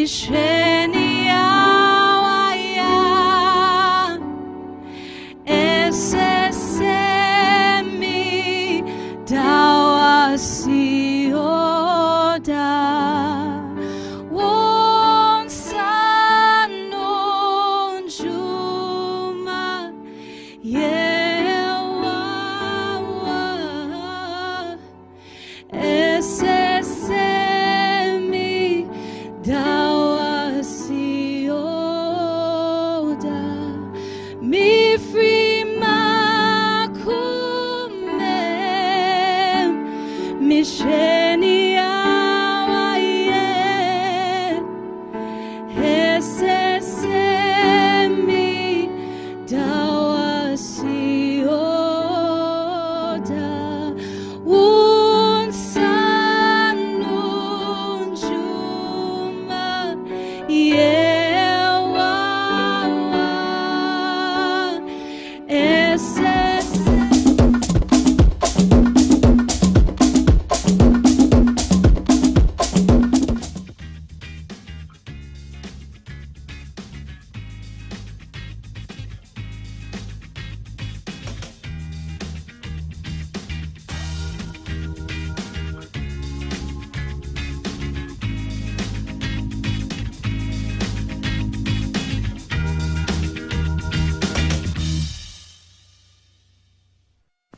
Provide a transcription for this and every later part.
misheni awaya esesemi dawasioda wonsanonjuma yewawa esesemi dawasioda mi frima kumem misheni awaye esesemi dawasioda unsanunjuma yewawa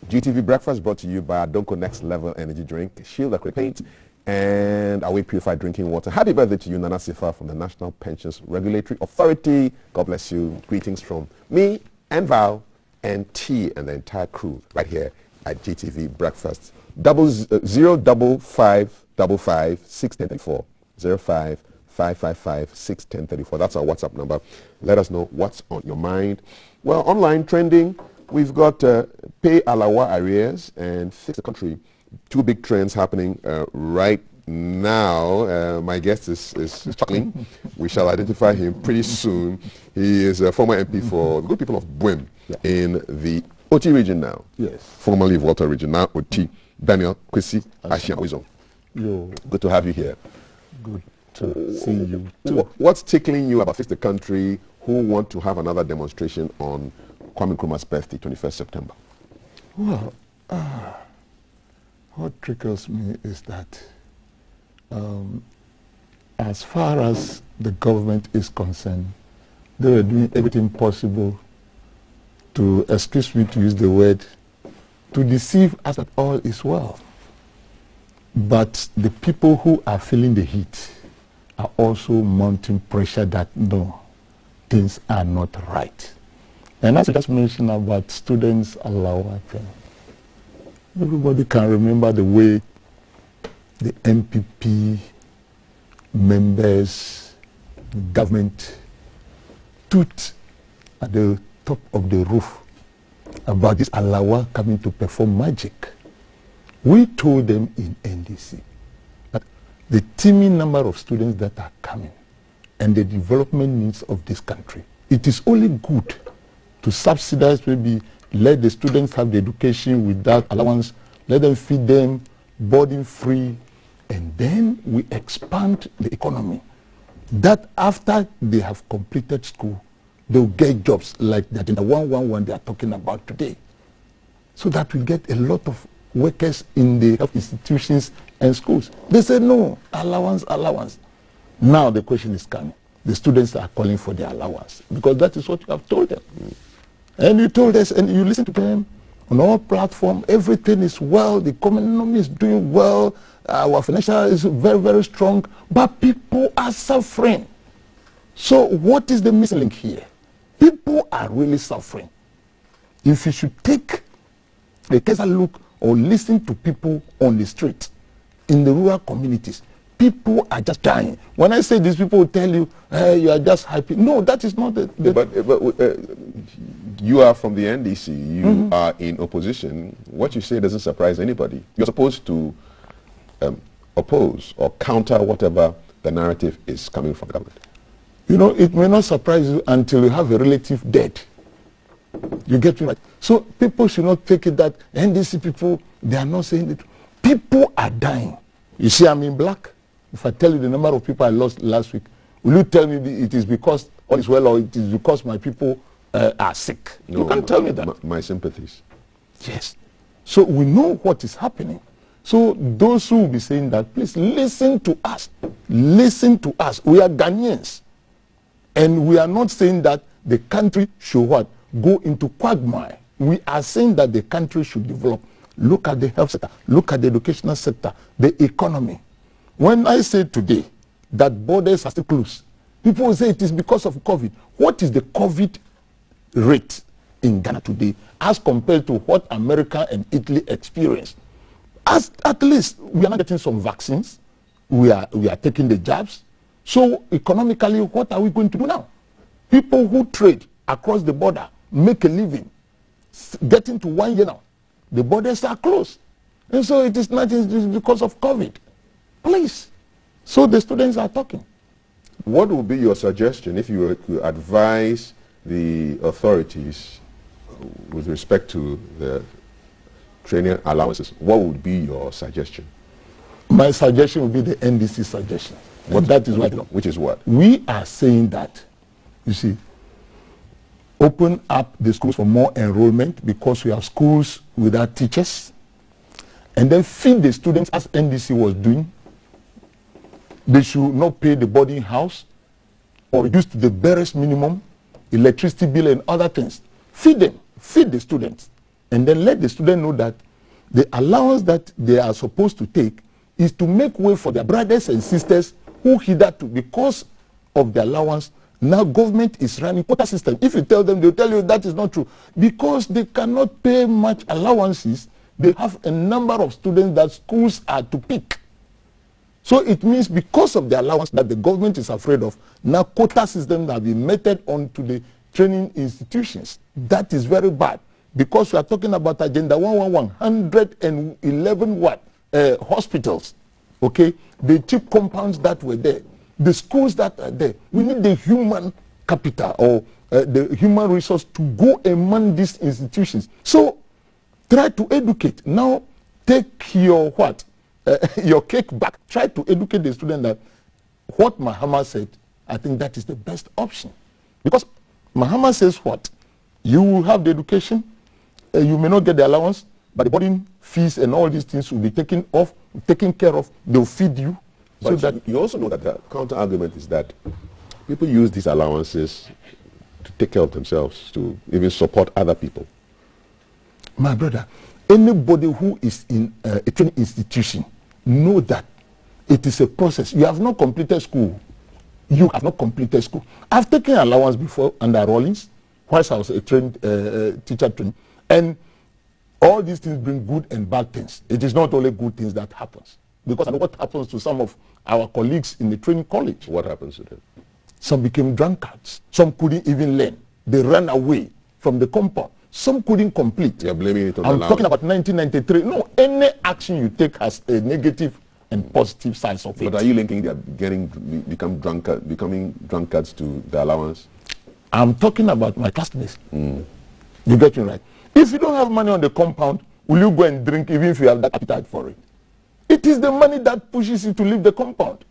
GTV Breakfast brought to you by Adonko Next Level Energy Drink, Shield Acrylic Paint, and Away Purified Drinking Water. Happy birthday to you, Nana Sifa from the National Pensions Regulatory Authority. God bless you. Greetings from me and Val and T and the entire crew right here at GTV Breakfast. 05555 05555 61034. That's our WhatsApp number. Let us know what's on your mind. Well, online trending. We've got pay Alawa arrears and fix the country. Two big trends happening right now. My guest is chuckling. We shall identify him pretty soon. He is a former MP for the good people of Bwem in the Oti region now. Yes. Formerly Volta region, now Oti. Daniel Kwesi Ashiawizon. Good to have you here. Good to see you too. What's tickling you about Fix the Country who want to have another demonstration on Kwame Nkrumah's birthday, 21st September? Well, what triggers me is that as far as the government is concerned, they were doing everything possible to, excuse me to use the word, to deceive us that all is well. But the people who are feeling the heat are also mounting pressure that no, things are not right. And as I just mentioned about students allowance, everybody can remember the way the MPP members, government, stood at the top of the roof about this Alawa coming to perform magic. We told them in NDC that the teeming number of students that are coming and the development needs of this country, it is only good to subsidize, maybe let the students have the education without allowance, let them feed them, boarding free, and then we expand the economy. That after they have completed school, they'll get jobs like that in the 111 they are talking about today. So that we get a lot of workers in the health institutions and schools. They say no, allowance, allowance. Now the question is coming. The students are calling for their allowance because that is what you have told them. And you told us, and you listen to them on all platforms, everything is well, the economy is doing well, our financial is very, very strong, but people are suffering. So what is the missing link here? People are really suffering. If you should take a closer look or listen to people on the street, in the rural communities, people are just dying. When I say this, people will tell you, hey, you are just happy. No, that is not the... But you are from the NDC. You are in opposition. What you say doesn't surprise anybody. You're supposed to oppose or counter whatever the narrative is coming from the government. You know, it may not surprise you until you have a relative dead. You get me right? So people should not take it that NDC people, they are not saying it. People are dying. You see, I'm in black. If I tell you the number of people I lost last week, will you tell me it is because all is well or it is because my people are sick? No, You can't tell me that. My sympathies. Yes. So we know what is happening. So those who will be saying that, please listen to us. Listen to us. We are Ghanaians. And we are not saying that the country should what? Go into quagmire. We are saying that the country should develop. Look at the health sector. Look at the educational sector. The economy. When I say today that borders are still closed, people will say it is because of COVID. What is the COVID rate in Ghana today as compared to what America and Italy experienced? At least we are not getting some vaccines. We are taking the jabs. So economically, what are we going to do now? People who trade across the border, make a living, getting to 1 year now. The borders are closed. And so it is not because of COVID. Please. So the students are talking. What would be your suggestion if you were to advise the authorities with respect to the training allowances? What would be your suggestion? My suggestion would be the NDC suggestion. But that is what. Which is what? We are saying that, you see, open up the schools for more enrollment because we have schools without teachers, and then feed the students as NDC was doing. They should not pay the boarding house or reduce to the barest minimum, electricity bill and other things. Feed them, feed the students, and then let the student know that the allowance that they are supposed to take is to make way for their brothers and sisters who hitherto, because of the allowance, now government is running quota system. If you tell them, they'll tell you that is not true. Because they cannot pay much allowances, they have a number of students that schools are to pick. So it means because of the allowance that the government is afraid of, now quota systems have been meted onto the training institutions. That is very bad. Because we are talking about Agenda 111, 111 what? Hospitals. Okay? The cheap compounds that were there. The schools that are there. We need the human capital or the human resource to go and man these institutions. So try to educate. Now take your what? Your cake back. Try to educate the student that what Mahama said, I think that is the best option. Because Mahama says what? You will have the education, you may not get the allowance, but the boarding fees and all these things will be taken care of. They'll feed you. But so that you also know that the counter argument is that people use these allowances to take care of themselves, to even support other people. My brother, anybody who is in a training institution know that it is a process. You have not completed school. You have not completed school. I've taken allowance before under Rawlings, whilst I was a trained teacher training, and all these things bring good and bad things. It is not only good things that happens. Because I know what happens to some of our colleagues in the training college. What happens to them? Some became drunkards. Some couldn't even learn. They ran away from the compound. Some couldn't complete. You're blaming it on I'm the talking about 1993. No, any action you take has a negative and positive sides of it. But are you linking their becoming drunkards to the allowance? I'm talking about my classmates. You get me right? If you don't have money on the compound, will you go and drink even if you have that appetite for it? It is the money that pushes you to leave the compound.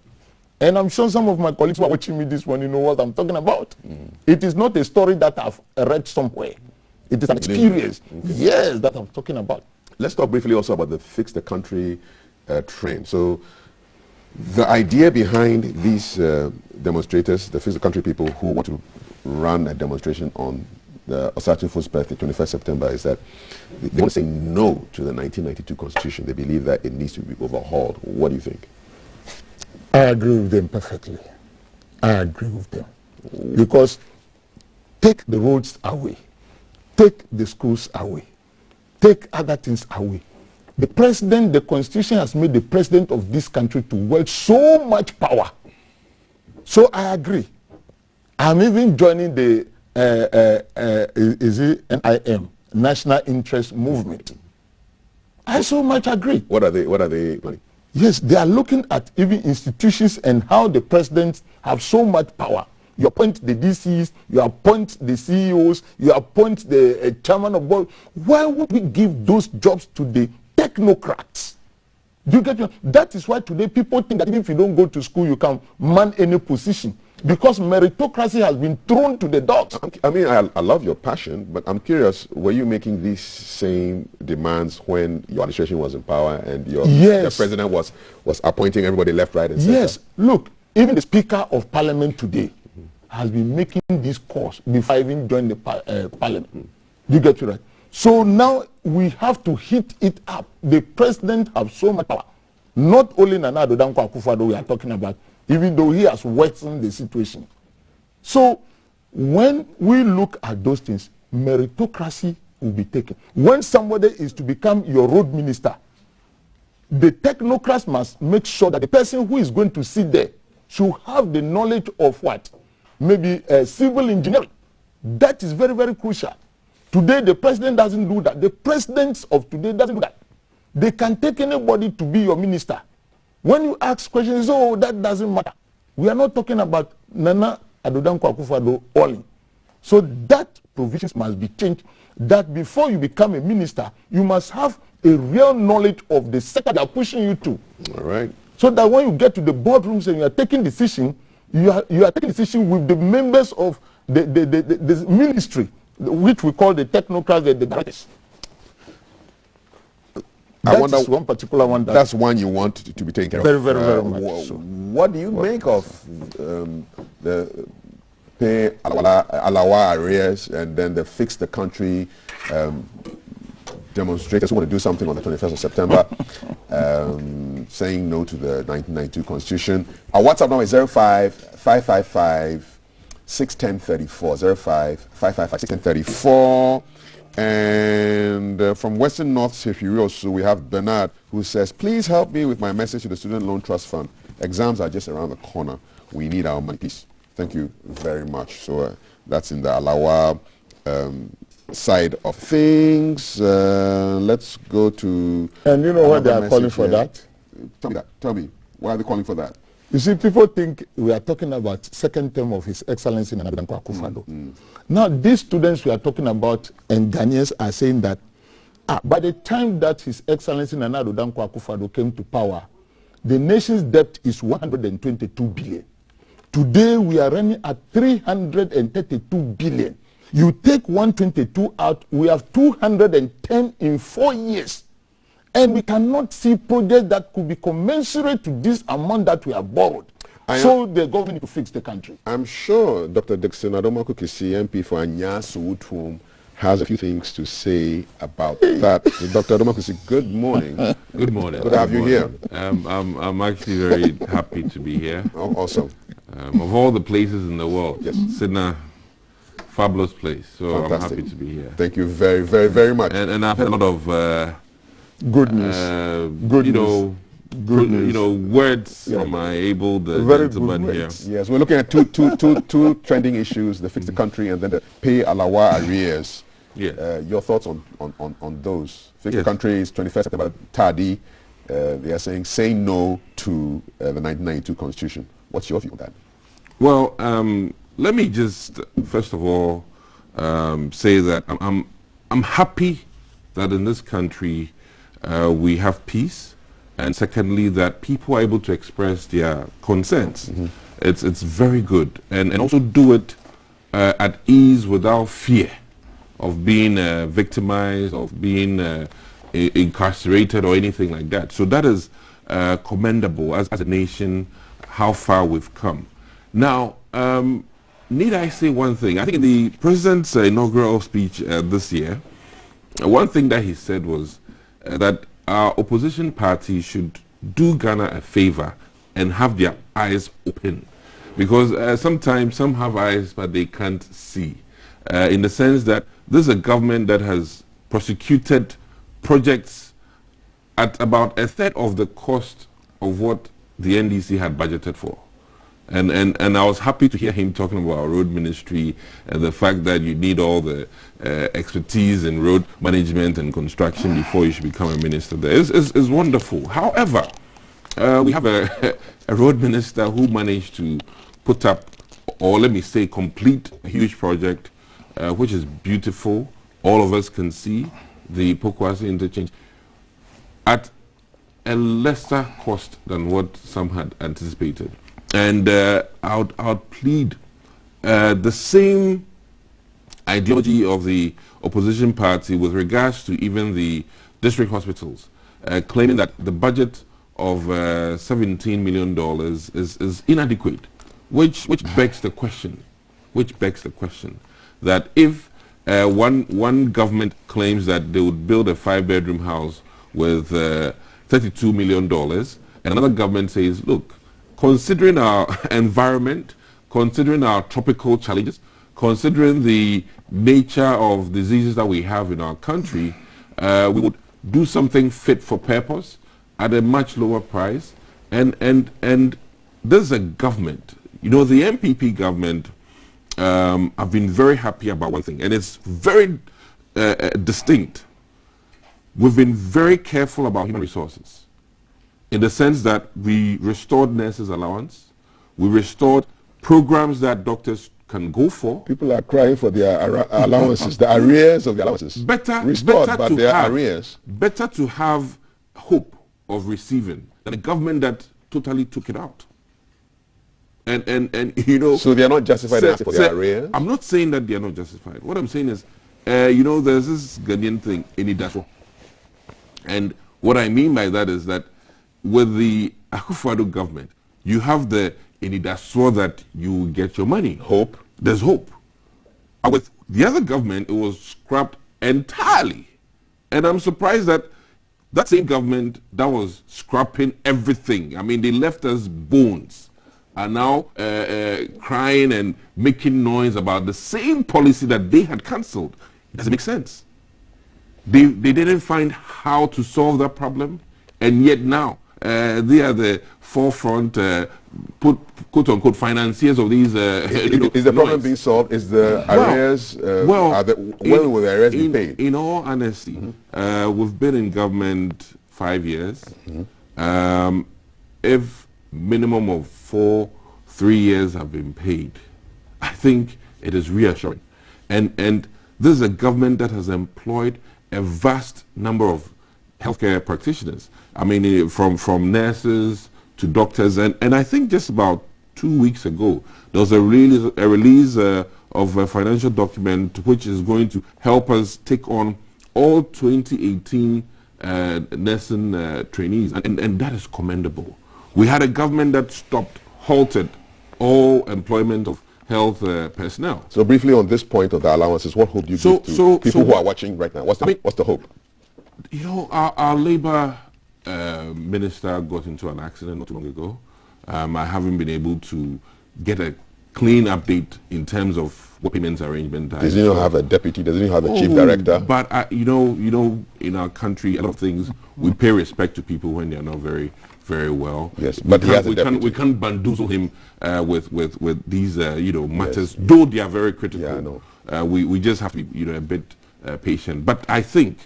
And I'm sure some of my colleagues who are watching me this one, you know what I'm talking about. It is not a story that I've read somewhere. It is an experience. Okay. Yes, that I'm talking about. Let's talk briefly also about the Fix the Country trend. So the idea behind these demonstrators, the Fix the Country people who want to run a demonstration on the Osatu Fo's birthday, 21st September, is that they want to say no to the 1992 Constitution. They believe that it needs to be overhauled. What do you think? I agree with them perfectly. I agree with them. Because take the roads away. Take the schools away. Take other things away. The president, the Constitution has made the president of this country to wield so much power. So I agree. I'm even joining the NIM, National Interest Movement. I so much agree. What are they planning? Yes, they are looking at even institutions and how the presidents have so much power. You appoint the DCs, you appoint the CEOs, you appoint the chairman of board. Why would we give those jobs to the technocrats? Do you get me? That is why today people think that even if you don't go to school, you can man any position. because meritocracy has been thrown to the dogs. I mean, I love your passion, but I'm curious, were you making these same demands when your administration was in power and the president was appointing everybody left, right, and center? Yes. Look, even the Speaker of Parliament today has been making this course before I even joined the Parliament. You get it right? So now we have to heat it up. The president has so much power. Not only Nana Addo Dankwa Akufo-Addo we are talking about, even though he has worsened the situation. So when we look at those things, meritocracy will be taken. When somebody is to become your road minister, the technocrats must make sure that the person who is going to sit there should have the knowledge of what? Maybe civil engineering. That is very, very crucial. Today, the president doesn't do that. The presidents of today doesn't do that. They can take anybody to be your minister. When you ask questions, oh, that doesn't matter. We are not talking about Nana Addo Dankwa Akufo-Addo only. So that provisions must be changed, that before you become a minister, you must have a real knowledge of the sector they are pushing you to. All right. So that when you get to the boardrooms and you are taking decision, you are taking decision with the members of the ministry, which we call the technocrats, the directors. That's one particular one. That's one you want to be taken care of. Very, very much. What do you make of the pay alawa arrears and then the fix the country demonstrators who want to do something on the 21st of September, saying no to the 1992 Constitution? Our WhatsApp number is 05-555-61034, 05-555-61034. And from Western North Sefiriosu, we have Bernard, who says, please help me with my message to the Student Loan Trust Fund. Exams are just around the corner. We need our money. Please. Thank you very much. So that's in the Alawa side of things. Let's go to... And you know what they are calling for that? Tell me that. Tell me. Why are they calling for that? You see, people think we are talking about second term of His Excellency Nana Addo Dankwa Akufo-Addo. Now, these students we are talking about and Ghanaians are saying that by the time that His Excellency Nana Addo Dankwa Akufo-Addo came to power, the nation's debt is 122 billion. Today, we are running at 332 billion. You take 122 out, we have 210 in 4 years. And we cannot see projects that could be commensurate to this amount that we have borrowed. So the government need to fix the country. I'm sure Dr. Dixon Adomako-Kisi, MP for Anyasu, has a few things to say about that. Dr. Adomako-Kisi, good morning. Good morning. Good to have you here. I'm actually very happy to be here. Awesome. Of all the places in the world, yes. Sydney, fabulous place. So fantastic. I'm happy to be here. Thank you very, very, very much. And I've had a lot of good news. Words from my able gentleman here. Yes, we're looking at two trending issues: the fix the country and then the pay alawa arrears. Yes. Your thoughts on those? Fix the country is 21st September. Tardy. They are saying no to the 1992 Constitution. What's your view on that? Well, let me just first of all say that I'm happy that in this country we have peace, and secondly that people are able to express their concerns. It's very good, and also do it at ease without fear of being victimized, of being incarcerated or anything like that. So that is commendable as a nation, how far we've come. Now, need I say one thing? I think in the president's inaugural speech this year, one thing that he said was that our opposition party should do Ghana a favor and have their eyes open. Because sometimes some have eyes but they can't see. In the sense that this is a government that has prosecuted projects at about a third of the cost of what the NDC had budgeted for. And I was happy to hear him talking about road ministry and the fact that you need all the expertise in road management and construction before you should become a minister there. It's wonderful. However, we have a road minister who managed to put up, or let me say complete, a huge project which is beautiful. All of us can see the Pokwasi interchange at a lesser cost than what some had anticipated. And I would plead the same ideology of the opposition party with regards to even the district hospitals, claiming that the budget of $17 million is inadequate, which begs the question, that if one government claims that they would build a 5-bedroom house with $32 million, and another government says, look, considering our environment, considering our tropical challenges, considering the nature of diseases that we have in our country, we would do something fit for purpose at a much lower price. And this is a government, you know, the MPP government have been very happy about one thing, and it's very distinct. We've been very careful about human resources, in the sense that we restored nurses' allowance, we restored programs that doctors can go for. People are crying for their allowances, the arrears of the allowances. Restored, but their arrears. Better to have hope of receiving than a government that totally took it out. And you know... So they are not justified for their arrears? I'm not saying that they are not justified. What I'm saying is, you know, there's this Ghanaian thing, Enidaso. And what I mean by that is that with the Akufo-Addo government, you have the Enidaso that you get your money. Hope. There's hope. And with the other government, it was scrapped entirely. And I'm surprised that that same government that was scrapping everything, I mean, they left us bones, are now crying and making noise about the same policy that they had cancelled. It doesn't make sense. They didn't find how to solve that problem, and yet now they are the forefront, quote-unquote, financiers of these... is the problem being solved? Is the arrears... when will the arrears be paid? In all honesty, we've been in government 5 years. If minimum of 3 years have been paid, I think it is reassuring. And this is a government that has employed a vast number of healthcare practitioners. I mean, from nurses to doctors, and I think just about 2 weeks ago, there was a release of a financial document which is going to help us take on all 2018 nursing trainees, and that is commendable. We had a government that halted all employment of health personnel. So briefly on this point of the allowances, what hope do you give to people who are watching right now? What's the hope? You know, our labor minister got into an accident not too long ago. I haven't been able to get a clean update in terms of what payments arrangement. Does he not have a deputy? Does he not have a chief director? But you know, in our country, a lot of things we pay respect to people when they are not very well. Yes, but he has a deputy. We can't bamboozle him with these you know, matters, though they are very critical. Yeah, I know. We just have to be, you know, a bit patient. But I think,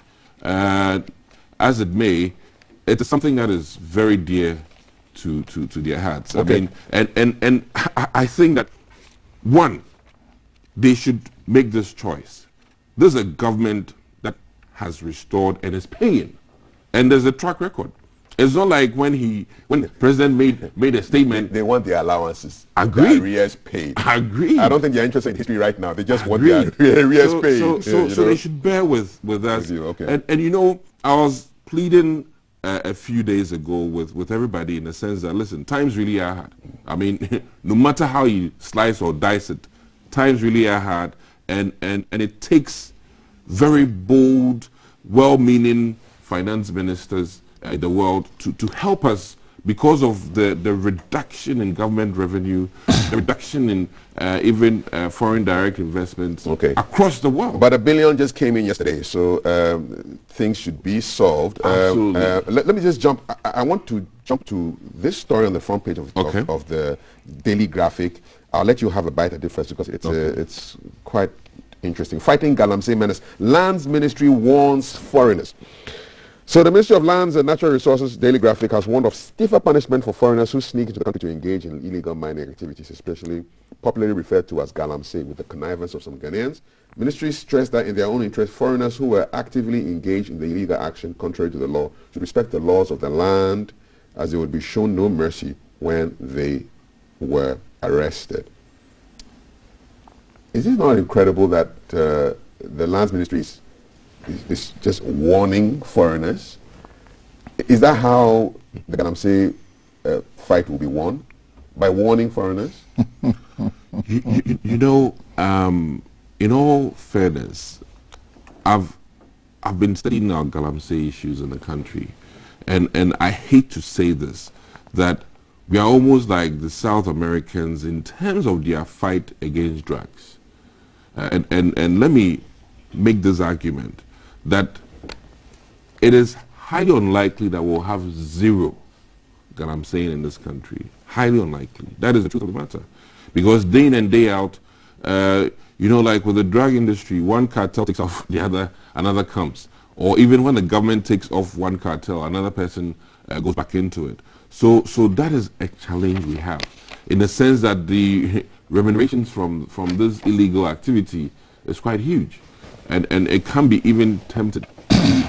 as it may, it is something that is very dear to their hearts. Okay. I mean, and I think that, one, they should make this choice. This is a government that has restored and is paying, and there's a track record. It's not like when the president made a statement. They want their allowances. Agreed. The arrears paid. Agreed. I don't think they're interested in history right now. They just want their arrears paid. So they should bear with us. Okay. And you know, I was pleading a few days ago with everybody in the sense that, listen, times really are hard. I mean, no matter how you slice or dice it, times really are hard, and it takes very bold, well-meaning finance ministers in the world to help us because of the reduction in government revenue, the reduction in even foreign direct investments across the world. But $1 billion just came in yesterday, so things should be solved. Absolutely. Let me just jump. I want to jump to this story on the front page of the Daily Graphic. I'll let you have a bite at it first because it's quite interesting. Fighting Galamsey menace. Lands Ministry warns foreigners. So the Ministry of Lands and Natural Resources, Daily Graphic, has warned of stiffer punishment for foreigners who sneak into the country to engage in illegal mining activities, especially popularly referred to as galamsey, with the connivance of some Ghanaians. Ministry stressed that in their own interest, foreigners who were actively engaged in the illegal action contrary to the law should respect the laws of the land, as they would be shown no mercy when they were arrested. Is it not incredible that the Lands Ministry is just warning foreigners? Is that how the Galamsey fight will be won? By warning foreigners? You know, in all fairness, I've been studying our Galamsey issues in the country, and I hate to say this, that we are almost like the South Americans in terms of their fight against drugs. And let me make this argument that it is highly unlikely that we'll have zero Galamsey in this country. Highly unlikely. That is the truth of the matter. Because day in and day out, you know, like with the drug industry, one cartel takes off the other, another comes. Or even when the government takes off one cartel, another person goes back into it. So that is a challenge we have, in the sense that the remunerations from this illegal activity is quite huge, and it can be even tempted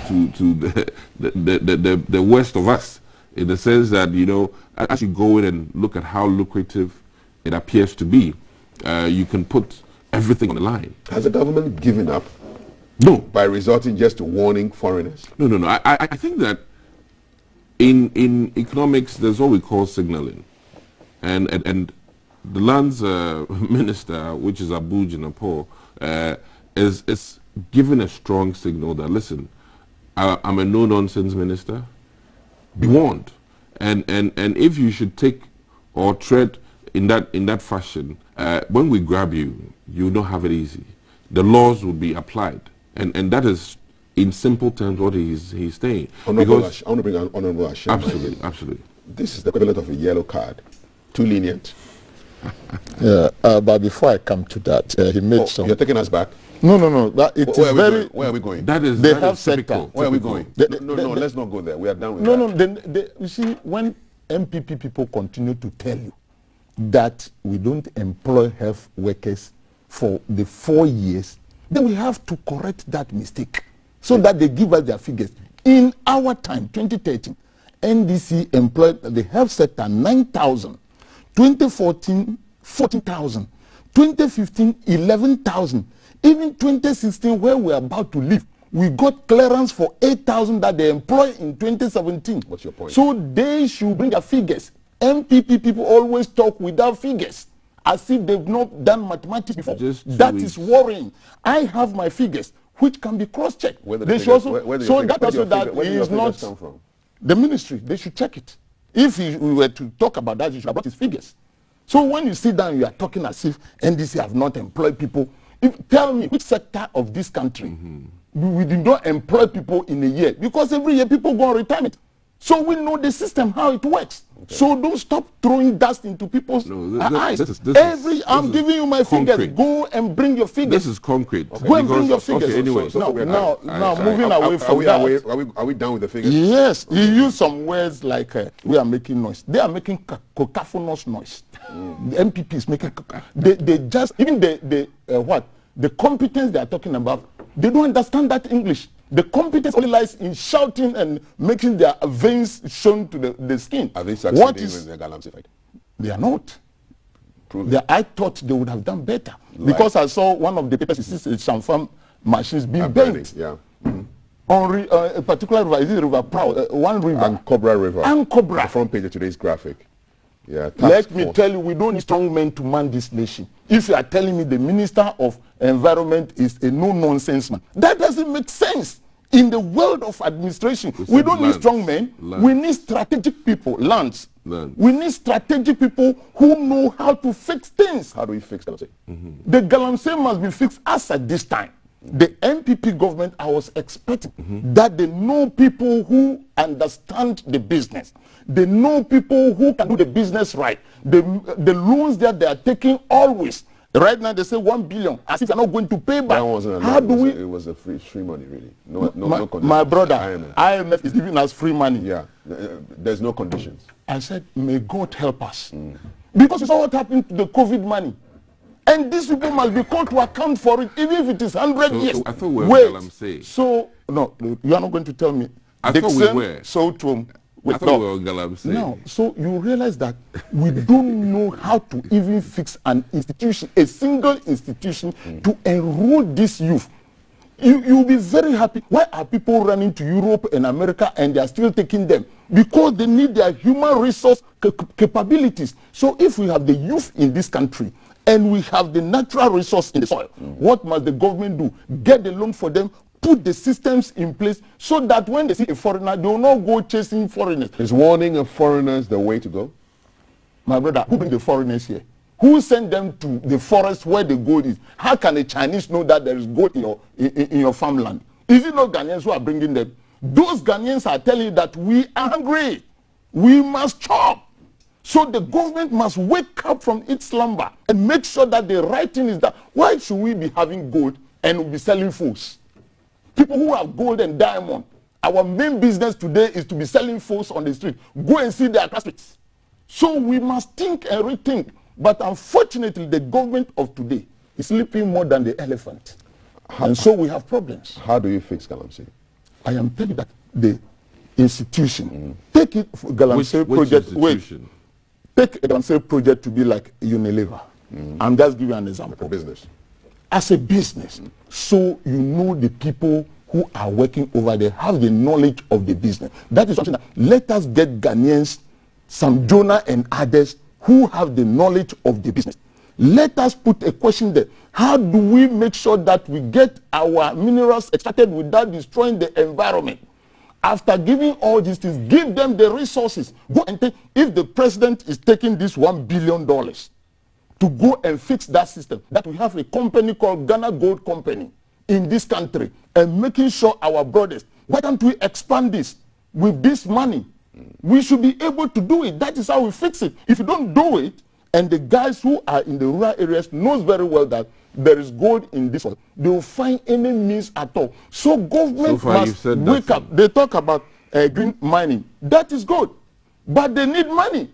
to the worst of us, in the sense that, you know, as you go in and look at how lucrative it appears to be, you can put everything on the line. Has the government given up? No. By resorting just to warning foreigners? No. I think that in economics, there's what we call signaling, and the lands minister, which is Abuja Napor, is giving a strong signal that, listen, I'm a no-nonsense minister. Be warned, and if you should take or tread in that fashion, when we grab you, you don't have it easy. The laws will be applied, and that is, in simple terms, what he's saying. I want to bring Honorable Hashem. Absolutely. This is the equivalent of a yellow card. Too lenient. But before I come to that, he made some. You're taking us back? No. Where are we going? That is they have typical. sector. Where are we going? No, let's not go there. We are done with that. You see, when MPP people continue to tell you that we don't employ health workers for the 4 years, then we have to correct that mistake so that they give us their figures. In our time, 2013, NDC employed the health sector 9,000. 2014, 14,000. 2015, 11,000. Even 2016, where we're about to leave, we got clearance for 8,000 that they employ in 2017. What's your point? So they should bring their figures. MPP people always talk without figures, as if they've not done mathematics before. That is worrying. I have my figures, which can be cross-checked. They should also, so that also that is not the ministry. They should check it. If we were to talk about that, you should have brought his figures. So when you sit down, you are talking as if NDC have not employed people. Tell me which sector of this country we did not employ people in a year, because every year people go on retirement. So we know the system, how it works. Okay. So don't stop throwing dust into people's eyes. I'm giving you my figures. Go and bring your figures. This is concrete. Okay. Go and bring your figures. Okay, anyway. Now moving away from that. Are we done with the figures? Yes. Okay. He used some words like, we are making noise. They are making cacophonous noise. The MPP is making, they just, even the competence they are talking about, they don't understand that English. The competence only lies in shouting and making their veins shown to the skin. Are they succeeding in their Galamsey fight? They are not. I thought they would have done better. Because I saw one of the papers, it says Shamfam machines being bent. Yeah. On a particular river, is it River Proud? One river. Ankobra River. Ankobra. The front page of today's graphic. Yeah, let me tell you, we don't need strong men to man this nation. If you are telling me the Minister of Environment is a no-nonsense man, that doesn't make sense. In the world of administration, we don't need strong men. We need strategic people, lands. We need strategic people who know how to fix things. How do we fix Galamsey? The Galamsey must be fixed as at this time. The MPP government, I was expecting that they know people who understand the business. They know people who can do the business right. The loans that they are taking always. Right now they say 1 billion, as if they're not going to pay back. That wasn't how do we? It was a free money, really. No my brother, IMF is giving us free money. Yeah, there's no conditions. I said, may God help us. Because you saw what happened to the COVID money. And these people must be called to account for it, even if it is 100 years. So I thought we were Galamsey. So, no, you are not going to tell me. I thought we were. So I thought we were on Galamsey. Now, so you realize that we don't know how to even fix an institution, a single institution, to enroll this youth. You'll be very happy. Why are people running to Europe and America and they are still taking them? Because they need their human resource capabilities. So if we have the youth in this country and we have the natural resource in the soil, what must the government do? Get the loan for them, put the systems in place so that when they see a foreigner, they will not go chasing foreigners. Is warning of foreigners the way to go? My brother, who bring the foreigners here? Who sent them to the forest where the gold is? How can a Chinese know that there is gold in your farmland? Is it not Ghanaians who are bringing them? Those Ghanaians are telling you that we are hungry. We must chop. So the government must wake up from its slumber and make sure that the right thing is that why should we be having gold and we'll be selling fools? People who have gold and diamond, our main business today is to be selling fools on the street. Go and see their classmates. So we must think and rethink. But unfortunately, the government of today is sleeping more than the elephant. And so we have problems. How do you fix Galamsey? I am telling you that the institution, take it, Galamsey project, institution? Take a Galamsey project to be like Unilever. I'm just giving you an example. For business. As a business, so you know the people who are working over there have the knowledge of the business. That is something that let us get Ghanaians, some Jonah and others who have the knowledge of the business. Let us put a question there. How do we make sure that we get our minerals extracted without destroying the environment? After giving all these things, give them the resources. Go and take, if the president is taking this $1 billion to go and fix that system, that we have a company called Ghana Gold Company in this country and making sure our brothers, why don't we expand this with this money? We should be able to do it. That is how we fix it. If you don't do it, and the guys who are in the rural areas knows very well that there is gold in this one, they will find any means at all. So government must wake up. They talk about green mining. That is good. But they need money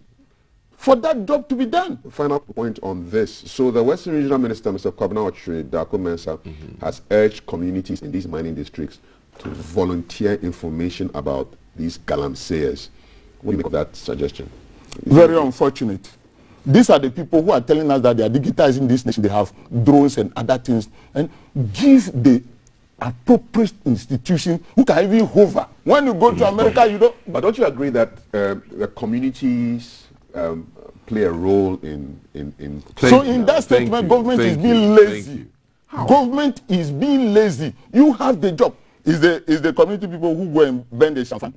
for that job to be done. Final point on this. So the Western Regional Minister, Mr. Kwabena Ochre Darko Mensah, has urged communities in these mining districts to volunteer information about these galamseyers. What do you make of that suggestion? Very unfortunate. These are the people who are telling us that they are digitizing this nation. They have drones and other things. And give the appropriate institution who can even hover. When you go to America, you don't... But don't you agree that the communities play a role in so in that statement, government is being lazy. Government is being lazy. You have the job. Is the community people who go and bend the shafan?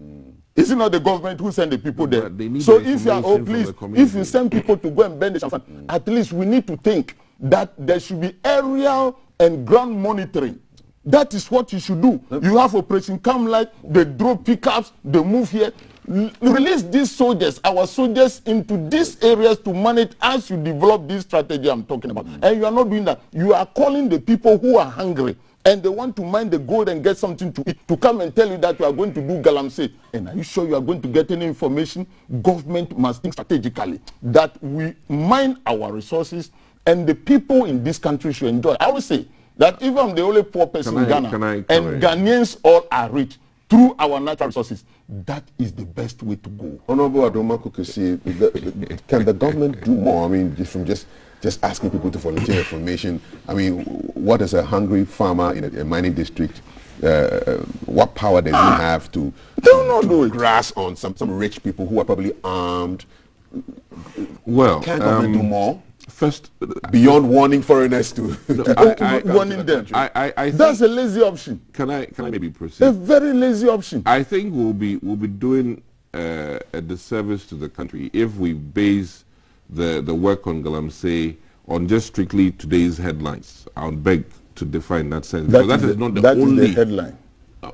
Is it not the government who send the people there? So if you are, please, if you send people to go and bend the shafan, at least we need to think that there should be aerial and ground monitoring. That is what you should do. You have Operation Come Light, they drop pickups, they move here. Release these soldiers, our soldiers, into these areas to manage as you develop this strategy I'm talking about. And you are not doing that. You are calling the people who are hungry and they want to mine the gold and get something to eat to come and tell you that you are going to do galamsey. And are you sure you are going to get any information? Government must think strategically that we mine our resources and the people in this country should enjoy. I will say that even I'm the only poor person in Ghana, and Ghanaians all are rich through our natural resources. That is the best way to go. Honorable Adoma Kukusi, can the government do more? I mean, from just asking people to volunteer information. I mean, what is a hungry farmer in a mining district? What power does he have to grass on some rich people who are probably armed? Well, can government do more? First, beyond warning foreigners to warning them. That's a lazy option. Can I maybe proceed? A very lazy option. I think we'll be doing a disservice to the country if we base the work on galamsey on just strictly today's headlines. I would beg to define that sense. That is not the only headline.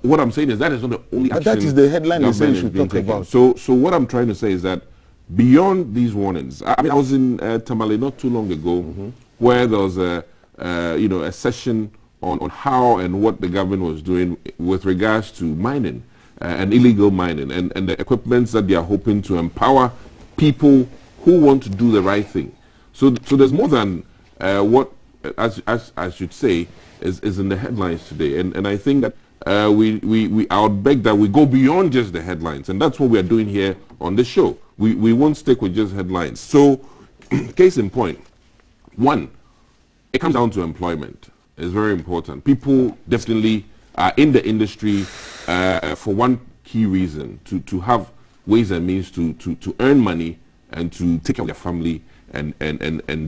What I'm saying is that is not the only action. That is the headline they say you should talk about. So what I'm trying to say is that beyond these warnings, I mean, I was in Tamale not too long ago, where there was a session on how and what the government was doing with regards to mining and illegal mining and the equipments that they are hoping to empower people who want to do the right thing. So there's more than what, as I should say, is in the headlines today. And I think that I would beg that we go beyond just the headlines, and that's what we are doing here on this show. We won't stick with just headlines. So, case in point, one, it comes down to employment. It's very important. People definitely are in the industry for one key reason, to have ways and means to earn money and to take care of their family and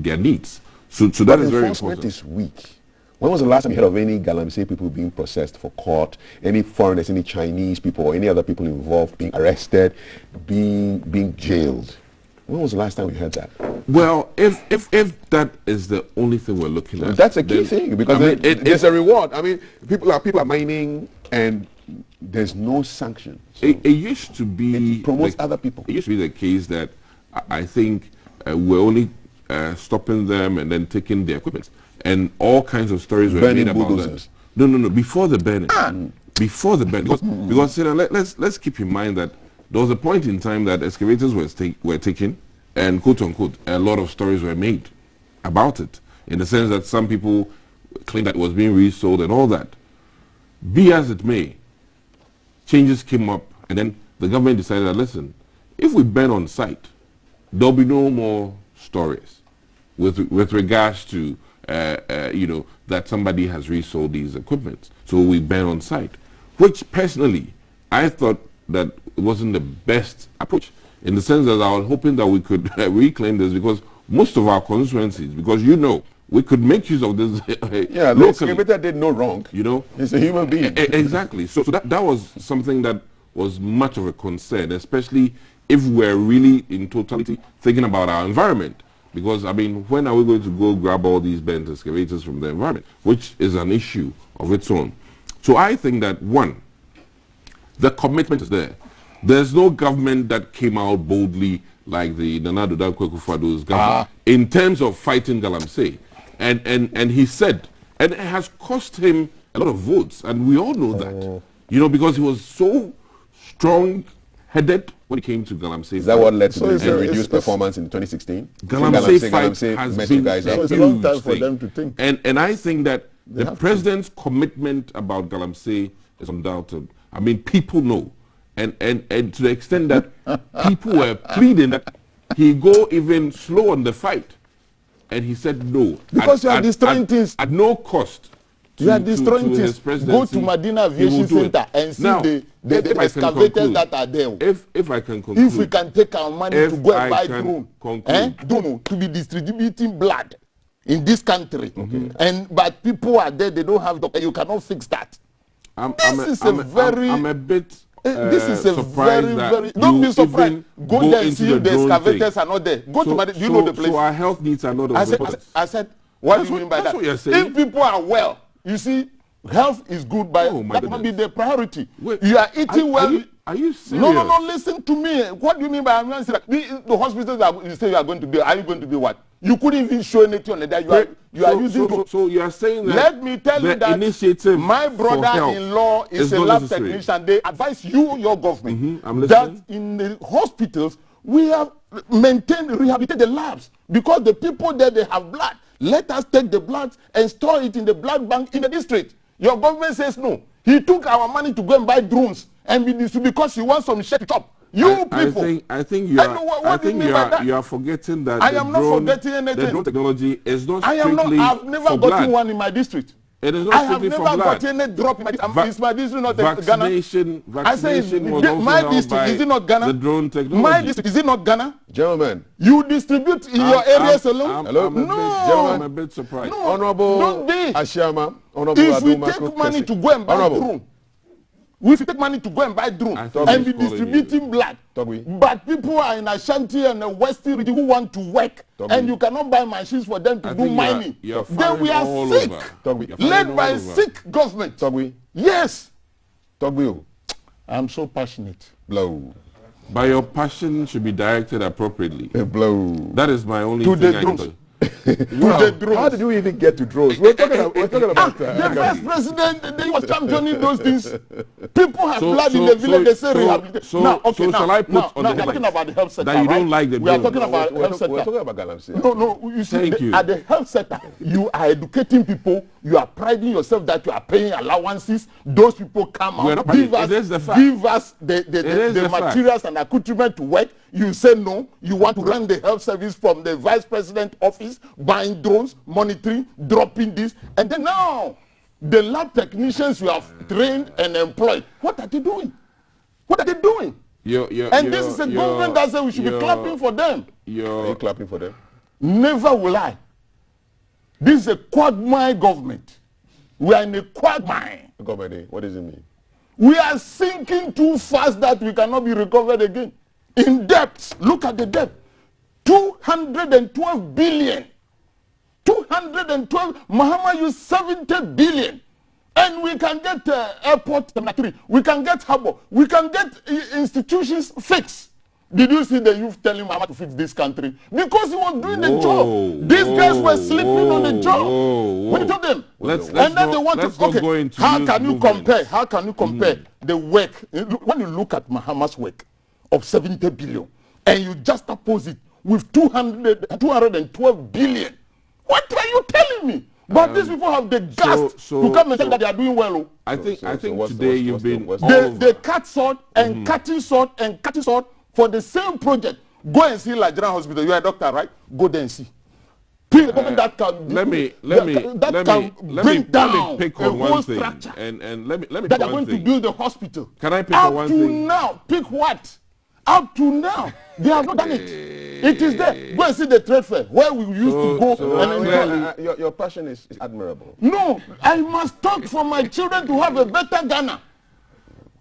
their needs. So that is very important. Enforcement is weak. When was the last time you heard of any Galamsey people being processed for court, any foreigners, any Chinese people, or any other people involved being arrested, being jailed? When was the last time we heard that? Well, if that is the only thing we're looking at, that's a key thing, because there's a reward. I mean, people are mining and there's no sanction. So it used to be, it promotes other people. It used to be the case that I think we're only stopping them and then taking their equipment. And all kinds of stories were made about that. No. Before the burning, before the burning, because you know, let's keep in mind that there was a point in time that excavators were taken, and quote unquote, a lot of stories were made about it, in the sense that some people claimed that it was being resold and all that. Be as it may, changes came up, and then the government decided that, listen, if we burn on site, there'll be no more stories with regards to you know, that somebody has resold these equipment. So we ban on site, which personally I thought that it wasn't the best approach, in the sense that I was hoping that we could reclaim this, because most of our constituencies, because you know, we could make use of this. Yeah, the excavator did no wrong. You know, it's a human being. Exactly. So that was something that was much of a concern, especially if we're really in totality thinking about our environment. Because, I mean, when are we going to go grab all these bent excavators from the environment, which is an issue of its own? So I think that, one, the commitment is there. There's no government that came out boldly like the Nana Addo Dankwa-Akufo-Addo's government in terms of fighting Galamsey. And he said, and it has cost him a lot of votes, and we all know that. You know, because he was so strong-headed when it came to Galamsey. Is that what led to the reduced performance in 2016? Galamsey fight has been a it's a long time for them to think. And I think that the president's commitment about Galamsey is undoubted. I mean, people know. And to the extent that people were pleading that he go even slow on the fight. And he said no. Because you are destroying things. At no cost. You are destroying things. Go to Medina Aviation Center and see now, the excavators that are there. If I can conclude. If we can take our money to go and buy drone to be distributing blood in this country, but people are there, they don't have doctor, you cannot fix that. I'm a bit this is a very don't be surprised. Go there and see if the excavators are not there. Go to Medina, you know the place. So our health needs are not I said, what do you mean by that? What you're saying. If people are well, you see, health is good, but that will be the priority. Wait, you are eating well. Are you serious? No, listen to me. What do you mean by I'm not saying that? The hospitals that you say you are going to be, are you going to be what? You couldn't even show anything on that. You are using. So you are saying that. Let me tell you that initiative my brother-in-law is a lab technician. They advise you, your government, that in the hospitals we have maintained, rehabilitated the labs, because the people there, they have blood. Let us take the blood and store it in the blood bank in the district. Your government says no. He took our money to go and buy drones, and because he wants some shit to chop. I think you are forgetting that I am not forgetting anything. The drone technology is not strictly I've never gotten one in my district. It is not strictly for blood. I have never gotten a drop in my district. Is my district not vaccination, Ghana? I say, my district, is it not Ghana? The drone technology. My district, is it not Ghana? Gentlemen. You distribute in your areas alone? I'm a bit surprised. No, Honorable don't be. Ashama, Honorable if we take money to go and buy drone, if we take money to go and buy drone and be distributing blood, but people are in Ashanti and the West region who want to work, and you cannot buy machines for them to do mining, then we are sick, led by a sick government. Yes. I'm so passionate. Blow. But your passion should be directed appropriately. Blow. That is my only thing I can tell you. the drones. How did you even get to drones? We're talking about The vice president, he was championing those things. People have blood in the village, they say rehabilitation. Now, okay, shall I put now on we're the talking about the health sector, that you right? don't like the We are drones? talking about health sector. We're talking about galamsey. No, you see, Thank you. at the health sector, you are educating people, you are priding yourself that you are paying allowances. Those people come We're out, not give paying. us, It is the fact. give us the is the fact. materials and accoutrement to work. You say no, you want to run the health service from the vice president office, buying drones, monitoring, dropping this, and then now, the lab technicians you have trained and employed, what are they doing? What are they doing? And this is a government that says we should be clapping for them. Are you clapping for them? Never will I. This is a quagmire government. We are in a quagmire. Government, what does it mean? We are sinking too fast that we cannot be recovered again. In debt, look at the debt. 212 billion. 212, Mahama used 70 billion. And we can get airport terminal 3. We can get harbor. We can get institutions fixed. Did you see the youth telling Mahama to fix this country? Because he was doing the job. These guys were sleeping on the job. When you told them, and then they want to, okay, how can you compare? How can you compare the work? When you look at Mahama's work of 70 billion, and you just oppose it with 212 billion, what are you telling me? But these people have the guts to come and say that they are doing well. I think today you've been they cut sword and cutting sword and cutting sword for the same project. Go and see Nigerian hospital. You are a doctor, right? Go there and see. That can let me pick on one thing, and let me that are going to build the hospital. Can I pick on one thing? Up to now, pick what? Up to now, they have not done it. It is there. Go and see the trade fair where we used to go and enjoy. Your passion is admirable. No, I must talk for my children to have a better Ghana.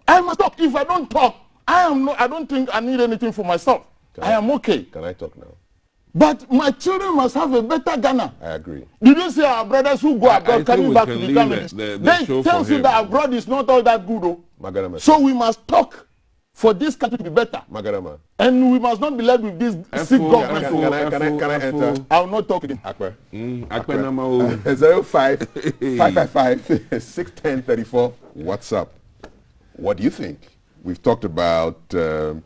I must talk. If I don't talk, I don't think I need anything for myself. I am okay. Can I talk now? But my children must have a better Ghana. I agree. Did you see our brothers who go abroad coming back to become ministers? They tell you that abroad is not all that good. Oh. So we must talk for this country to be better. Magadama. And we must not be led with this sick government. Can I enter? I will not talk again. Akbar. Akbar number 05-555-610-34. What's up? What do you think? We've talked about the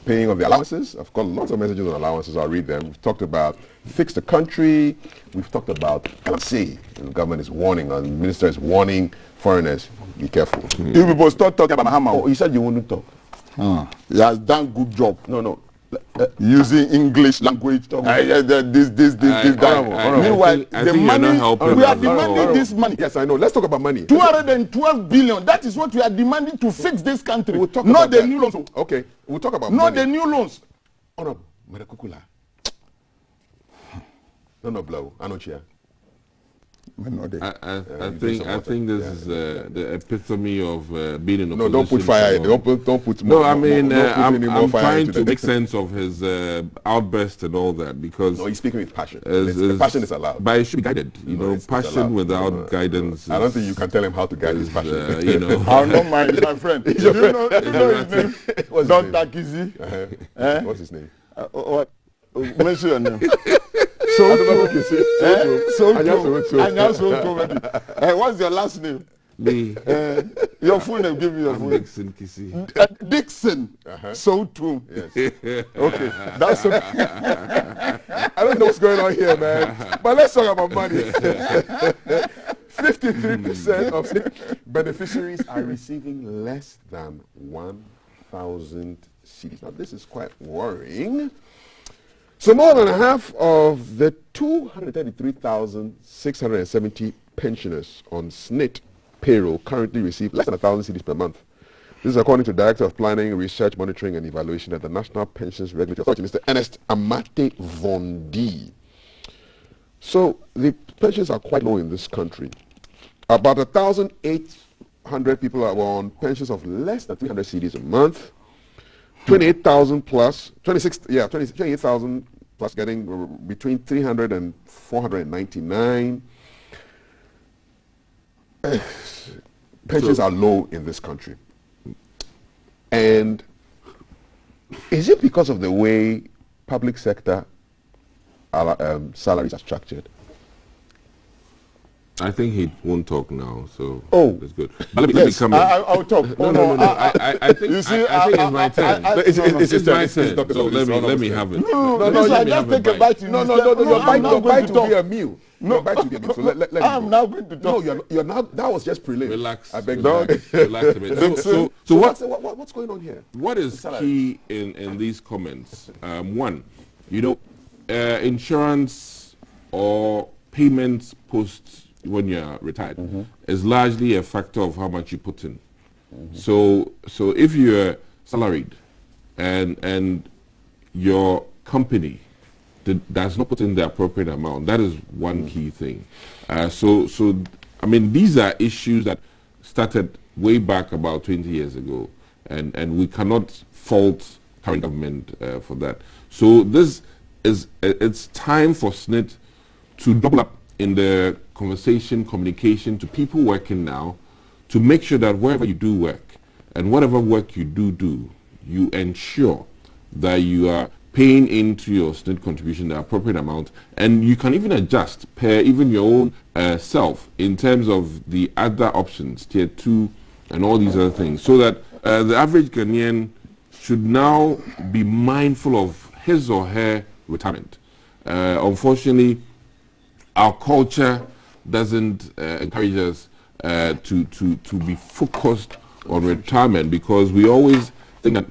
paying of the allowances. I've got lots of messages on allowances. I'll read them. We've talked about fix the country. We've talked about galamsey. The government is warning, and the minister is warning foreigners. Be careful. You people start talking about Mahama. Oh, you said you wouldn't talk. He has done good job. No. Using English language. This. Meanwhile, the money, we are demanding this money. Yes, I know. Let's talk about money. 212 billion. That is what we are demanding to fix this country. We'll talk not about the that. new loans. Okay, we'll talk about not money. the new loans. Honorable Madakukula. No, blow. I know, chair. I think this is the epitome of being in opposition. No, don't put fire. Don't put more. No, I mean, I'm trying to make sense of his outburst and all that, because... No, he's speaking with passion. The passion is allowed. But it should be guided. Passion without guidance. I don't think you can tell him how to guide his passion. I'll not mind, my friend. Do you know his name? Dr. Kizi. What's his name? What? Mention your name. What's your last name? Me. Your full name. Give me your full name. Dixon Kisi. Dixon. So true. Yes. Okay. That's okay. I don't know what's going on here, man. But let's talk about money. 53% of beneficiaries are receiving less than 1,000 cedis. Now, this is quite worrying. So more than half of the 233,670 pensioners on SNIT payroll currently receive less than 1,000 cedis per month. This is according to Director of Planning, Research, Monitoring and Evaluation at the National Pensions Regulatory Authority, Mr. Ernest Amate Vondi. So the pensions are quite low in this country. About 1,800 people are on pensions of less than 300 cedis a month. 28,000 plus, 28,000 plus getting between 300 and 499. Pensions are low in this country. And is it because of the way public sector salaries are structured? I think he won't talk now, so that's good. But let me Yes, come in. I'll talk. No. I think You see, I think it's my turn. It's my turn. So let me have it. No, just take a bite. No, your bite will be a meal. No, bite will be a meal. So let me I'm go. now going to talk. No, you're now. That was just prelim. Relax. I beg relax a bit. So what's going on here? What is key in these comments? One, insurance or payments post when you're retired is largely a factor of how much you put in. So if you're salaried and your company does not put in the appropriate amount, that is one key thing. So I mean, these are issues that started way back about 20 years ago, and we cannot fault current government for that. So it's time for SSNIT to double up in the conversation, communication to people working now, to make sure that wherever you do work and whatever work you do, you ensure that you are paying into your SSNIT contribution the appropriate amount, and you can even adjust per even your own self in terms of the other options, tier 2 and all these other things, so that the average Ghanaian should now be mindful of his or her retirement. Unfortunately, our culture doesn't encourage us to be focused on retirement, because we always think that,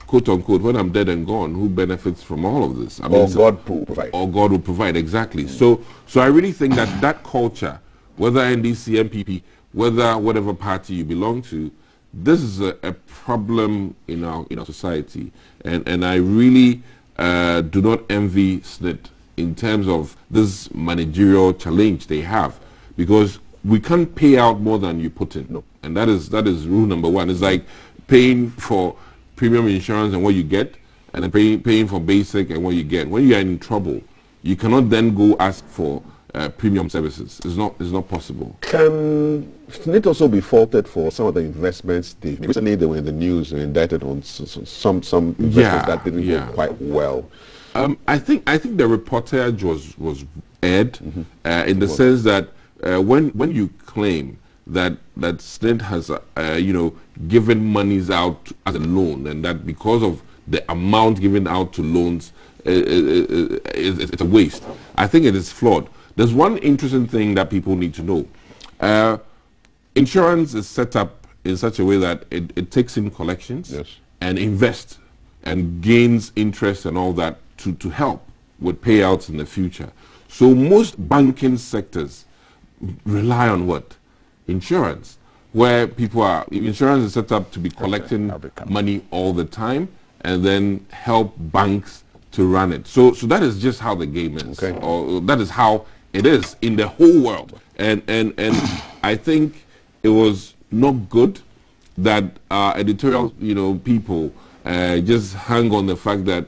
quote unquote, when I'm dead and gone, who benefits from all of this? I mean, God will provide. Or God will provide, exactly. So I really think that culture, whether NDC, MPP, whether whatever party you belong to, this is a problem in our society, and I really do not envy SSNIT in terms of this managerial challenge they have, because we can't pay out more than you put in. No. And that is rule number one. It's like paying for premium insurance and what you get, and then paying for basic and what you get. When you are in trouble, you cannot then go ask for premium services. It's not possible. Can SSNIT also be faulted for some of the investments? Recently they were in the news and indicted on some investments that didn't go quite well. I think the reportage was aired in the sense that when you claim that SSNIT has given monies out as a loan, and that because of the amount given out to loans it's a waste, I think it is flawed. There's one interesting thing that people need to know. Insurance is set up in such a way that it takes in collections and invests and gains interest and all that to help with payouts in the future. So most banking sectors rely on what? Insurance, where insurance is set up to be collecting money all the time and then help banks to run it. So that is just how the game is, or that is how it is in the whole world. And I think it was not good that editorial people just hang on the fact that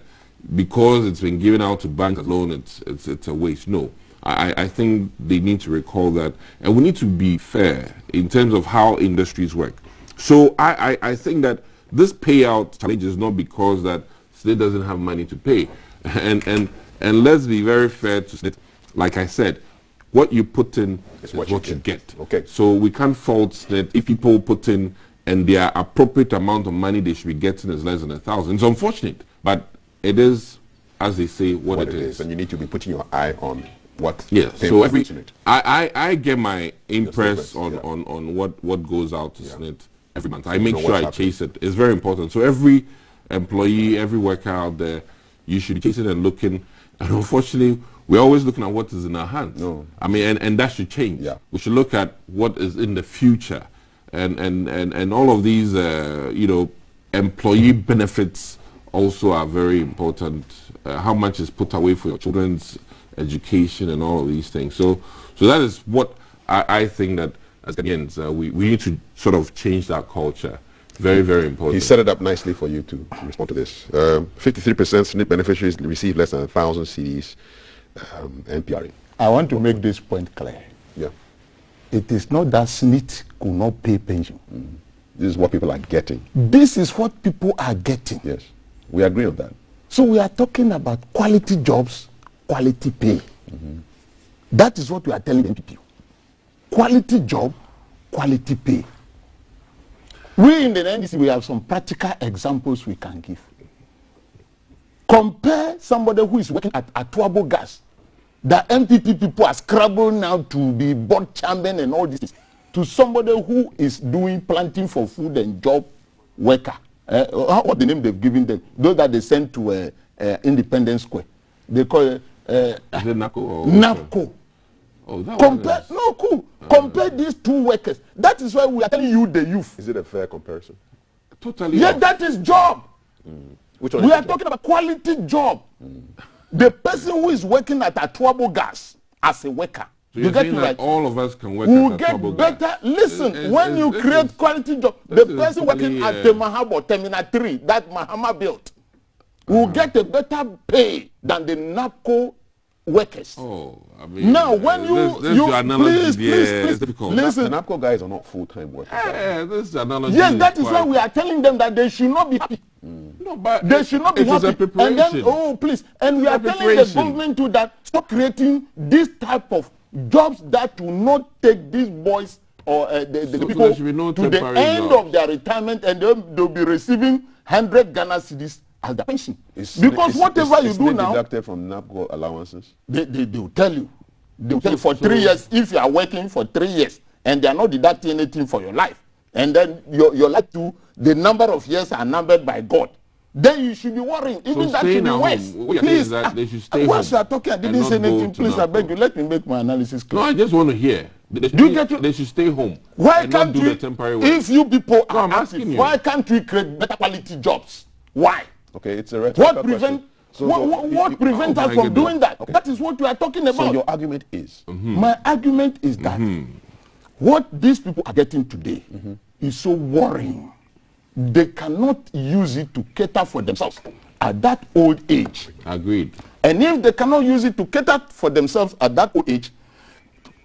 because it's been given out to banks alone, it's a waste. No, I think they need to recall that, and we need to be fair in terms of how industries work. So I think that this payout challenge is not because that SSNIT doesn't have money to pay, and let's be very fair to SSNIT. Like I said, what you put in is what you get. Okay. So we can't fault SSNIT if people put in and their appropriate amount of money they should be getting is less than 1,000. It's unfortunate, but it is, as they say, what it is. And you need to be putting your eye on what. Yes. So I get my impress on what goes out to SSNIT every month. I make sure I chase it. It's very important. So every employee, every worker out there, you should be chasing and looking. And unfortunately, we're always looking at what is in our hands. No. I mean, and that should change. Yeah. We should look at what is in the future, and all of these, employee benefits also are very important. How much is put away for your children's education and all of these things. So that is what I think that as Ghanaians we need to sort of change that culture. Very, very important. He set it up nicely for you to respond to this. 53% SSNIT beneficiaries receive less than 1,000 cedis NPRA. I want to make this point clear. Yeah. It is not that SSNIT could not pay pension. This is what people are getting. This is what people are getting. Yes. We agree on that. So we are talking about quality jobs, quality pay. That is what we are telling the NPP. Quality job, quality pay. We in the NDC, we have some practical examples we can give. Compare somebody who is working at Atuabo Gas. The NPP people are scrambling now to be board chairman and all this, to somebody who is doing planting for food and job worker. What the name they've given them? Those that they sent to Independence Square. They call it Is it NACO? Or NAPCO. Oh, that Compare, one is- no, cool. Compare these two workers. That is why we are telling you, the youth. Is it a fair comparison? Totally. Yeah, off. that is job. Which one We is are the job? talking about quality job. The person who is working at Atuabo Gas as a worker, So you're you get saying it that right, all of us can work will at get Trouble better. Gas. Listen, when you this create is- quality job, the this is person working totally, at the Mahabo Terminal 3 that Mahama built will get a better pay than the NAPCO workers. Oh, I mean, Now, when this your analogy there is difficult. listen. The NAPCO guys are not full-time workers. Yeah, this analogy. Yes, that is quite- why we are telling them that they should not be happy. No, but They should not be it is happy. a preparation. And then, oh, please. And we It's are a telling the preparation. government to that stop creating this type of jobs that will not take these boys or the So people there should be no to the temporary end jobs. of their retirement, and they'll be receiving 100 Ghana cedis as their pension. Is- Because is- whatever is you do it now, deducted from NAPCO allowances? they will tell you. They will tell you for 3 years, if you are working for 3 years, and they are not deducting anything for your life, and then your life too, the number of years are numbered by God. Then you should be worrying. Even that should staying be at worse. home, what you're saying Please, is that they should stay once home you are talking, I and didn't not say go anything. to Please, I NAPCO. beg you, let me make my analysis No, clear. I just want to hear. They should, You get to- they should stay home. Why and not can't do we, the temporary work. if you people No, are I'm active, asking you. why can't we create better quality jobs? Why? Okay, it's a rhetorical What prevent? question. So- what prevents oh us my from goodness. doing that? That is what we are talking about. So your argument is? My argument is that what these people are getting today is so worrying. They cannot use it to cater for themselves at that old age. Agreed. And if they cannot use it to cater for themselves at that old age,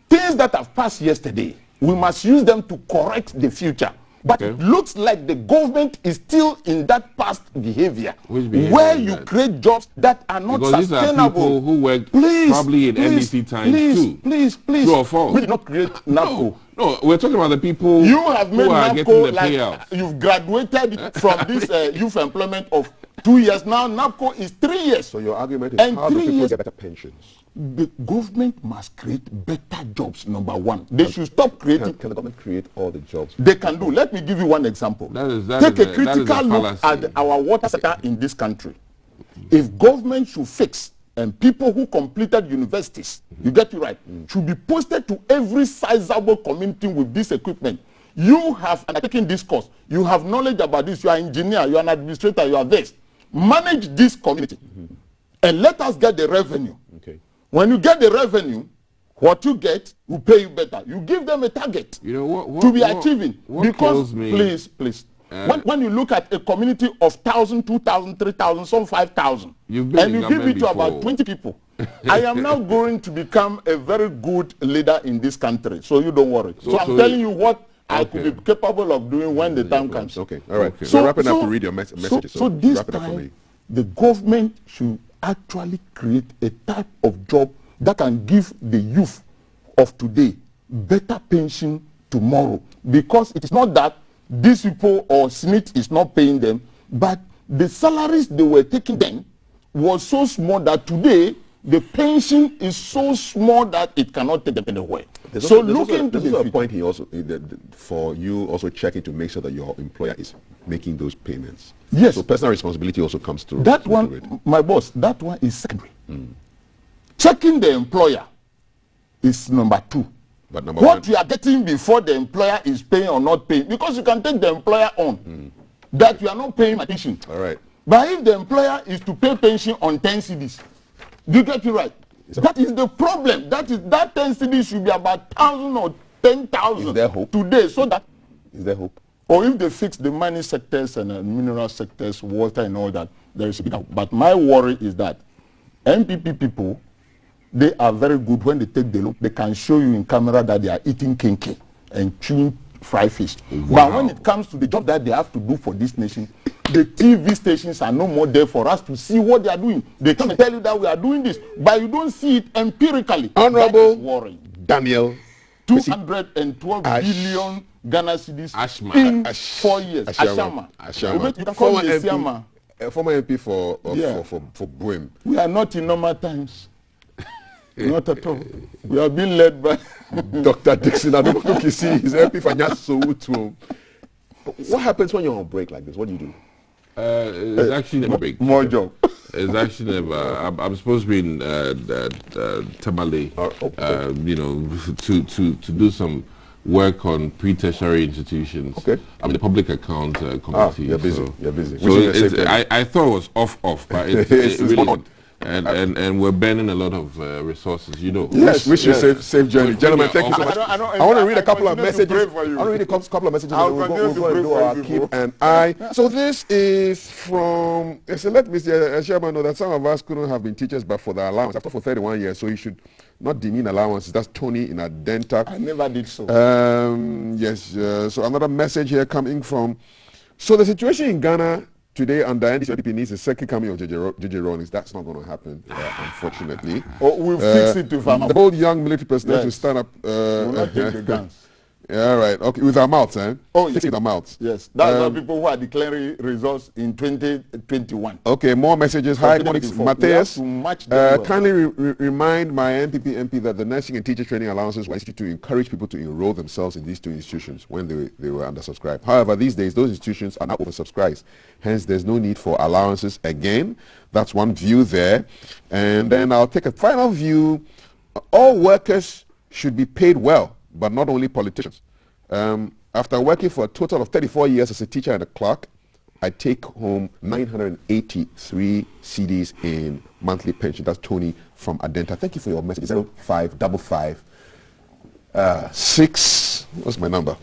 things that have passed yesterday, we must use them to correct the future. But Okay. it looks like the government is still in that past behavior, Which behavior where is you that? create jobs that are not Because these are sustainable. people who worked Please, probably in please, NDC times please, too. Please, please. True or false? We did not create NAPCO. No, we're talking about the people You have made who are getting NAPCO the like payouts. you've graduated from this youth employment of 2 years. Now NAPCO is 3 years. So your argument is And how do 3 people years- get better pensions? The government must create better jobs, number one. They should stop creating. Can the government create all the jobs? They can do. Let me give you one example. That Take is a a critical look fallacy. at our water sector in this country. If government should fix, and people who completed universities, you get it right, should be posted to every sizable community with this equipment. You have undertaken this course. You have knowledge about this. You are an engineer. You are an administrator. You are this. Manage this community, and let us get the revenue. Okay. When you get the revenue, what you get will pay you better. You give them a target You know what to be achieving. What Because, kills me? please, when you look at a community of 1,000, 2,000, 3,000, some 5,000, You've been and in you give government it to about before. 20 people, I am now going to become a very good leader in this country. So you don't worry. So I'm so telling you what I okay. could be capable of doing when the time comes. Okay, all right. Okay. We're wrapping up to read your messages. So this wrap it up for me. time, the government should actually create a type of job that can give the youth of today better pension tomorrow. Because it is not that these people or Smith is not paying them, but the salaries they were taking then was so small that today the pension is so small that it cannot take them anywhere. So looking to this is the a future. point he also for you also checking to make sure that your employer is making those payments. Yes. So personal responsibility also comes through. That into one, it. my boss, that one is secondary. Checking the employer is number two. But number What one, you are getting before the employer is paying or not paying, because you can take the employer on that you are not paying my pension. all right. But if the employer is to pay pension on 10 CDs, do you get it right? That is the problem. That 10 CDs should be about 1,000 or 10,000 Is there hope? today, so that. Is there hope? Or if they fix the mining sectors and mineral sectors, water and all that, there is a bit of. But my worry is that MPP people, they are very good when they take the look. They can show you in camera that they are eating kinky and chewing fry fish. Wow. But when it comes to the job that they have to do for this nation, the TV stations are no more there for us to see what they are doing. They can tell you that we are doing this, but you don't see it empirically. Honorable That is worrying. Daniel 212 billion Ghana cedis in 4 years. Ashama. You can call me Asiama. Former MP for Buem. We are not in normal times. Not at all. We are being led by Dr. Dixon. I don't know if you see his MP for Nyaso. What happens when you're on break like this? What do you do? It's actually never break. more job. It's actually never. I'm supposed to be in Tamale, okay. you know, to do some work on pre-tertiary institutions. Okay. I'm the public account committee. You're busy. So, You're busy. So I thought it was off, but it really on. And we're burning a lot of resources, you know. Yes, wish you safe journey. Gentlemen, thank you so I much. don't- I want to read a couple of messages. I for you. want to read a couple of messages. I'll and we'll continue to go and pray do for our you keep people. an eye. So this is from, so let me say, Chairman, know that some of us couldn't have been teachers, but for the allowance, after for 31 years, so you should not demean allowances. That's Tony in Adenta. I never did so. Yes, so another message here coming from, so the situation in Ghana today under NDCP needs a second coming of JJ Rawlings. That's not going to happen, unfortunately. We'll fix it to farm. The whole young military personnel Yes. to stand up. We'll not take the guns. Yeah, right. Okay, with our mouths, eh? Oh, yes. With our mouths. Yes, that's why people who are declaring results in 2021. Okay, more messages. Hi, good morning, 2024. Matthias. We have to match them well. Kindly remind my NPP MP that the nursing and teacher training allowances were instituted to encourage people to enroll themselves in these two institutions when they were undersubscribed. However, these days, those institutions are now oversubscribed. Hence, there's no need for allowances again. That's one view there. And then I'll take a final view. All workers should be paid well, but not only politicians. After working for a total of 34 years as a teacher and a clerk, I take home 983 CDs in monthly pension. That's Tony from Adenta. Thank you for your message. 0555 what's my number?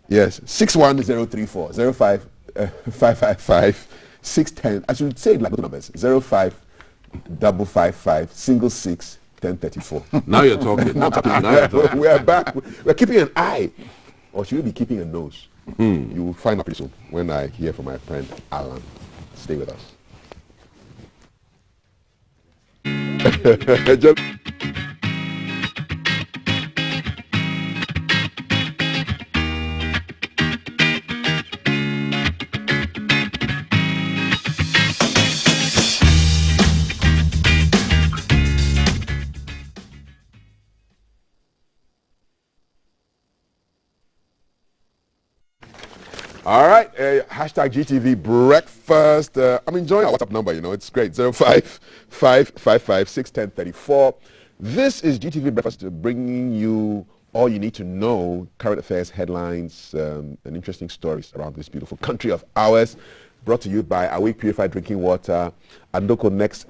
Yes, 61034 555 610. I should say it like the numbers. 0555 66 1034. Now you're talking. Now you're talking. We are back. We're keeping an eye, or should we be keeping a nose? You will find out pretty soon when I hear from my friend Alan. Stay with us. All right, hashtag GTV breakfast. I'm enjoying our WhatsApp number, you know, it's great. 0555561034. This is GTV breakfast, bringing you all you need to know, current affairs, headlines, and interesting stories around this beautiful country of ours. Brought to you by Awake Purified Drinking Water, Andoko Next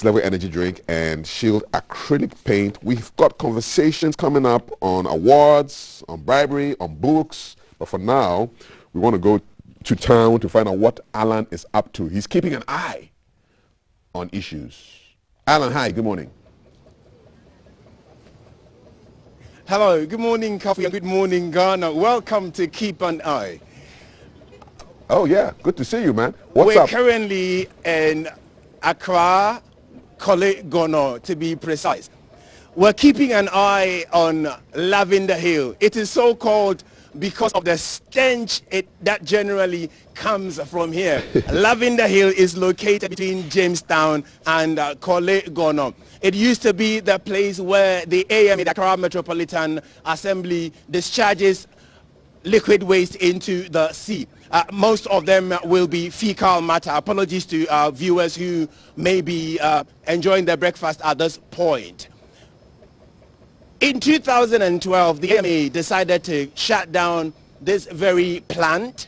Level Energy Drink, and Shield Acrylic Paint. We've got conversations coming up on awards, on bribery, on books. But for now, we want to go to town to find out what Alan is up to. He's keeping an eye on issues. Alan, hi, good morning. Hello, good morning, Coffee, and good morning, Ghana. Welcome to Keep an Eye. Oh, yeah, good to see you, man. What's We're up? currently in Accra, Gono, to be precise. We're keeping an eye on Lavender Hill. It is so called because of the stench that generally comes from here. Lavender Hill is located between Jamestown and Gono. It used to be the place where the AMA, the Accra Metropolitan Assembly, discharges liquid waste into the sea. Most of them will be fecal matter. Apologies to our viewers who may be enjoying their breakfast at this point. In 2012, the AMA decided to shut down this very plant.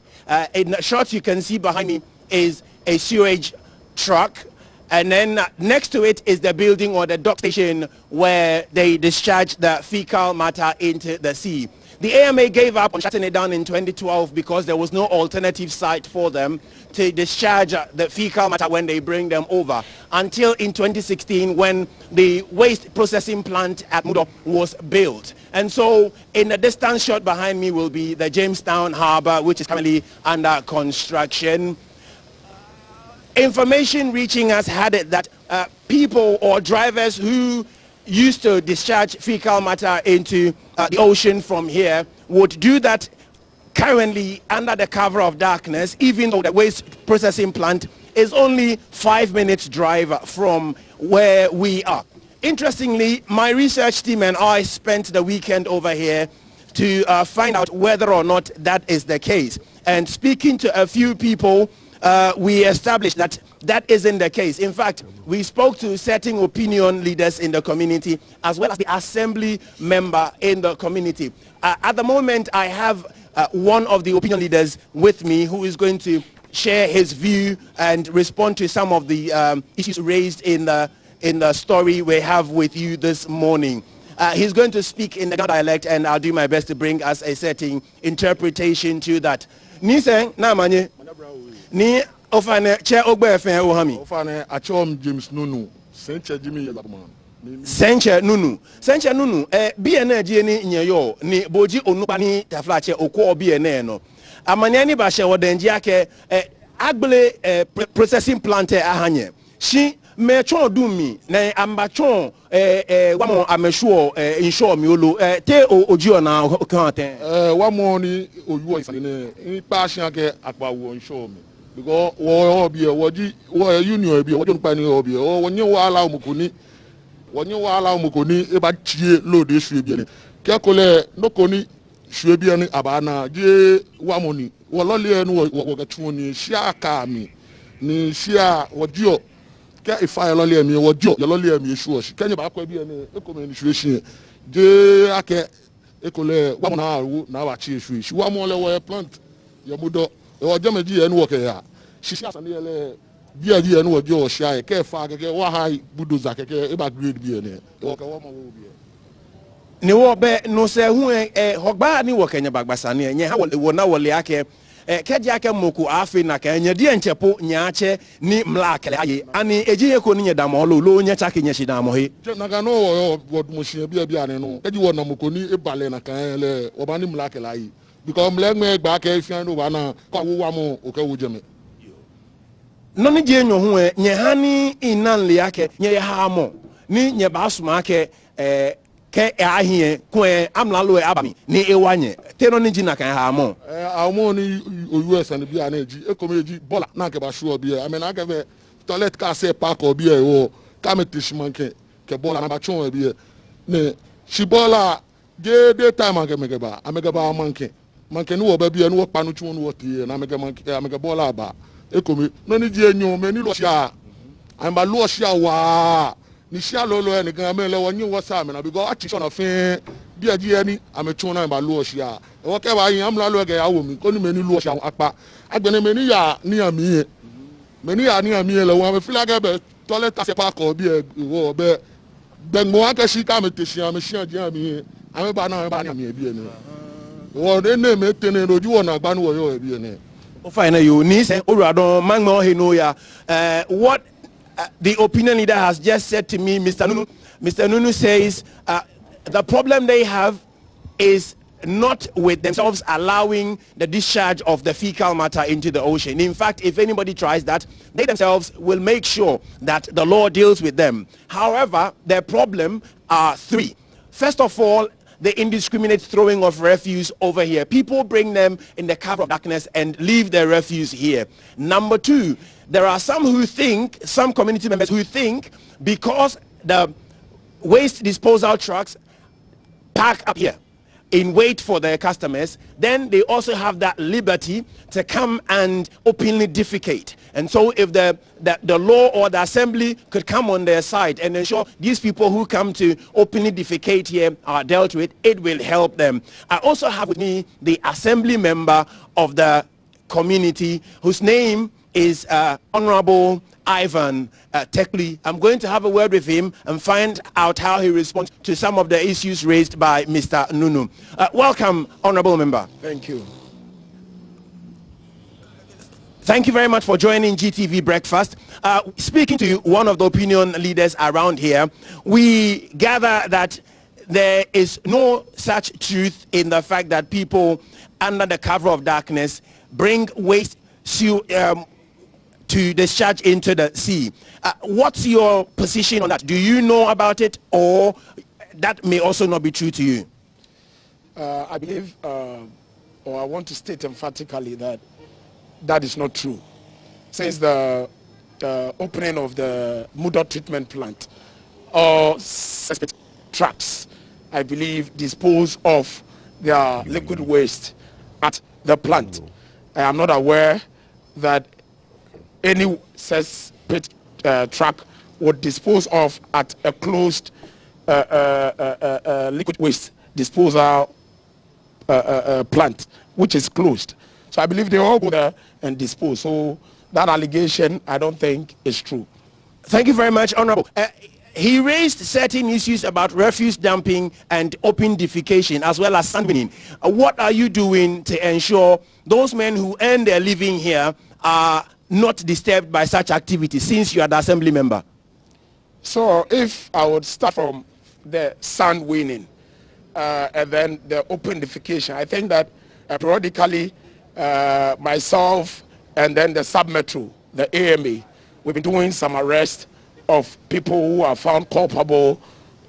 In the shot you can see behind me is a sewage truck, and then next to it is the building or the dock station where they discharge the fecal matter into the sea. The AMA gave up on shutting it down in 2012 because there was no alternative site for them to discharge the fecal matter when they bring them over. until in 2016 when the waste processing plant at Mudo was built. And so in the distant shot behind me will be the Jamestown Harbor, which is currently under construction. Information reaching us had it that people or drivers who used to discharge fecal matter into the ocean from here would do that currently under the cover of darkness, even though the waste processing plant is only 5 minutes drive from where we are. Interestingly, my research team and I spent the weekend over here to find out whether or not that is the case. And speaking to a few people, we established that that isn't the case. In fact, we spoke to certain opinion leaders in the community as well as the assembly member in the community. At the moment, I have one of the opinion leaders with me who is going to share his view and respond to some of the issues raised in the story we have with you this morning. He's going to speak in the Ghana dialect, and I'll do my best to bring us a certain interpretation to that. Ni seng na manye ni ofane che ogbe efen wo hami ofane achom James Nunu senche Jimmy Yabman Senche Nunu BN die ni nyeyo ni boji onupa ni taflache okwo BN no amane ni ba she wodanji ake agbele processing plant ahanye shi me chon dumi na ambachon wamo ameshuo insure mi olo te oji ona kan ten wamo ni oyu isane ni pa shan ke apawo insure mi because wo obi woji wo union bi wo npa ni obi wo nye wala omukuni wonye wala omukuni e ba chie load issue bi ni ke ko le nokoni sue bi ni abana je wamoni wo lole enu wo ga tun ni sia ka mi ni sia wodio ke ifa lole mi wodio lole mi issue o si kenye ba ko bi ni e ko me ni situation je ake e ko le wamona awu na wa chi issue si wamo le wo plant ye mudo e wo je meji enu wo ke ya sisi asane ele bia di enu ojo ohia ke fa keke wa hai budoza keke e ba grade bi ene wo ka wo mo wo bi ni wo be no se hu hogba ni wo kenya bagbasa ne nya ha wo na wole ake keje ake moku afi na ka nya di enchepo nya ache ni mlakele aye ani ejiye ko ni nya damo lo nya chake nya shidamo he na ga no wo mo hia bia ane no eji wo na moko ni e bale na kan ele wo ba ni mlakele aye because mlegme gba ka efian no ba na ko wo wa mo o ka wo jeme no ni je nyo hu nye hani inan le yake nye ha mo ni nye ba asuma ake ke ahie ko amlalo abami ni ewanye te no ni ji na kan ha mo awmo ni US and bia na eji ekomeji bola na ke ba sure bia I mean na ke toilet ka se park obi e wo ka metishman ke bola na ba chon bia ne shi bola je de time ameke ba manke ni wo ba bia ni wo panu chon wo tie na ameke bola ba ekomi no ni die nyo me ni lo sia amba lo sia wa ni sia lolo e ni gan me le wo nyi wo sa me na because achi na fe bia die ani amechun na amba lo sia e wo ke ba yin amla lo ge awo mi ko ni me ni lo sia apa agbene me ni ya ni ami me ni ya ni ami le wo me fila ge be toilet ta se pa ko bi e wo be den mo aka shi ka me te sia me sia die ami ame ba na ba ni ami e bi eni wo de ne me tene roju wo na gba ni wo yo e bi eni. What the opinion leader has just said to me, Mr. Nunu says the problem they have is not with themselves allowing the discharge of the fecal matter into the ocean. In fact, if anybody tries that, they themselves will make sure that the law deals with them. However, their problem are three. First of all, the indiscriminate throwing of refuse over here. People bring them in the cover of darkness and leave their refuse here. Number two, there are some community members who think because the waste disposal trucks park up here in wait for their customers, then they also have that liberty to come and openly defecate. And so if the law or the assembly could come on their side and ensure these people who come to openly defecate here are dealt with, it will help them. I also have with me the assembly member of the community whose name is Honorable Ivan Tekli. I'm going to have a word with him and find out how he responds to some of the issues raised by Mr. Nunu. Welcome, Honorable Member. Thank you. Thank you very much for joining GTV Breakfast. Speaking to one of the opinion leaders around here, we gather that there is no such truth in the fact that people under the cover of darkness bring waste to discharge into the sea. What's your position on that? Do you know about it, or that may also not be true to you? I believe, or I want to state emphatically that that is not true. Since the opening of the Mudo treatment plant, or trucks, I believe, dispose of their liquid waste at the plant. I am not aware that any cesspit truck would dispose of at a closed liquid waste disposal plant, which is closed. So I believe they all go there and dispose. So that allegation, I don't think, is true. Thank you very much, Honorable. He raised certain issues about refuse dumping and open defecation, as well as sandwining. What are you doing to ensure those men who earn their living here are not disturbed by such activities, since you are the assembly member? So if I would start from the sand winning and then the open defecation, I think that periodically myself and then the sub-metro, the AMA, we've been doing some arrests of people who are found culpable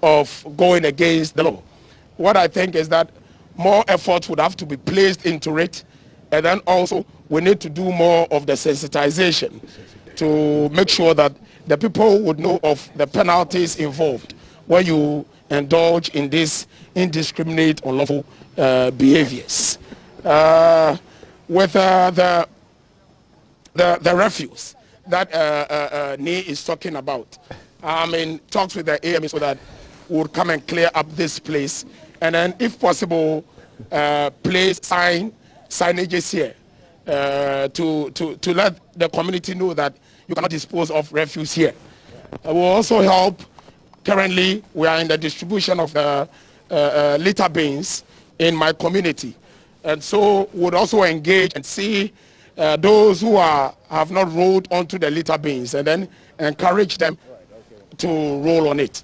of going against the law. What I think is that more effort would have to be placed into it, and then also we need to do more of the sensitization to make sure that the people would know of the penalties involved when you indulge in these indiscriminate unlawful behaviors. With the refuse that Nee is talking about, I'm in talks with the AMA so that we would come and clear up this place, and then if possible place signages here to let the community know that you cannot dispose of refuse here. Will also help. Currently we are in the distribution of the litter bins in my community, and so would also engage and see those who have not rolled onto the litter bins, and then encourage them to roll on it.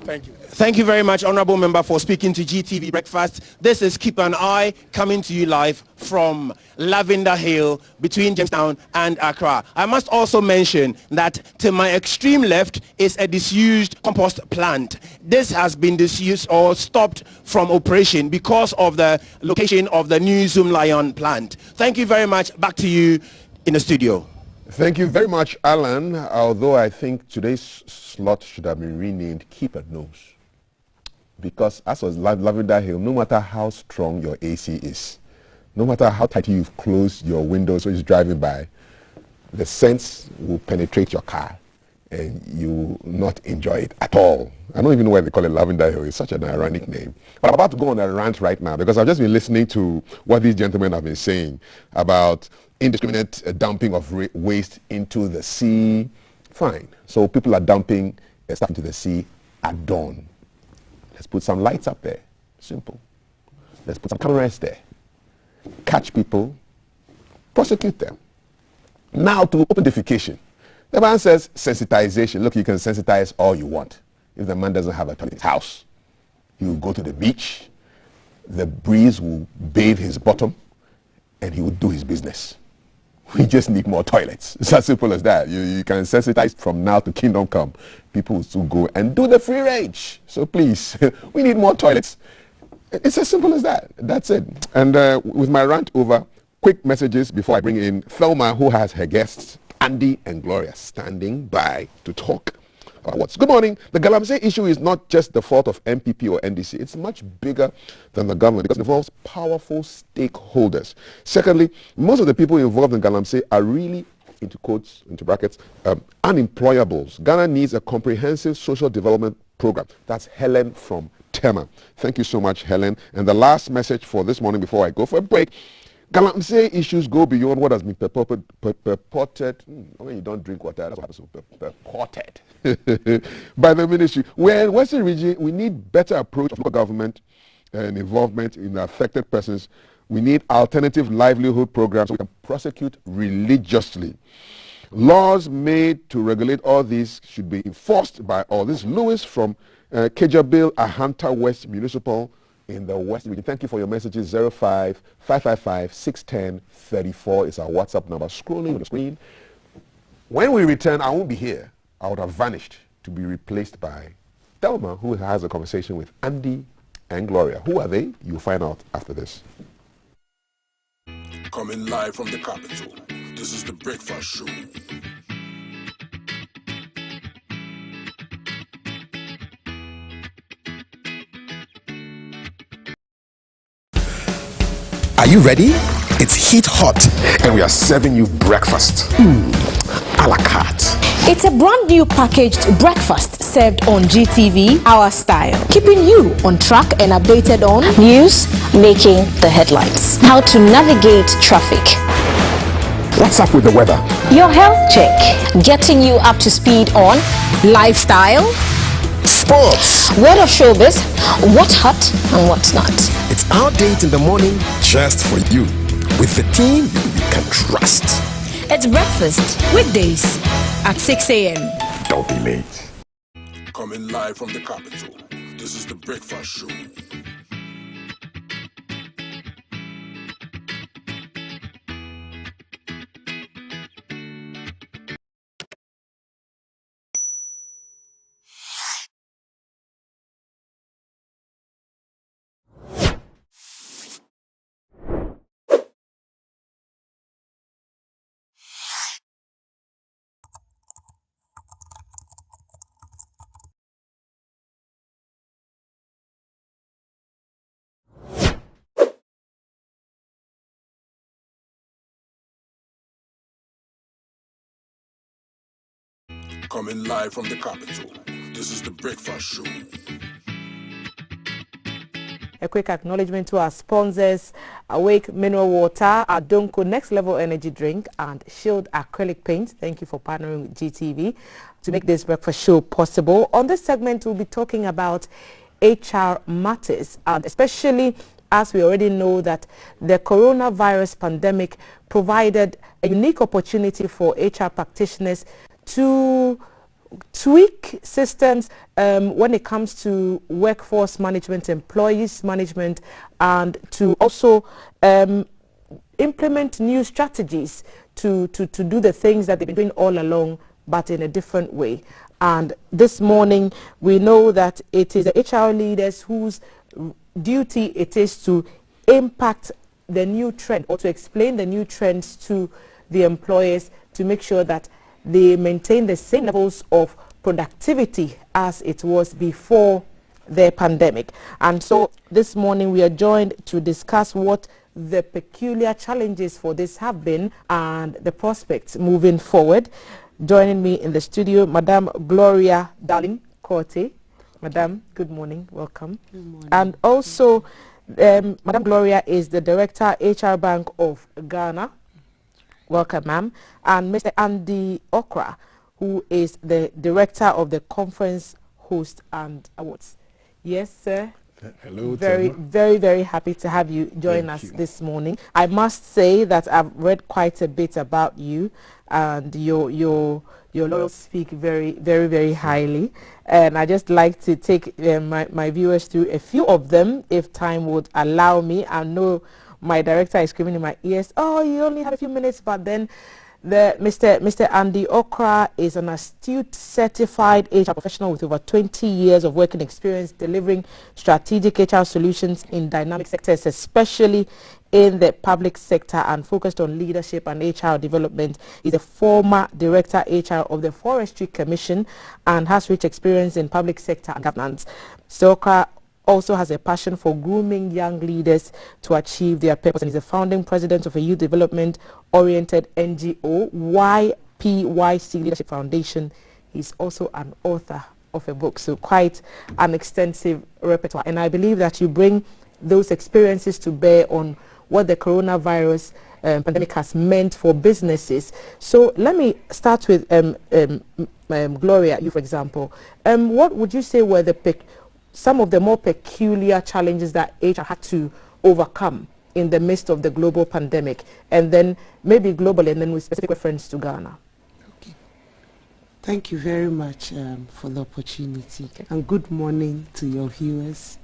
Thank you. Thank you very much, Honorable Member, for speaking to GTV Breakfast. This is Keep an Eye, coming to you live from Lavender Hill between Jamestown and Accra. I must also mention that to my extreme left is a disused compost plant. This has been disused or stopped from operation because of the location of the new Zoom Lion plant. Thank you very much. Back to you in the studio. Thank you very much, Alan, although I think today's slot should have been renamed Keep a Nose. Because as was Lavender Hill, no matter how strong your AC is, no matter how tight you've closed your windows when you're driving by, the scents will penetrate your car and you will not enjoy it at all. I don't even know why they call it Lavender Hill. It's such an ironic name. But I'm about to go on a rant right now because I've just been listening to what these gentlemen have been saying about indiscriminate dumping of waste into the sea. Fine. So people are dumping stuff into the sea at dawn. Let's put some lights up there. Simple. Let's put some cameras there. Catch people. Prosecute them. Now to open defecation. The man says sensitization. Look, you can sensitize all you want. If the man doesn't have a toilet in his house, he will go to the beach. The breeze will bathe his bottom and he will do his business. We just need more toilets. It's as simple as that. You can sensitize from now to kingdom come. People will still go and do the free range. So please, we need more toilets. It's as simple as that. That's it. And with my rant over, quick messages before I bring in Thelma, who has her guests, Andy and Gloria, standing by to talk about what's. Good morning. The Galamsey issue is not just the fault of MPP or NDC. It's much bigger than the government because it involves powerful stakeholders. Secondly, most of the people involved in Galamsey are really, into quotes, into brackets, unemployables. Ghana needs a comprehensive social development program. That's Helen from Tema. Thank you so much, Helen. And the last message for this morning before I go for a break. Galamsey issues go beyond what has been purported. When you don't drink water, that's what happens. Purported by the ministry. Where in Western region, we need better approach of local government and involvement in the affected persons We need alternative livelihood programs so we can prosecute religiously. Laws made to regulate all these should be enforced by all. This is Lewis from Kejabil, Ahanta West Municipal in the West Region. Thank you for your messages. 05-555-610-34 is our WhatsApp number. Scrolling on the screen. When we return, I won't be here. I would have vanished to be replaced by Thelma, who has a conversation with Andy and Gloria. Who are they? You'll find out after this. Coming live from the capital, this is the Breakfast Show. Are you ready? It's heat hot, and we are serving you breakfast. A la carte. It's a brand new packaged breakfast served on GTV, our style, keeping you on track and updated on news, making the headlines, how to navigate traffic, What's up with the weather? your health check, getting you up to speed on lifestyle, Sports. what of showbiz, what's hot and what's not. It's our date in the morning just for you. With the team you can trust. It's breakfast weekdays at 6 a.m. Don't be late. Coming live from the capital, this is the Breakfast Show. Coming live from the capital, this is the Breakfast Show. A quick acknowledgement to our sponsors: Awake Mineral Water, Adonko Next Level Energy Drink, and Shield Acrylic Paint. Thank you for partnering with GTV to make this breakfast show possible. On this segment, we'll be talking about HR matters, and especially as we already know that the coronavirus pandemic provided a unique opportunity for HR practitioners to tweak systems when it comes to workforce management, employees management, and to also implement new strategies to do the things that they've been doing all along, but in a different way. And this morning, we know that it is the HR leaders whose duty it is to impact the new trend, or to explain the new trends to the employers, to make sure that they maintain the same levels of productivity as it was before the pandemic. And so this morning we are joined to discuss what the peculiar challenges for this have been and the prospects moving forward. Joining me in the studio, Madame Gloria Darling Korte. Madame, good morning, welcome. Good morning. And also Madame Gloria is the Director, HR Bank of Ghana. Welcome, ma'am. And Mr. Andy Okra, who is the Director of the Conference Host and Awards. Yes, sir. Hello, very happy to have you join us this morning. I must say that I've read quite a bit about you, and your lawyers speak very highly. And I just like to take my viewers through a few of them, if time would allow me. I know my director is screaming in my ears, oh, you only have a few minutes, but then Mr. Andy Okra is an astute certified HR professional with over 20 years of working experience delivering strategic HR solutions in dynamic sectors, especially in the public sector, and focused on leadership and HR development. He's a former Director HR of the Forestry Commission and has rich experience in public sector and governance. Mr. Okra also has a passion for grooming young leaders to achieve their purpose, and he's the founding president of a youth development-oriented NGO, YPYC Leadership Foundation. He's also an author of a book, so quite an extensive repertoire. And I believe that you bring those experiences to bear on what the coronavirus pandemic has meant for businesses. So let me start with Gloria, you for example. What would you say were some of the more peculiar challenges that HR had to overcome in the midst of the global pandemic, and then maybe globally, and then with specific reference to Ghana? Okay. Thank you very much for the opportunity, and good morning to your viewers.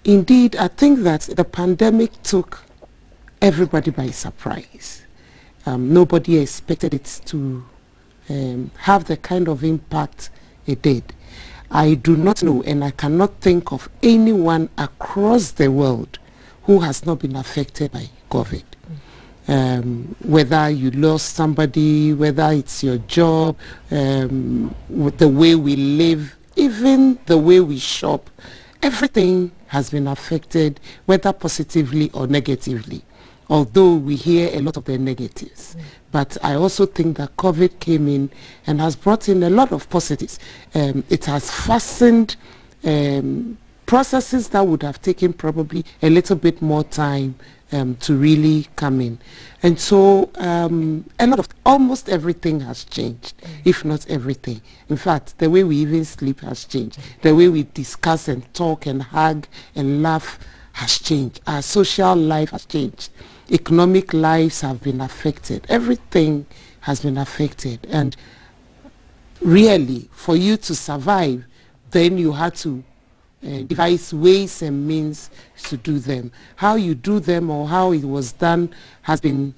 Indeed, I think that the pandemic took everybody by surprise. Nobody expected it to have the kind of impact it did. I do not know, and I cannot think of anyone across the world who has not been affected by COVID. Whether you lost somebody, whether it's your job, with the way we live, even the way we shop, everything has been affected, whether positively or negatively, although we hear a lot of the negatives. But I also think that COVID came in and has brought in a lot of positives. It has fastened processes that would have taken probably a little bit more time to really come in. And so a lot of, almost everything has changed, if not everything. In fact, the way we even sleep has changed. The way we discuss and talk and hug and laugh has changed. Our social life has changed. Economic lives have been affected. Everything has been affected. And really, for you to survive, then you had to devise ways and means to do them. How you do them or how it was done has been,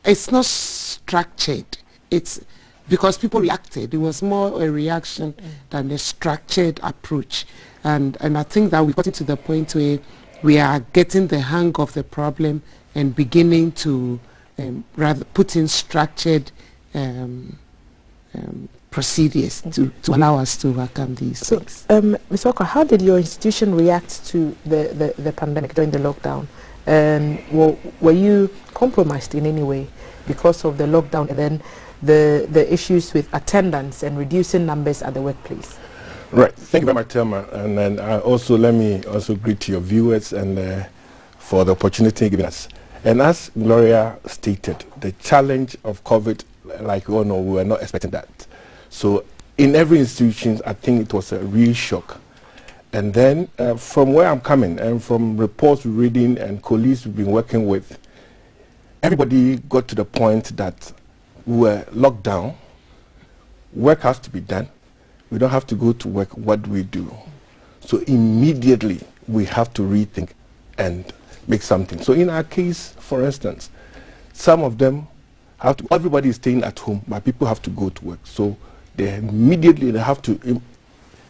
it's not structured. It's because people reacted. It was more a reaction than a structured approach. And I think that we got to the point where we are getting the hang of the problem and beginning to rather put in structured procedures to allow us to overcome these things. Ms. Walker, how did your institution react to the pandemic during the lockdown? Were you compromised in any way because of the lockdown and then the issues with attendance and reducing numbers at the workplace? Right. Thank you very much, Thelma. And then let me also greet your viewers and for the opportunity given us. And as Gloria stated, the challenge of COVID, like we all know, we were not expecting that. So in every institution, I think it was a real shock. And then from where I'm coming and from reports we're reading and colleagues we've been working with, everybody got to the point that we were locked down. Work has to be done. We don't have to go to work. What do we do? So immediately we have to rethink and make something. So in our case, for instance, some of them have to, everybody is staying at home, but people have to go to work. So they immediately have to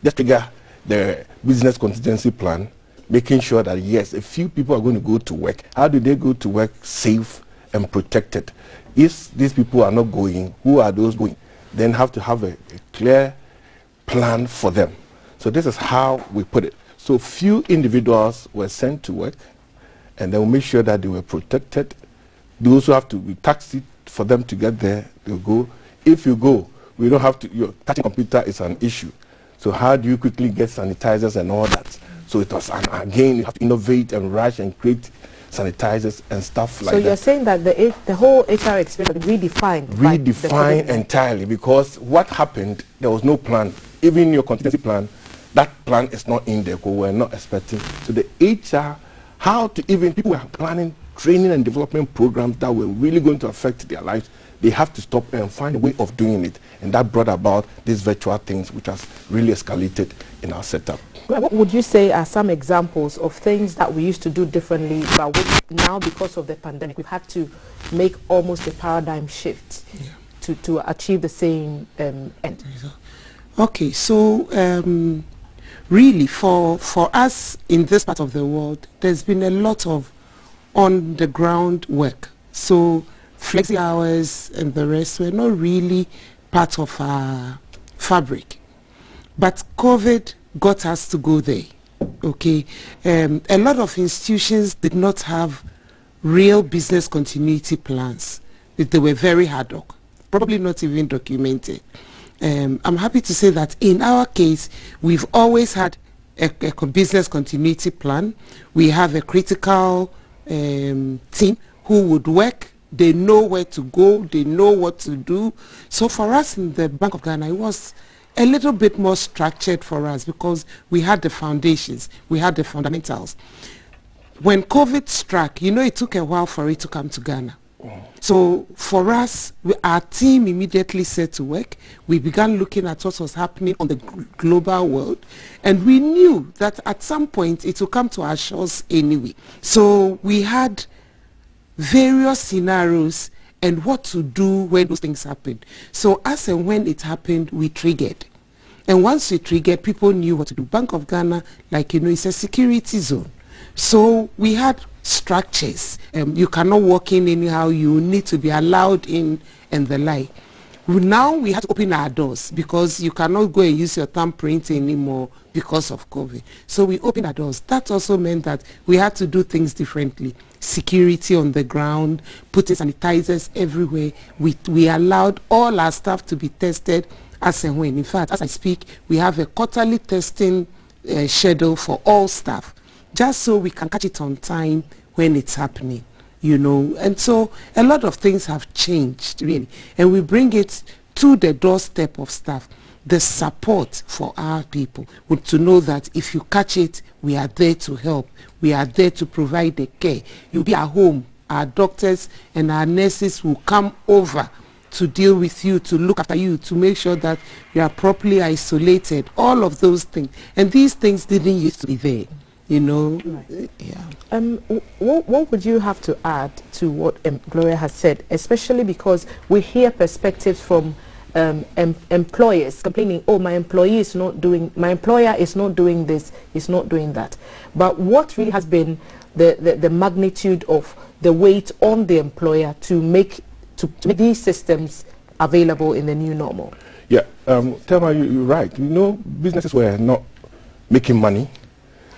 just trigger the business contingency plan, making sure that yes, a few people are going to go to work. How do they go to work safe and protected? If these people are not going, who are those going? Then have to have a clear plan for them. So this is how we put it. So few individuals were sent to work, and then we make sure that they were protected. Those who have to be taxied for them to get there, they'll go. If you go, we don't have to, your touching computer is an issue. So how do you quickly get sanitizers and all that? So it was, and again, you have to innovate and rush and create sanitizers and stuff like that. So you're saying that the whole HR experience redefined? Redefined entirely, because what happened, there was no plan. Even in your contingency plan, that plan is not in there, because we're not expecting. So the HR, how to even, people were planning training and development programs that were really going to affect their lives. They have to stop and find a way of doing it. And that brought about these virtual things, which has really escalated in our setup. What would you say are some examples of things that we used to do differently, but which now, because of the pandemic, we've had to make almost a paradigm shift to achieve the same end? Okay, so really for us in this part of the world, there's been a lot of on-the-ground work. So flexi hours and the rest were not really part of our fabric. But COVID got us to go there, okay? A lot of institutions did not have real business continuity plans. They were very ad hoc, probably not even documented. I'm happy to say that in our case, we've always had a business continuity plan. We have a critical team who would work. They know where to go. They know what to do. So for us in the Bank of Ghana, it was a little bit more structured for us because we had the foundations, we had the fundamentals. When COVID struck, it took a while for it to come to Ghana. So for us, our team immediately set to work. We began looking at what was happening on the global world, and we knew that at some point it would come to our shores anyway. So we had various scenarios and what to do when those things happened. So as and when it happened, we triggered. And once we triggered, people knew what to do. Bank of Ghana, it's a security zone. So we had structures. You cannot walk in anyhow. You need to be allowed in and the like. Now we have to open our doors because you cannot go and use your thumbprint anymore because of COVID. So we opened our doors. That also meant that we had to do things differently. Security on the ground, putting sanitizers everywhere. We allowed all our staff to be tested as and when. In fact, as I speak, we have a quarterly testing schedule for all staff, just so we can catch it on time when it's happening, And so a lot of things have changed, really. And we bring it to the doorstep of staff. The support for our people, to know that if you catch it, we are there to help. We are there to provide the care. You'll be at home. Our doctors and our nurses will come over to deal with you, to look after you, to make sure that you are properly isolated, all of those things. And these things didn't used to be there. What would you have to add to what Gloria has said, especially because we hear perspectives from employers complaining, oh, my employer is not doing this, is not doing that. But what really has been the magnitude of the weight on the employer to make these systems available in the new normal? Yeah, Thelma, you're right. Businesses were not making money.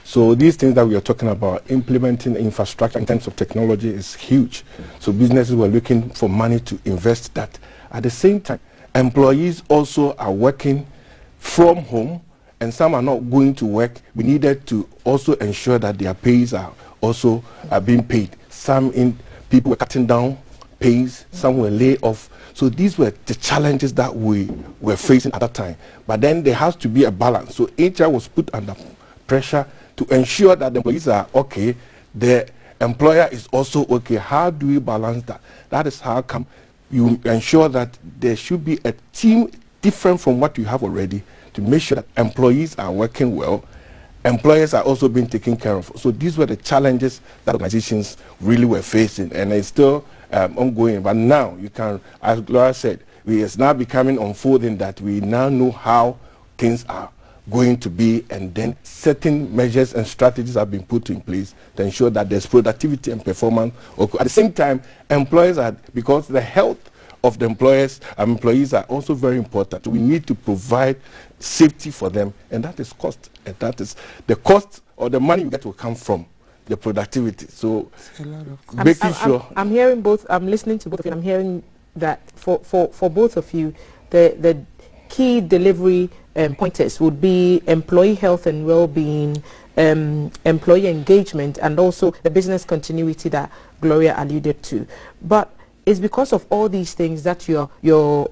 So these things that we are talking about, implementing infrastructure in terms of technology, is huge. So businesses were looking for money to invest that. At the same time, employees also are working from home, and some are not going to work. We needed to also ensure that their pays are also being paid. People were cutting down pays, some were laid off. So these were the challenges that we were facing at that time. But then there has to be a balance. So HR was put under pressure to ensure that the employees are okay, the employer is also okay. How do we balance that? That is how come you ensure that there should be a team different from what you have already to make sure that employees are working well, employers are also being taken care of. So these were the challenges that organizations really were facing, and it's still ongoing. But now you can, as Gloria said, it's now becoming unfolding that we now know how things are going to be, and then certain measures and strategies have been put in place to ensure that there's productivity and performance. At the same time, employers are, because the health of the employees are also very important. We need to provide safety for them, and that is cost. And that is the cost, or the money you get will come from the productivity. So making sure. I'm hearing both. I'm listening to both of you. I'm hearing that for both of you, the key delivery pointers would be employee health and well-being, employee engagement, and also the business continuity that Gloria alluded to. But it's because of all these things that you're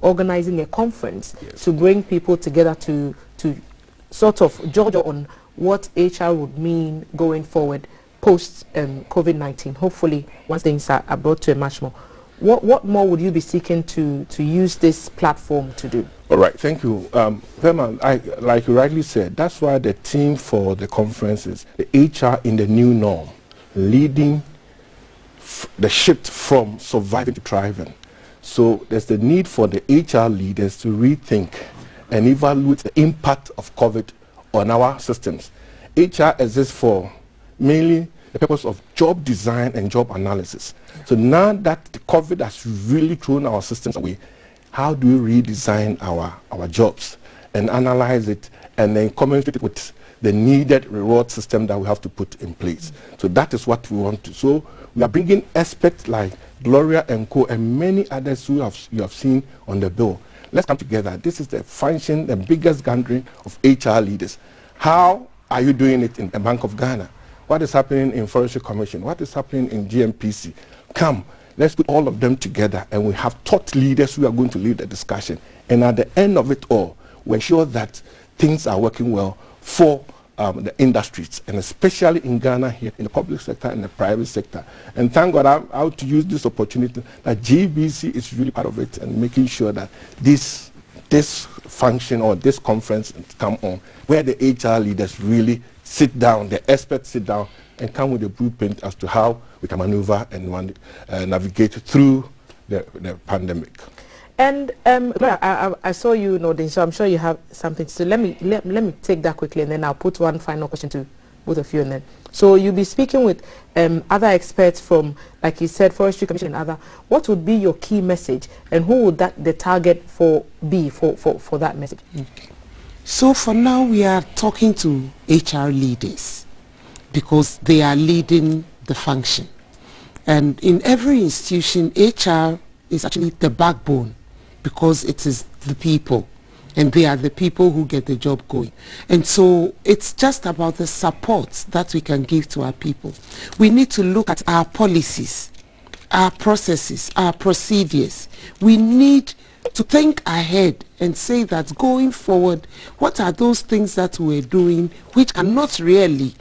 organizing a conference to bring people together to sort of judge on what HR would mean going forward post COVID-19. Hopefully, once things are brought to a much more. What more would you be seeking to use this platform to do? All right, thank you. Thelma, like you rightly said, that's why the theme for the conference is the HR in the new norm, leading the shift from surviving to thriving. So there's the need for the HR leaders to rethink and evaluate the impact of COVID on our systems. HR exists for mainly the purpose of job design and job analysis. So now that the COVID has really thrown our systems away, how do we redesign our jobs and analyze it and then communicate it with the needed reward system that we have to put in place? So that is what we want to. So we are bringing experts like Gloria and Co. and many others who you have seen on the bill. Let's come together. This is the function, the biggest gathering of HR leaders. How are you doing it in the Bank of Ghana? What is happening in Forestry Commission? What is happening in GMPC? Come, let's put all of them together, and we have thought leaders who are going to lead the discussion. And at the end of it all, we ensure that things are working well for the industries, and especially in Ghana here, in the public sector and the private sector. And thank God I'm out to use this opportunity that GBC is really part of it and making sure that this function or this conference come on, where the HR leaders really sit down, the experts sit down and come with a blueprint as to how we can maneuver and navigate through the pandemic. And I saw you nodding, so I'm sure you have something to say. Let me take that quickly, and then I'll put one final question to both of you. And then, so you'll be speaking with other experts from, like you said, Forestry Commission and other. What would be your key message, and who would the target be for that message? Okay. So for now, we are talking to HR leaders because they are leading the function, and in every institution, HR is actually the backbone, because it is the people, and they are the people who get the job going. And so it's just about the support that we can give to our people. We need to look at our policies, our processes, our procedures. We need to think ahead and say that going forward, what are those things that we're doing which are not really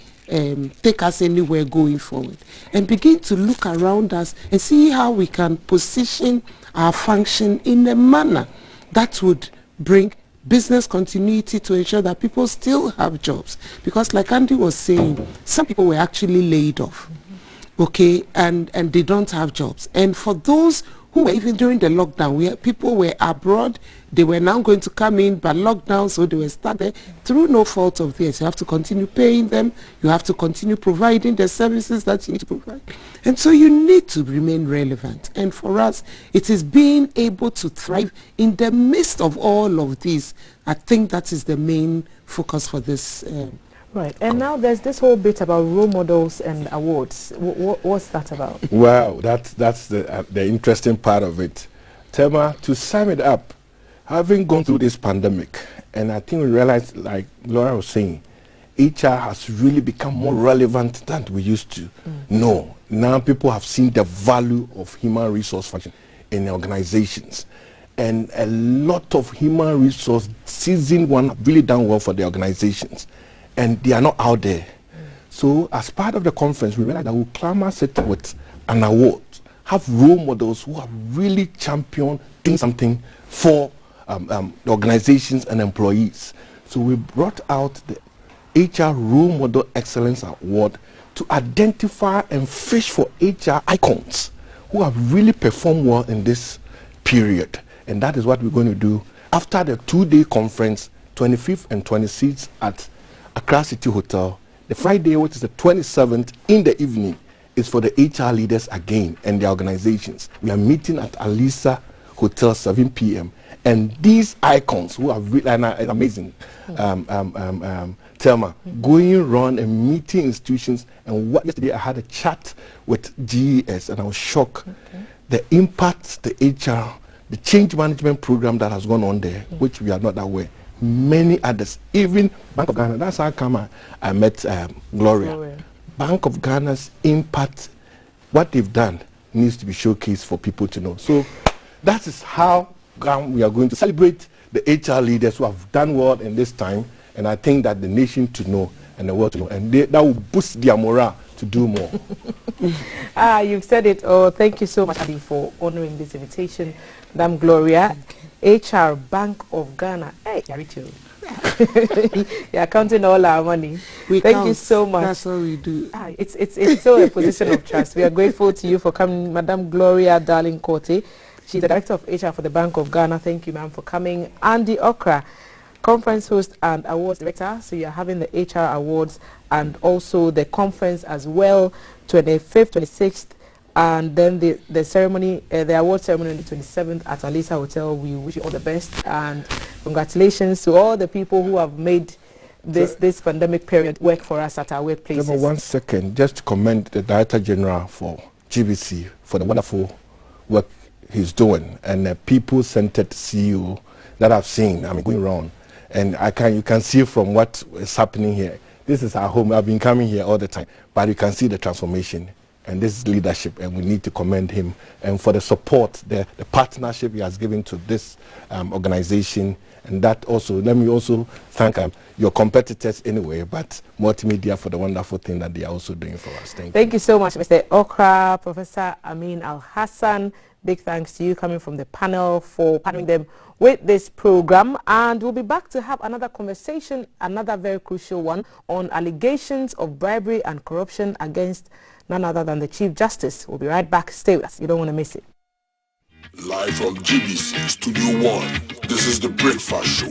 take us anywhere going forward, and begin to look around us and see how we can position our function in a manner that would bring business continuity to ensure that people still have jobs. Because like Andy was saying, some people were actually laid off, okay, and they don't have jobs. And for those who were, even during the lockdown, people were abroad, they were now going to come in by lockdown, so they were started through no fault of theirs. You have to continue paying them, you have to continue providing the services that you need to provide. And so you need to remain relevant. And for us, it is being able to thrive in the midst of all of these. I think that is the main focus for this. Right, and now there's this whole bit about role models and awards. What's that about? Well, that's the interesting part of it. Thelma, to sum it up, having gone through this pandemic, and I think we realized, like Laura was saying, HR has really become more relevant than we used to know. Now people have seen the value of human resource function in organizations. And a lot of human resource season one have really done well for the organizations. And they are not out there. So as part of the conference, we realized that we'll clamor it with an award, have role models who have really championed doing something for the organizations and employees. So we brought out the HR Role Model Excellence Award to identify and fish for HR icons who have really performed well in this period. And that is what we're going to do after the two-day conference, 25th and 26th at Accra City Hotel. The Friday, which is the 27th in the evening, is for the HR leaders again and their organizations. We are meeting at Alisa Hotel, 7 p.m. And these icons who have really, and it's amazing, Thelma, going around and meeting institutions. And yesterday I had a chat with GES and I was shocked. The impact, the HR, the change management program that has gone on there, which we are not aware. Many others, even Bank of Ghana. That's how come I met Gloria. Bank of Ghana's impact, what they've done, needs to be showcased for people to know. So that is how we are going to celebrate the HR leaders who have done well in this time, and I think that the nation to know and the world to know, and that will boost their morale to do more. You've said it. Oh, thank you so much, Adi, for honoring this invitation. Madam Gloria, HR Bank of Ghana. Hey, you're counting all our money. Thank you so much. That's what we do. It's so a position of trust. We are grateful to you for coming, Madam Gloria Darling Korte. She's the Director of HR for the Bank of Ghana. Thank you, ma'am, for coming. Andy Okra, Conference Host and Awards Director. So you're having the HR Awards and also the conference as well, 25th, 26th, and then the ceremony, the award ceremony on the 27th at Alisa Hotel. We wish you all the best and congratulations to all the people who have made this pandemic period work for us at our workplaces. 1 second, just to commend the Director General for GBC for the wonderful work he's doing, and the people-centered CEO that I've seen, going around, and you can see from what is happening here. This is our home. I've been coming here all the time, but you can see the transformation. and this is leadership, and we need to commend him and for the support, the partnership he has given to this organization. And that also, let me also thank your competitors anyway, but Multimedia for the wonderful thing that they are also doing for us. Thank you so much, Mr. Okra, Professor Amin Al-Hassan. Big thanks to you coming from the panel for partnering them with this program. And we'll be back to have another conversation, another very crucial one, on allegations of bribery and corruption against none other than the Chief Justice. We'll be right back. Stay with us. You don't want to miss it. Live from GBC Studio 1, this is The Breakfast Show.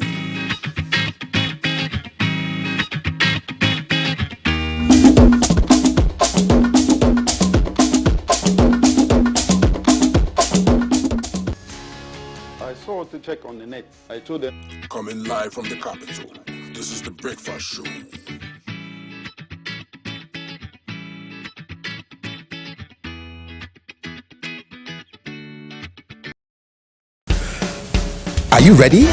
I saw to check on the net. I told them. Coming live from the capital, this is The Breakfast Show. Are you ready?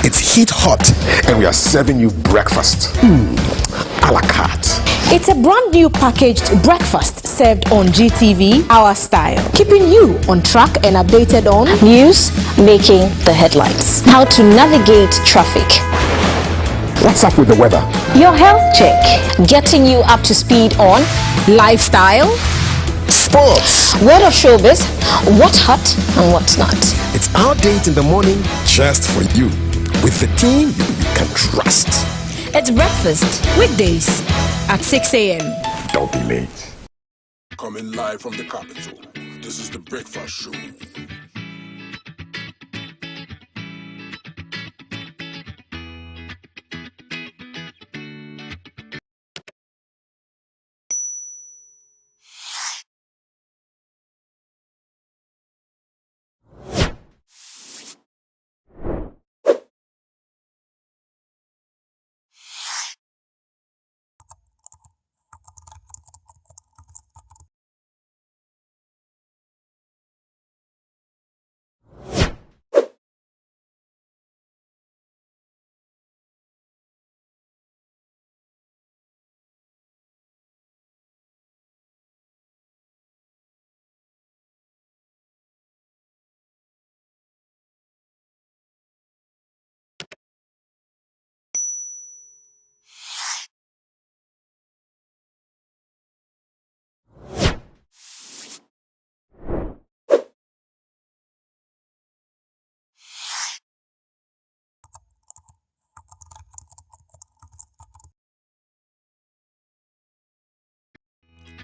It's heat hot, and we are serving you breakfast. A la carte. It's a brand new packaged breakfast served on GTV, our style, keeping you on track and updated on news, making the headlines, how to navigate traffic. What's up with the weather? Your health check, getting you up to speed on lifestyle, sports, word of showbiz, what's hot and what's not. It's our date in the morning just for you, with the team you can trust. It's breakfast weekdays at 6 a.m. Don't be late. Coming live from the capital, this is The Breakfast Show.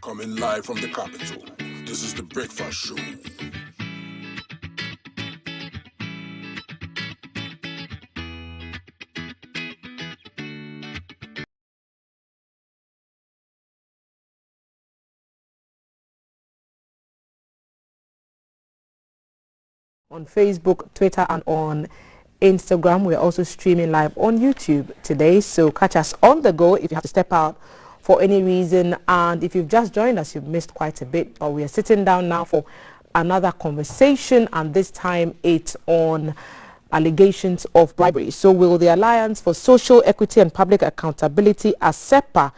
Coming live from the capital, this is The Breakfast Show. On Facebook, Twitter, and on Instagram. We're also streaming live on YouTube today, so catch us on the go if you have to step out for any reason. And if you've just joined us, you've missed quite a bit. But we are sitting down now for another conversation, and this time it's on allegations of bribery. So will the Alliance for Social Equity and Public Accountability, ASEPA,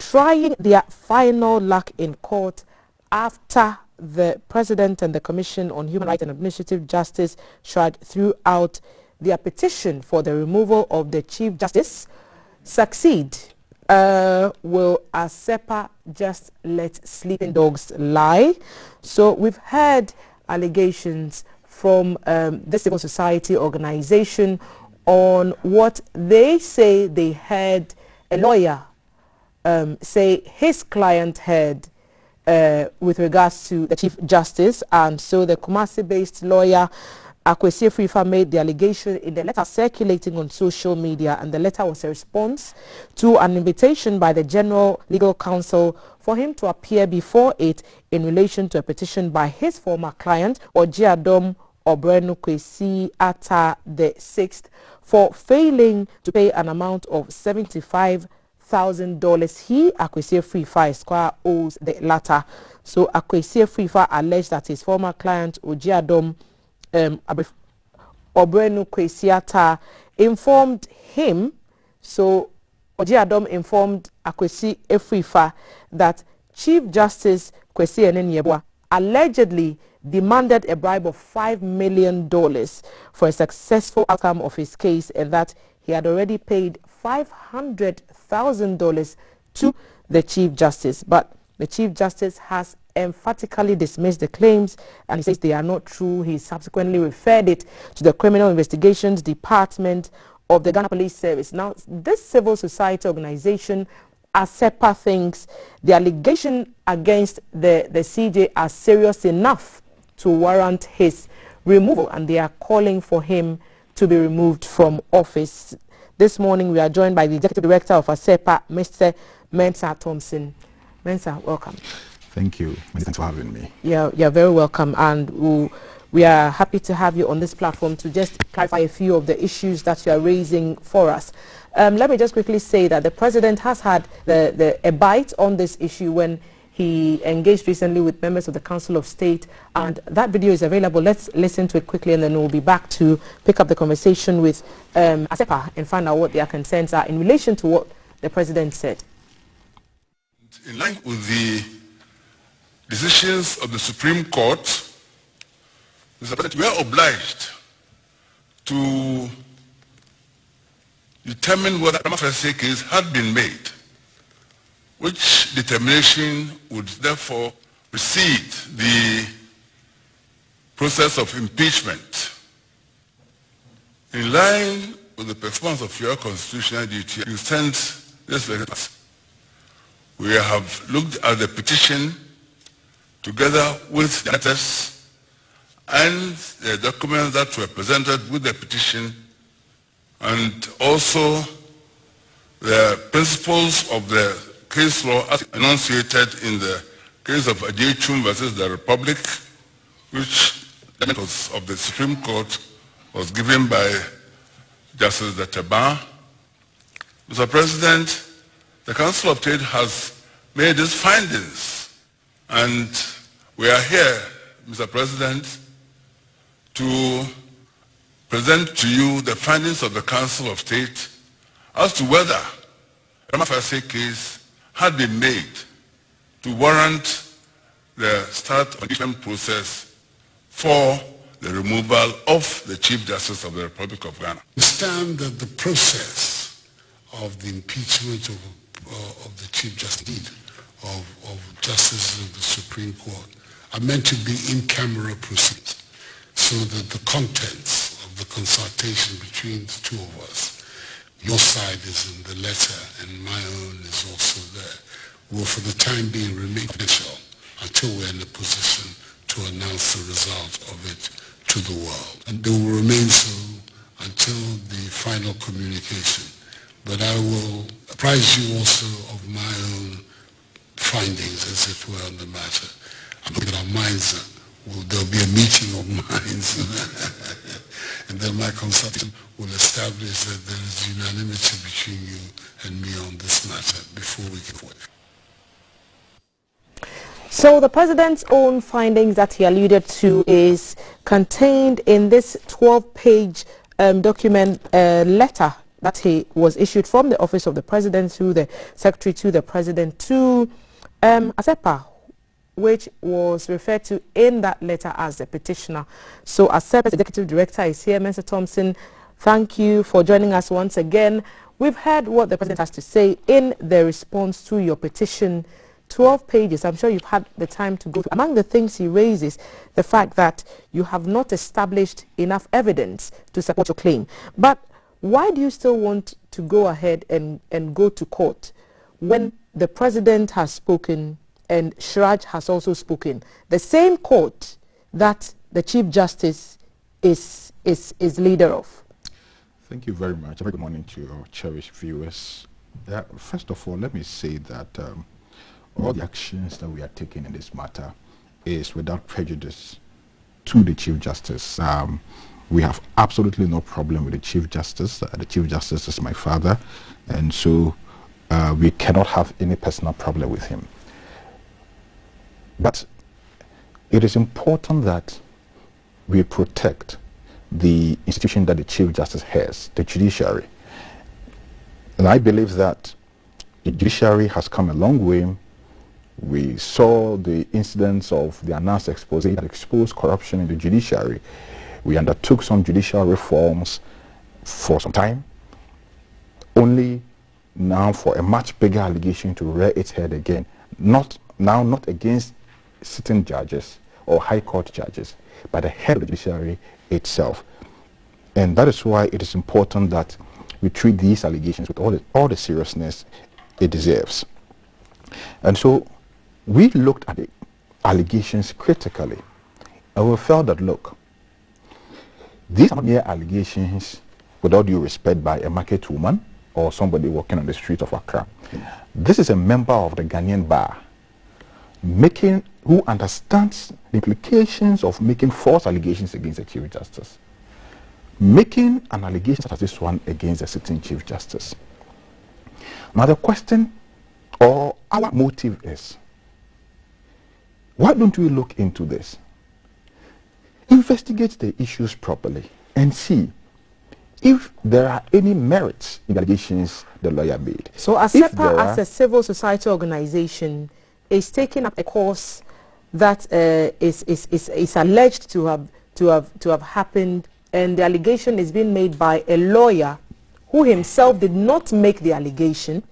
trying their final luck in court after the President and the Commission on Human Rights and Administrative Justice threw out their petition for the removal of the Chief Justice succeed? Will ASEPA just let sleeping dogs lie? So we've heard allegations from the civil society organization on what they say they had a lawyer say his client had with regards to the Chief Justice. And so the Kumasi-based lawyer Akwesi Frifa made the allegation in the letter circulating on social media, and the letter was a response to an invitation by the General Legal Counsel for him to appear before it in relation to a petition by his former client, Ojiadom Obrenu Kwesi Ata the 6th, for failing to pay an amount of $75,000 he, Akwesi Frifa Esquire, owes the latter. So Akwesi Frifa alleged that his former client Ojiadom Obrenu Kwesi Ata informed him, so Ojiadom informed Akwesi Frifa that Chief Justice Kwesi Enenye allegedly demanded a bribe of $5 million for a successful outcome of his case, and that he had already paid $500,000 to the Chief Justice. But the Chief Justice has emphatically dismissed the claims, and he says they are not true. He subsequently referred it to the Criminal Investigations Department of the Ghana Police Service. Now, this civil society organization, ASEPA, thinks the allegation against the CJ are serious enough to warrant his removal, and they are calling for him to be removed from office. This morning, we are joined by the Executive Director of ASEPA, Mr. Mensa Thompson. Mensa, welcome. Thank you. Many thanks for having me. You're very welcome, and we are happy to have you on this platform to just clarify a few of the issues that you are raising for us. Let me just quickly say that the President has had a bite on this issue when he engaged recently with members of the Council of State, and that video is available. Let's listen to it quickly, and then we'll be back to pick up the conversation with ASEPA and find out what their concerns are in relation to what the President said. In line with the decisions of the Supreme Court, Mr. President, we are obliged to determine whether a prima facie case had been made, which determination would therefore precede the process of impeachment. In line with the performance of your constitutional duty, you sent this letter. We have looked at the petition together with the letters and the documents that were presented with the petition, and also the principles of the case law as enunciated in the case of Adjechum versus the Republic, which of the Supreme Court was given by Justice Databan. Mr. President, the Council of State has made these findings, and we are here, Mr. President, to present to you the findings of the Council of State as to whether a prima facie case had been made to warrant the start of the impeachment process for the removal of the Chief Justice of the Republic of Ghana. We understand that the process of the impeachment of the Chief Justice of Justices of the Supreme Court are meant to be in-camera proceedings, so that the contents of the consultation between the two of us, your side is in the letter and my own is also there, will for the time being remain confidential until we're in a position to announce the result of it to the world. And they will remain so until the final communication. But I will apprise you also of my own findings, as it were, on the matter. I'm hoping that our minds there'll be a meeting of minds, and then my consultation will establish that there is unanimity between you and me on this matter before we get forward. So the President's own findings that he alluded to is contained in this 12-page document letter that he was issued from the Office of the President through the Secretary to the President to ASEPA, which was referred to in that letter as the petitioner. So ASEPA's Executive Director is here, Mr. Thompson. Thank you for joining us once again. We've heard what the President has to say in the response to your petition. 12 pages. I'm sure you've had the time to go through. Among the things he raises, the fact that you have not established enough evidence to support your claim. But why do you still want to go ahead and go to court when the President has spoken and Shraj has also spoken? The same court that the Chief Justice is leader of. Thank you very much. Very good morning to your cherished viewers. First of all, let me say that all the actions that we are taking in this matter is without prejudice to the Chief Justice. We have absolutely no problem with the Chief Justice. The Chief Justice is my father, and so we cannot have any personal problem with him. But it is important that we protect the institution that the Chief Justice has, the judiciary. And I believe that the judiciary has come a long way We saw the incidents of the announced expose that exposed corruption in the judiciary. We undertook some judicial reforms for some time, only now for a much bigger allegation to rear its head again. Not against sitting judges or high court judges, but the head of the judiciary itself. And that is why it is important that we treat these allegations with all the seriousness it deserves. And so we looked at the allegations critically, and we felt that, look, these are not mere allegations, with all due respect, by a market woman or somebody walking on the street of Accra. This is a member of the Ghanaian bar who understands the implications of making false allegations against the Chief Justice. Making an allegation such as this one against the sitting Chief Justice. Now the question or our motive is, why don't we look into this? Investigate the issues properly and see if there are any merits in the allegations the lawyer made. So ASEPA, as a civil society organization, is taking up a course that is alleged to have happened, and the allegation is being made by a lawyer who himself did not make the allegation,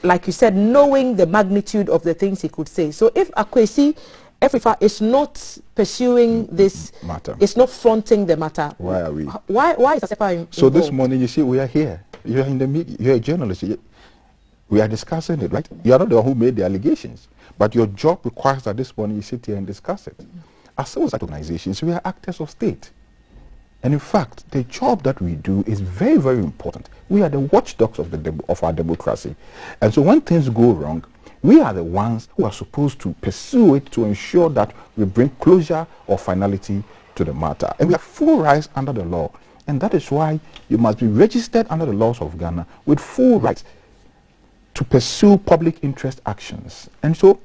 like you said, knowing the magnitude of the things he could say. So if Akwesi Efrifa is not pursuing this matter, it's not fronting the matter, why are we? Why is ASEPA involved? So this morning, you see, we are here. You are in the media. You are a journalist. We are discussing it, right? You are not the one who made the allegations, but your job requires that this morning you sit here and discuss it. As civil society organizations, we are actors of state. And in fact, the job that we do is very, very important. We are the watchdogs of our democracy. And so when things go wrong, we are the ones who are supposed to pursue it to ensure that we bring closure or finality to the matter. And we have full rights under the law. And that is why you must be registered under the laws of Ghana with full rights to pursue public interest actions. And so,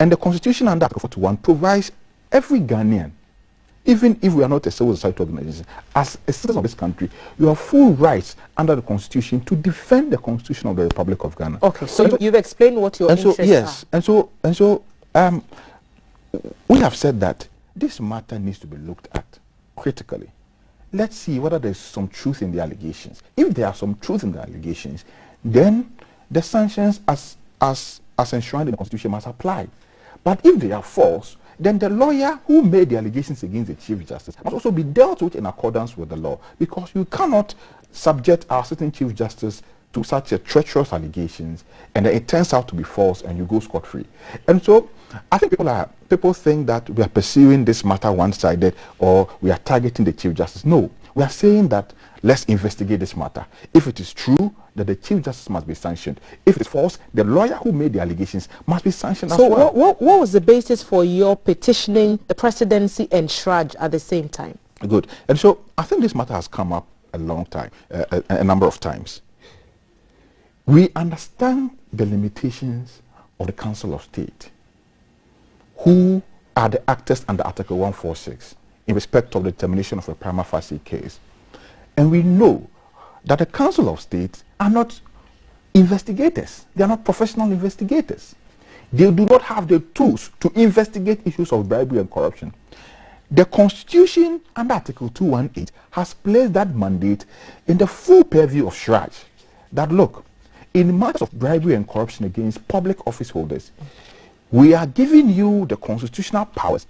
and the Constitution under Article 41 provides every Ghanaian, even if we are not a civil society organization, as a citizen of this country, you have full rights under the Constitution to defend the Constitution of the Republic of Ghana. Okay, so you've explained what your interests are. Yes, and so we have said that this matter needs to be looked at critically. Let's see whether there's some truth in the allegations. If there are some truth in the allegations, then the sanctions as enshrined in the Constitution must apply. But if they are false, then the lawyer who made the allegations against the Chief Justice must also be dealt with in accordance with the law, because you cannot subject our sitting Chief Justice to such a treacherous allegations and then it turns out to be false and you go scot-free. And so I think people think that we are pursuing this matter one-sided or we are targeting the Chief Justice. No, we are saying that let's investigate this matter. If it is true, that the Chief Justice must be sanctioned. If it is false, the lawyer who made the allegations must be sanctioned as well. So what was the basis for your petitioning the presidency and Shraj at the same time? Good. And so I think this matter has come up a long time, a number of times. We understand the limitations of the Council of State, who are the actors under Article 146 in respect of the determination of a prima facie case. And we know that the Council of State are not investigators. They are not professional investigators. They do not have the tools to investigate issues of bribery and corruption. The Constitution under Article 218 has placed that mandate in the full purview of Shraj. That look, in matters of bribery and corruption against public office holders, we are giving you the constitutional powers,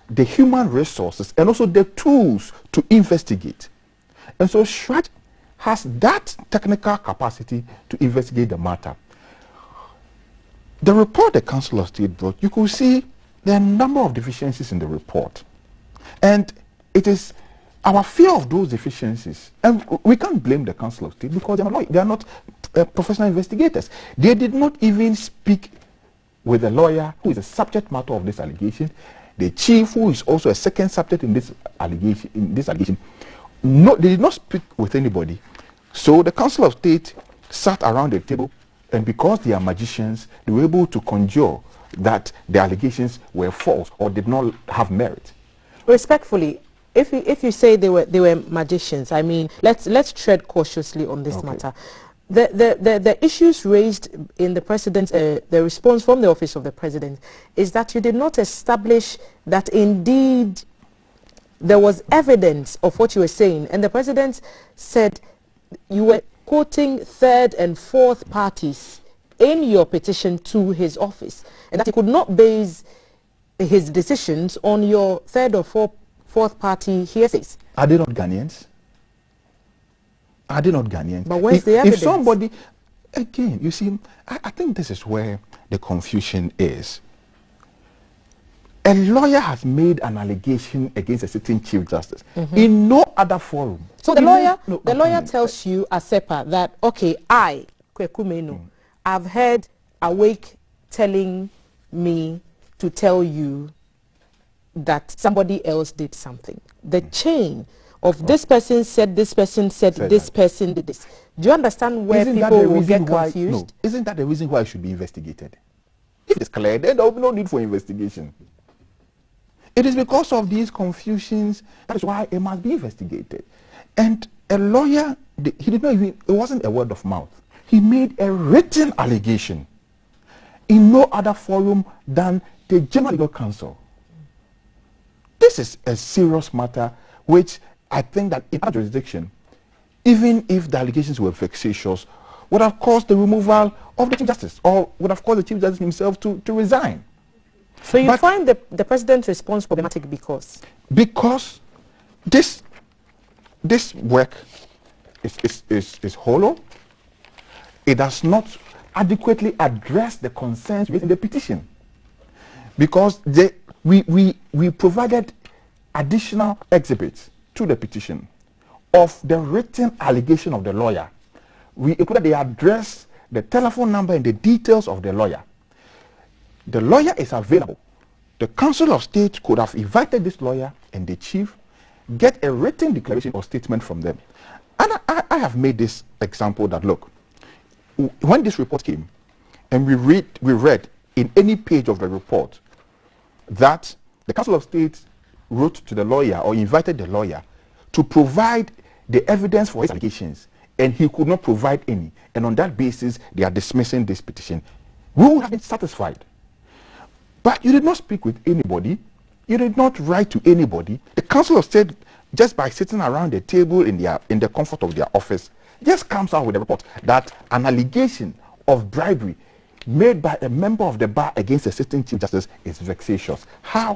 the human resources, and also the tools to investigate. And so Shraj has that technical capacity to investigate the matter. The report the Council of State brought, you could see there are a number of deficiencies in the report. And it is our fear of those deficiencies, and we can't blame the Council of State because they are not professional investigators. They did not even speak with the lawyer who is a subject matter of this allegation, the chief who is also a second subject in this allegation. No, they did not speak with anybody. So the Council of State sat around the table, and because they are magicians, they were able to conjure that the allegations were false or did not have merit. Respectfully, if you say they were magicians, I mean, let's tread cautiously on this matter. The issues raised in the president's, the response from the office of the president is that you did not establish that indeed there was evidence of what you were saying. And the president said you were quoting third and fourth parties in your petition to his office, and that he could not base his decisions on your third or fourth party hearsays. Are they not Ghanaians? Are they not Ghanaians? But where's the evidence? If somebody, again, you see, I think this is where the confusion is. A lawyer has made an allegation against a certain Chief Justice in no other forum. So the lawyer tells you, Asepa, that, okay, I, Kweku Menu, I've heard Awake telling me to tell you that somebody else did something. The chain of this person said, this person said, this person did this. Do you understand where people will get confused? No. Isn't that the reason why it should be investigated? If it's clear, then there will be no need for investigation. It is because of these confusions, that is why it must be investigated. And a lawyer, he did not even, it wasn't a word of mouth. He made a written allegation in no other forum than the General Legal Counsel. This is a serious matter which I think that in our jurisdiction, even if the allegations were vexatious, would have caused the removal of the Chief Justice, or would have caused the Chief Justice himself to resign. So you find the president's response problematic because? Because this work is hollow. It does not adequately address the concerns within the petition. Because we provided additional exhibits to the petition of the written allegation of the lawyer. We included the address, the telephone number, and the details of the lawyer. The lawyer is available. The Council of State could have invited this lawyer and the chief, get a written declaration or statement from them. And I have made this example that, look, when this report came, and we read in any page of the report that the Council of State wrote to the lawyer or invited the lawyer to provide the evidence for his allegations, and he could not provide any, and on that basis they are dismissing this petition, we would have been satisfied. But you did not speak with anybody. You did not write to anybody. The Council of State, just by sitting around the table in the comfort of their office, just comes out with a report that an allegation of bribery made by a member of the bar against a certain Chief Justice is vexatious. How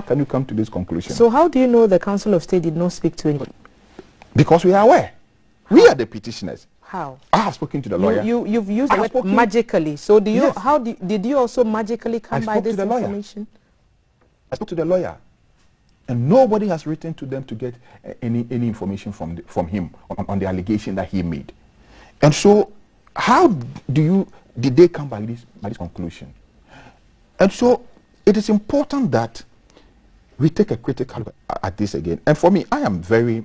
can you come to this conclusion? So how do you know the Council of State did not speak to anybody? Because we are aware. We are the petitioners. How? I have spoken to the lawyer. You've used the word magically. So do you? Yes. Did you also magically come by this information? I spoke to the lawyer, and nobody has written to them to get any information from him on the allegation that he made. And so, how did they come by this conclusion? And so, it is important that we take a critical look at this again. And for me, I'm very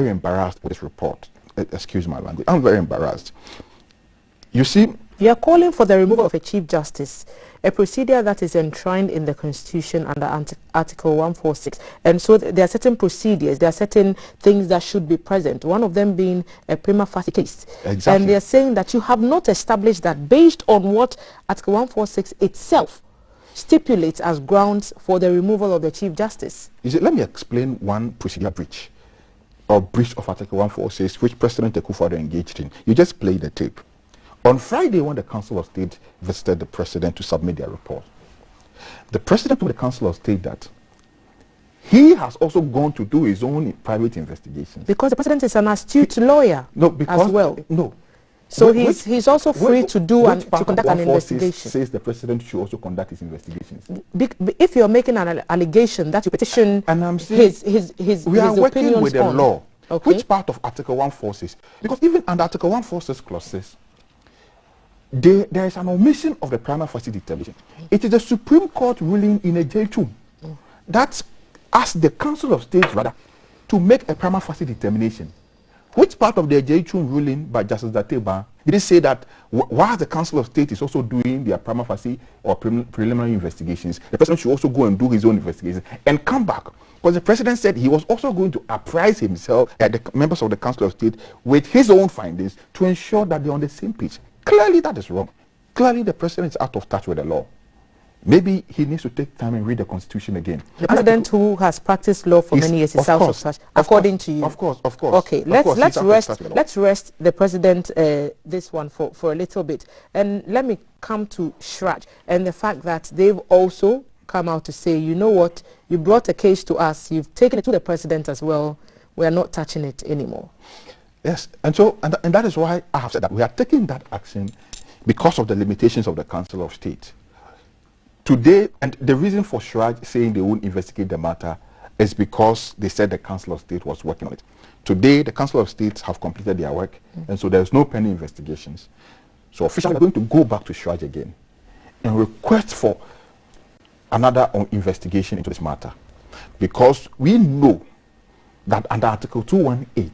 embarrassed with this report. Excuse my language. I'm very embarrassed. You see, you are calling for the removal of a Chief Justice, a procedure that is enshrined in the Constitution under Article 146. And so there are certain procedures, there are certain things that should be present, one of them being a prima facie case. Exactly. And they are saying that you have not established that based on what Article 146 itself stipulates as grounds for the removal of the Chief Justice. You see, let me explain one procedure breach, or breach of Article 146, which President Akufo-Addo engaged in. You just play the tape. On Friday, when the Council of State visited the President to submit their report, the President told the Council of State that he has also gone to do his own private investigations. Because the President is an astute lawyer as well. No. So he's also free to do and to conduct an investigation. Says the President should also conduct his investigations. If you're making an allegation that you petition and I'm saying we are working with the law. Okay. Which part of Article 146? Because even under Article 146 clauses, there is an omission of the prima facie determination. It is the Supreme Court ruling in a J2 that asks the Council of State rather to make a prima facie determination. Which part of the J2 ruling by Justice Dateba did it say that while the Council of State is also doing their prima facie or preliminary investigations, the President should also go and do his own investigations and come back Because the president said he was also going to apprise himself, the members of the Council of State, with his own findings to ensure that they're on the same page. Clearly, that is wrong. Clearly, the president is out of touch with the law. Maybe he needs to take time and read the Constitution again. The president who has practiced law for many years is out of touch, according to you. Of course. Okay, let's rest the president this one for a little bit, and let me come to Shraj and the fact that they've also come out to say, you know what, you brought a case to us, you've taken it to the president as well, we are not touching it anymore. Yes, and that is why I have said that we are taking that action because of the limitations of the Council of State. Today, and the reason for Shraj saying they won't investigate the matter is because they said the Council of State was working on it. Today, the Council of States have completed their work, and so there's no pending investigations. So officially, we're going to go back to Shraj again and request for another investigation into this matter, because we know that under Article 218,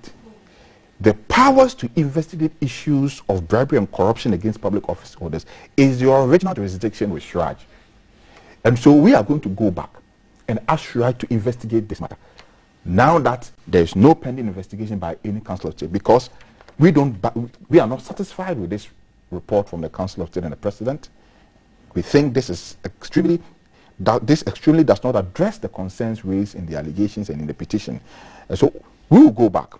the powers to investigate issues of bribery and corruption against public office holders is your original jurisdiction with Shraj. And so we are going to go back and ask Shraj to investigate this matter. Now that there is no pending investigation by any Council of State, because we are not satisfied with this report from the Council of State and the President. We think this is extremely does not address the concerns raised in the allegations and in the petition. And so we will go back.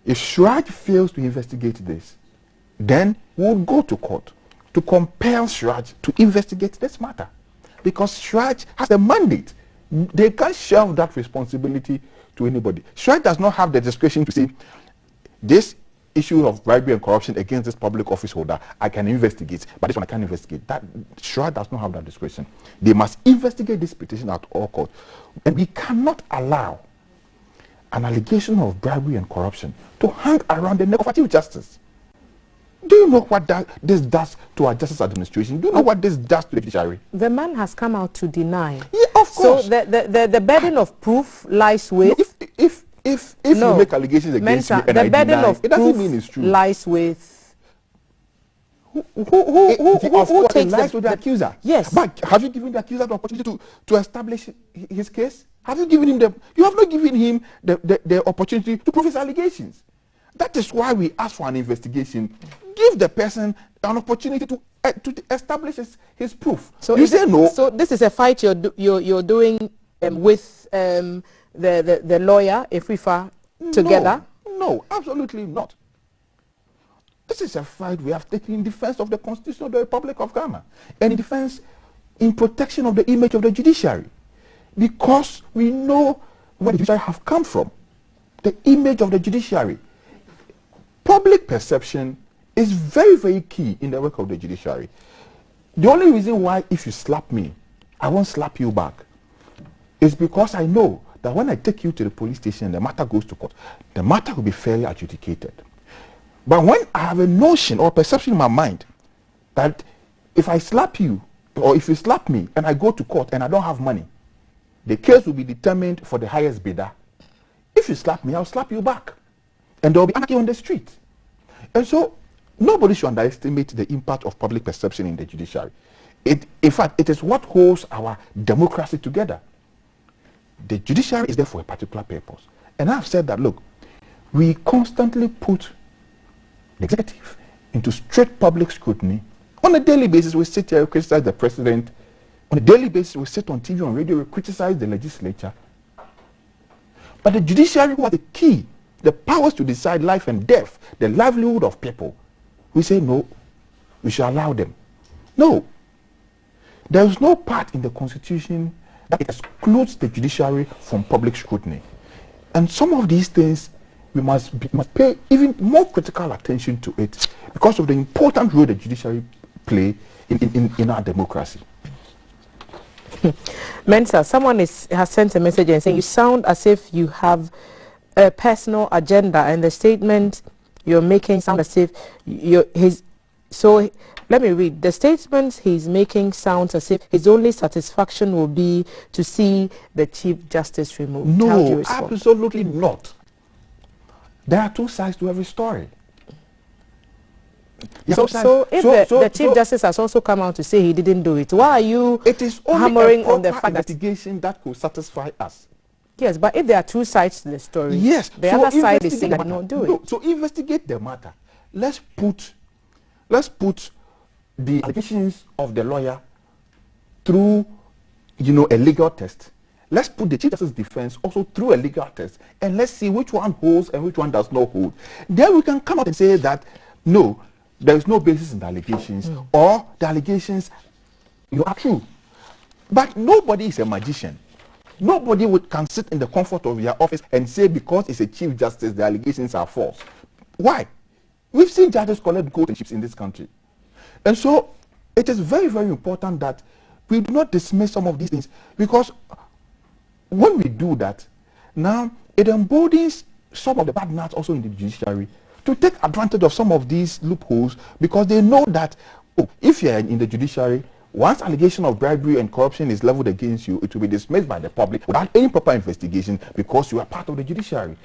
If Shraj fails to investigate this, then we will go to court to compel Shraj to investigate this matter, because Shraj has a mandate. They can't shelve that responsibility to anybody. Shraj does not have the discretion to say, this issue of bribery and corruption against this public office holder, I can investigate, but this one I can't investigate. That Shraj does not have that discretion. They must investigate this petition at all costs. And we cannot allow an allegation of bribery and corruption to hang around the neck of our Chief Justice. Do you know what this does to our justice administration? Do you know what this does to the judiciary? The man has come out to deny. Yeah, of course. So the burden of proof lies with... If you make allegations against me and the I burden deny, of it doesn't proof mean it's true. Lies with... Who takes the accuser? Yes. But have you given the accuser the opportunity to establish his case? Have you given him you have not given him the opportunity to prove his allegations. That is why we ask for an investigation. Give the person an opportunity to establish his proof. So you say no. So this is a fight you're doing with the lawyer Efifa together? No, absolutely not. This is a fight we have taken in defense of the Constitution of the Republic of Ghana and in protection of the image of the judiciary, because we know where the judiciary have come from. The image of the judiciary. Public perception is very, very key in the work of the judiciary. The only reason why if you slap me, I won't slap you back is because I know that when I take you to the police station and the matter goes to court, the matter will be fairly adjudicated. But when I have a notion or perception in my mind that if I slap you or if you slap me and I go to court and I don't have money, the case will be determined for the highest bidder. If you slap me, I'll slap you back. And there will be anarchy on the street. And so nobody should underestimate the impact of public perception in the judiciary. In fact, it is what holds our democracy together. The judiciary is there for a particular purpose. And I've said that, look, we constantly put the executive into straight public scrutiny. On a daily basis, we sit here, we criticize the president. On a daily basis, we sit on TV, on radio, we criticize the legislature. But the judiciary, who are the key, the powers to decide life and death, the livelihood of people, we say no, we should allow them. No. There is no part in the Constitution that excludes the judiciary from public scrutiny. And some of these things, we must pay even more critical attention to it because of the important role the judiciary play in our democracy. Mensa, someone has sent a message and saying you sound as if you have a personal agenda, and the statement you're making sound as if so let me read. The statement he's making sounds as if his only satisfaction will be to see the Chief Justice removed. No, absolutely not. There are two sides to every story. So if the Chief Justice has also come out to say he didn't do it, why are you hammering on the fact that investigation that could satisfy us? Yes, but if there are two sides to the story, yes, the other side is saying not do it. So investigate the matter. Let's put the allegations of the lawyer through, a legal test. Let's put the Chief Justice's defense also through a legal test, and let's see which one holds and which one does not hold. Then we can come out and say that, no, there is no basis in the allegations, or the allegations are true. But nobody is a magician. Nobody can sit in the comfort of their office and say because it's a Chief Justice, the allegations are false. Why? We've seen judges collect golden chips in this country. And so it is very, very important that we do not dismiss some of these things, because when we do that, now it emboldens some of the bad nuts also in the judiciary to take advantage of some of these loopholes, because they know that if you're in the judiciary, once allegation of bribery and corruption is leveled against you, it will be dismissed by the public without any proper investigation, because you are part of the judiciary.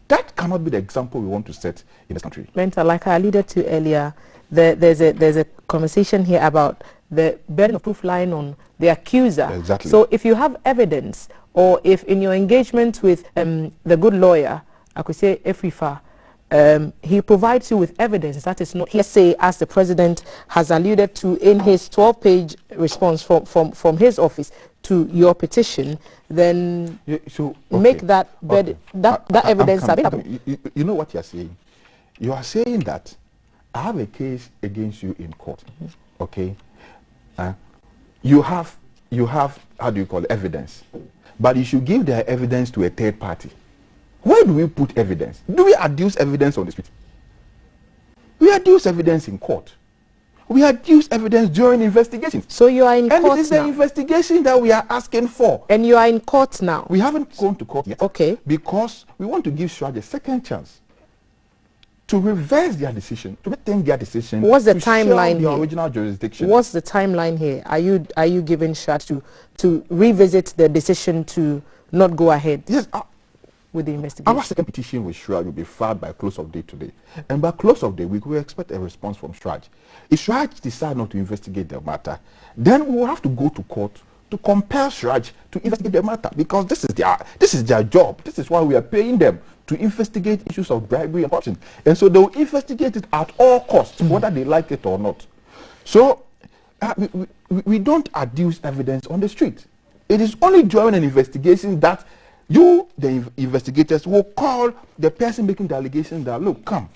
That cannot be the example we want to set in this country. Mentor, like I alluded to earlier, there's a conversation here about the burden of proof lying on the accuser. Exactly. So if you have evidence, or if in your engagement with the good lawyer, I could say Efrifa, he provides you with evidence that is not hearsay, as the president has alluded to in his 12-page response from his office to your petition, then make that evidence available. You know what you are saying? You are saying that I have a case against you in court, okay? You have, how do you call it, evidence, but you should give the evidence to a third party. Where do we put evidence? Do we adduce evidence on the street? We adduce evidence in court. We adduce evidence during investigations. So you are in court now. And it is the investigation that we are asking for. And you are in court now. We haven't gone to court yet. Okay. Because we want to give Shraj a second chance to reverse their decision, to rethink their decision. What's the timeline here? The original jurisdiction. What's the timeline here? Are you giving Shraj to revisit the decision to not go ahead? Yes. With the investigation. Our second petition with Shraj will be filed by close of day today. And by close of day, we will expect a response from Shraj. If Shraj decides not to investigate the matter, then we will have to go to court to compel Shraj to investigate the matter, because this is their job. This is why we are paying them, to investigate issues of bribery and corruption. And so they will investigate it at all costs, whether they like it or not. So we don't adduce evidence on the street. It is only during an investigation that you, the investigators, will call the person making the allegation that, look, come,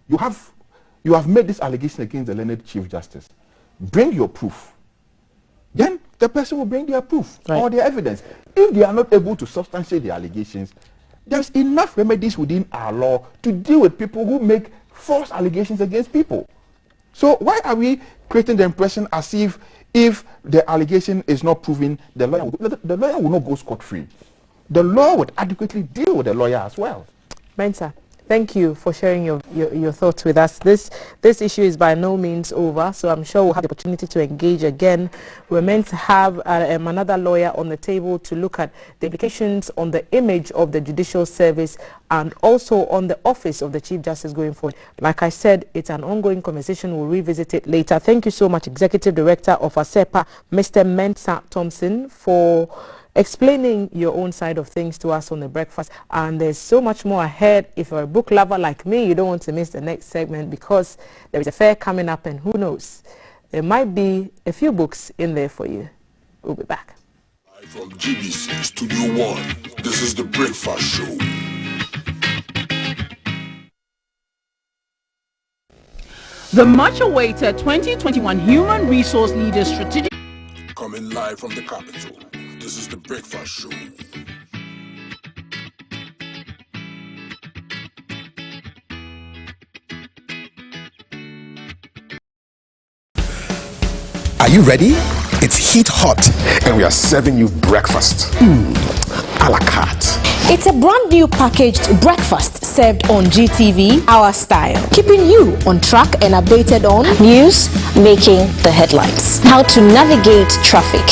you have made this allegation against the learned Chief Justice. Bring your proof. Then the person will bring their proof or their evidence. If they are not able to substantiate the allegations, there's enough remedies within our law to deal with people who make false allegations against people. So why are we creating the impression as if the allegation is not proven, the lawyer will not go scot-free? The law would adequately deal with the lawyer as well. Mensa, thank you for sharing your thoughts with us. This issue is by no means over, so I'm sure we'll have the opportunity to engage again. We're meant to have another lawyer on the table to look at the implications on the image of the judicial service and also on the office of the Chief Justice going forward. Like I said, it's an ongoing conversation. We'll revisit it later. Thank you so much, Executive Director of ASEPA, Mr. Mensa Thompson, for explaining your own side of things to us on The Breakfast. And there's so much more ahead. If you're a book lover like me, you don't want to miss the next segment, because there is a fair coming up, and who knows, there might be a few books in there for you. We'll be back. From GBC Studio 1, this is The Breakfast Show. The much-awaited 2021 Human Resource Leaders Strategic... Coming live from the capital. This is The Breakfast Show. Are you ready? It's heat hot, and we are serving you breakfast. A la carte. It's a brand new packaged breakfast served on GTV, our style, keeping you on track and updated on news making the headlines, how to navigate traffic,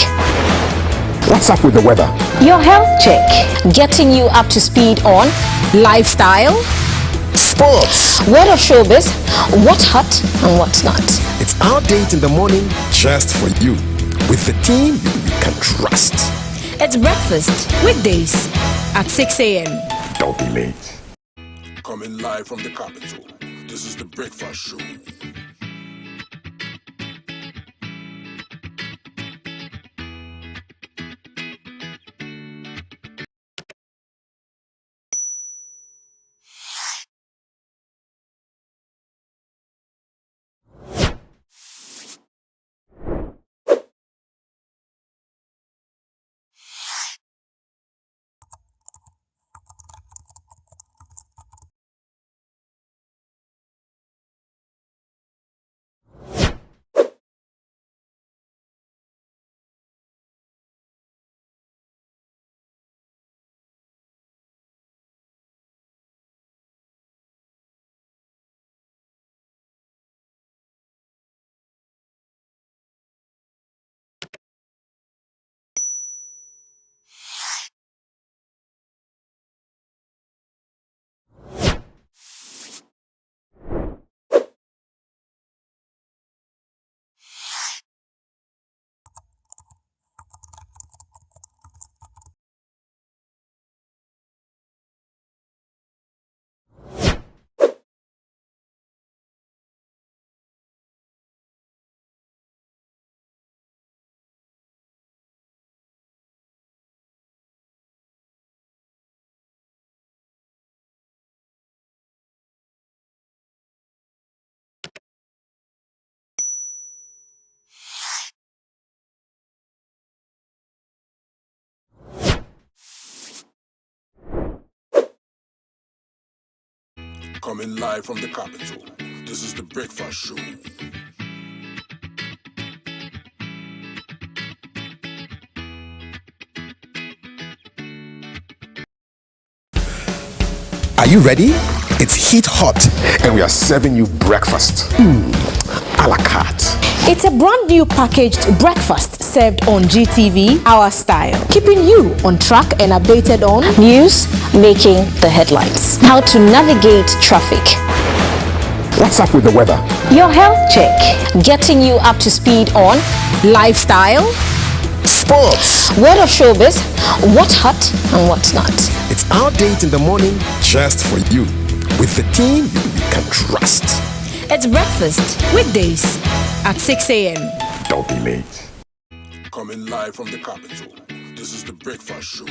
what's up with the weather, your health check, getting you up to speed on lifestyle, sports, What of showbiz, what's hot and what's not. it's our date in the morning just for you, with the team you can trust. It's breakfast weekdays at 6 a.m. Don't be late. Coming live from the capital, this is the Breakfast Show. Coming live from the capital, this is the Breakfast Show. Are you ready? It's heat hot, and we are serving you breakfast. A la carte. It's a brand new packaged breakfast served on GTV, our style, keeping you on track and updated on news making the headlines, how to navigate traffic, What's up with the weather? your health check, getting you up to speed on lifestyle, Sports, what of showbiz, what's hot and what's not. it's our date in the morning just for you, with the team you can trust. It's breakfast weekdays at 6 a.m. Don't be late. Coming live from the capital, this is the Breakfast Show.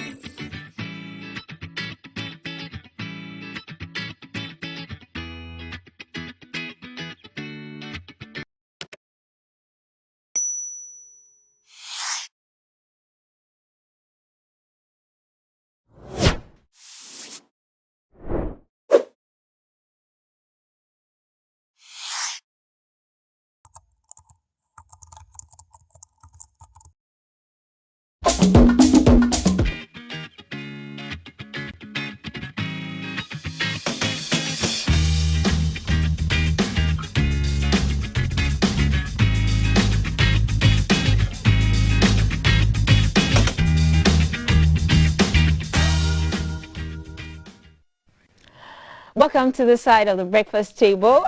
Welcome to the side of the breakfast table.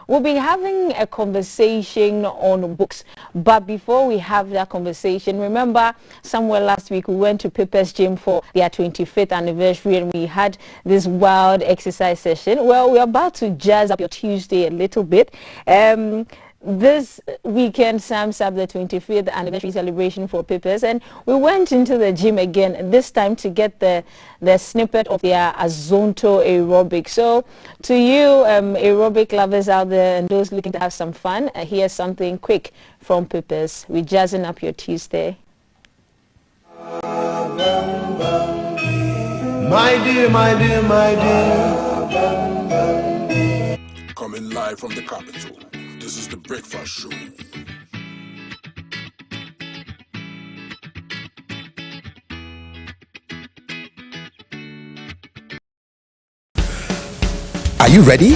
We'll be having a conversation on books, but before we have that conversation, remember somewhere last week we went to Pepper's Gym for their 25th anniversary and we had this wild exercise session. Well, we're about to jazz up your Tuesday a little bit. This weekend sums up the 25th anniversary celebration for Pepper's, and we went into the gym again, this time to get the snippet of their Azonto aerobic. So to you aerobic lovers out there and those looking to have some fun, here's something quick from Pepper's. We're jazzing up your Tuesday. My dear, my dear, my dear. Coming live from the capital, this is the Breakfast Show. Are you ready?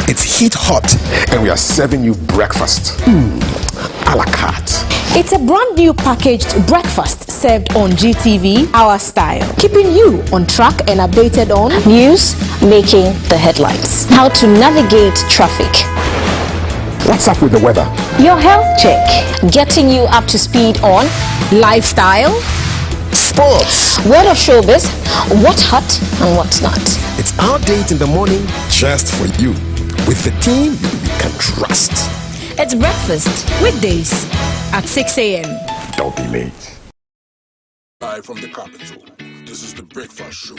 It's heat hot, and we are serving you breakfast. A la carte. It's a brand new packaged breakfast served on GTV, Our Style, keeping you on track and updated on news making the headlines. How to navigate traffic. What's up with the weather? Your health check, getting you up to speed on lifestyle, sports, word of showbiz, what's hot and what's not. It's our date in the morning just for you, with the team you can trust. It's breakfast weekdays at 6 a.m. Don't be late. Live from the capital, this is the Breakfast Show.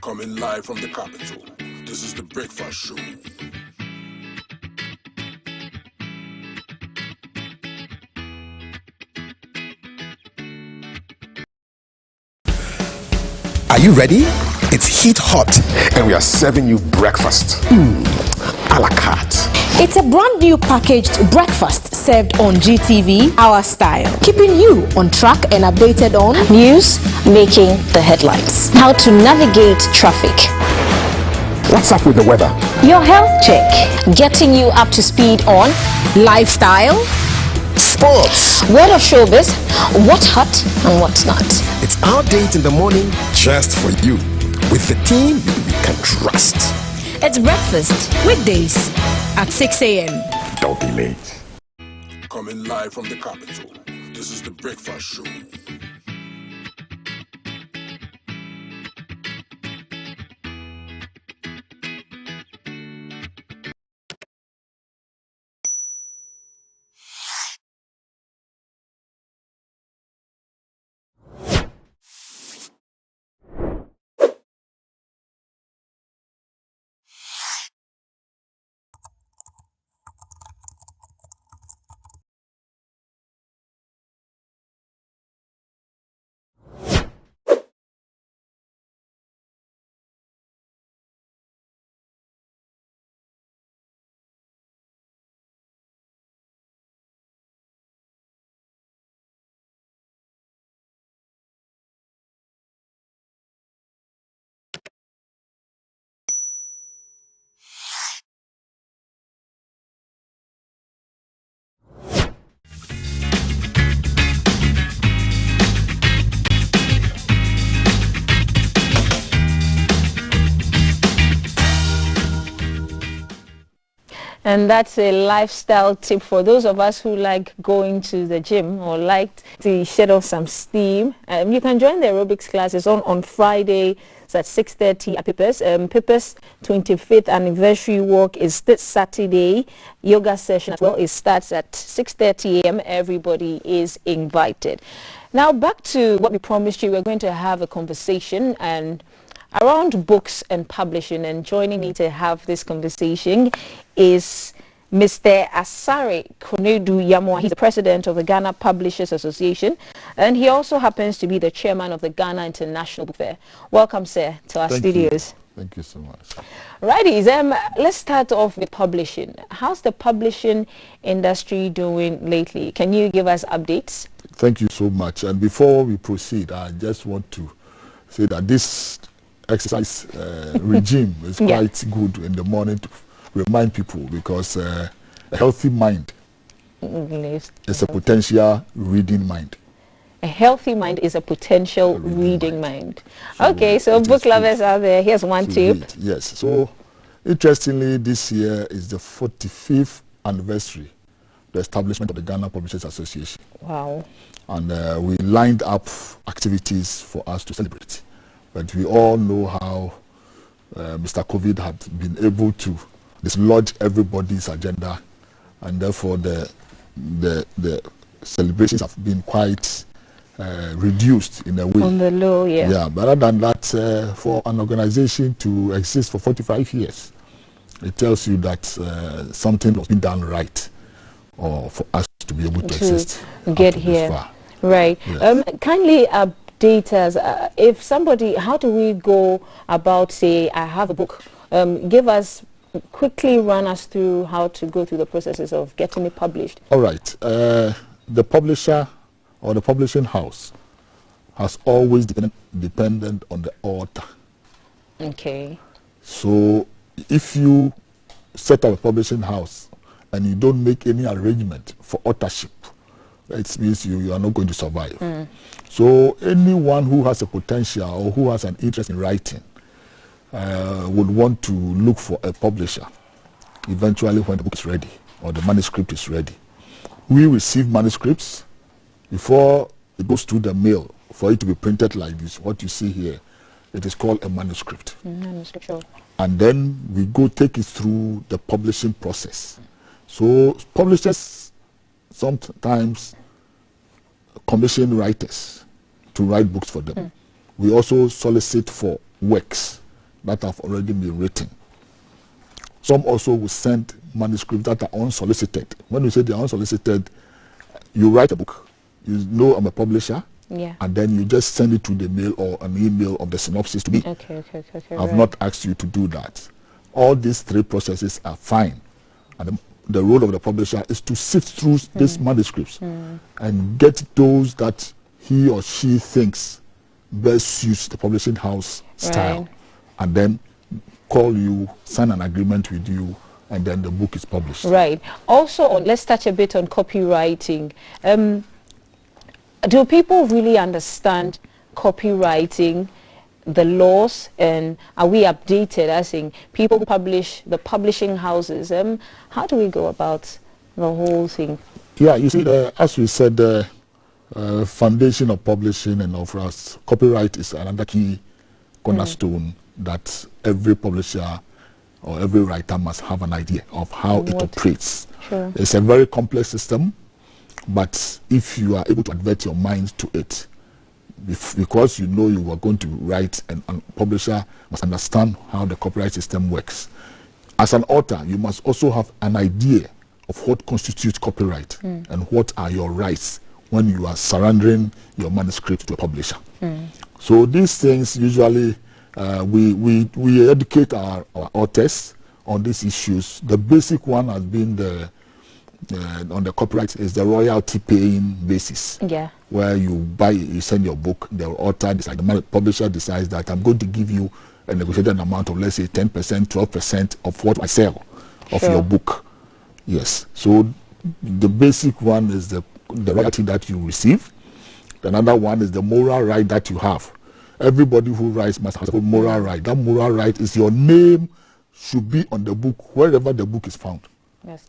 Coming live from the capital, this is the Breakfast Show. Are you ready? It's heat hot, and we are serving you breakfast. A la carte. It's a brand new packaged breakfast served on GTV, Our Style, keeping you on track and updated on news making the headlines. How to navigate traffic. What's up with the weather? Your health check, getting you up to speed on lifestyle, sports, word of showbiz, what's hot and what's not. It's our date in the morning just for you, with the team you can trust. It's breakfast weekdays at 6 a.m. Don't be late. Coming live from the capital, this is the Breakfast Show. And that's a lifestyle tip for those of us who like going to the gym or like to shed off some steam. You can join the aerobics classes on Friday. It's at 6:30 at Pippa's. Pippa's 25th anniversary walk is this Saturday. Yoga session as well. It starts at 6:30 a.m. Everybody is invited. Now back to what we promised you. We're going to have a conversation and around books and publishing, and joining me to have this conversation is Mr. Asare Konedu Yamoa. He's the president of the Ghana Publishers Association, and he also happens to be the chairman of the Ghana International Book Fair. Welcome, sir, to our studios. Thank you so much. Righty, let's start off with publishing. How's the publishing industry doing lately? Can you give us updates? Thank you so much. And before we proceed, I just want to say that this exercise regime is quite good in the morning to remind people, because a healthy mind is a potential reading mind. A healthy mind is a potential reading mind. Okay, so book lovers out there, here's one tip. Yes, so interestingly, this year is the 45th anniversary of the establishment of the Ghana Publishers Association. Wow. And we lined up activities for us to celebrate. But we all know how Mr. COVID had been able to dislodge everybody's agenda, and therefore the celebrations have been quite reduced in a way. On the low, yeah. Yeah, but other than that, for an organization to exist for 45 years, it tells you that something was being done right, or for us to be able to exist. Get here. Right. Yes. Kindly update us. If somebody, how do we go about, say, I have a book? Quickly run us through how to go through the processes of getting it published. All right. The publisher or the publishing house has always dependent on the author. Okay. So if you set up a publishing house and you don't make any arrangement for authorship, it means you are not going to survive. So anyone who has a potential or who has an interest in writing would want to look for a publisher eventually when the book is ready or the manuscript is ready. We receive manuscripts before it goes through the mail for it to be printed like this. What you see here, it is called a manuscript. Manuscript, sure. And then we go take it through the publishing process. So publishers sometimes commission writers to write books for them. We also solicit for works that have already been written. Some also will send manuscripts that are unsolicited. When you say they are unsolicited, you write a book, you know I'm a publisher, and then you just send it to the mail or an email of the synopsis to me. Okay, I've not asked you to do that. All these three processes are fine. And the role of the publisher is to sift through these manuscripts and get those that he or she thinks best suits the publishing house style, and then call you, sign an agreement with you, and then the book is published. Right. Also, let's touch a bit on copywriting. Do people really understand copywriting, the laws, and are we updated? As in, people publish, the publishing houses. How do we go about the whole thing? Yeah, you see, as we said, the foundation of publishing and of us, copyright is another key cornerstone that every publisher or every writer must have an idea of how it operates. Sure. It's a very complex system, but if you are able to advert your mind to it, because you know you are going to write, and publisher must understand how the copyright system works. As an author, you must also have an idea of what constitutes copyright and what are your rights when you are surrendering your manuscript to a publisher. So these things usually we educate our authors on these issues. The basic one has been on the copyright is the royalty paying basis. Yeah. Where you send your book, the author decides, the publisher decides that I'm going to give you a negotiated amount of, let's say, 10%, 12% of what I sell of your book. Yes. So the basic one is the royalty that you receive. Another one is the moral right that you have. Everybody who writes must have a moral right. That moral right is your name should be on the book wherever the book is found.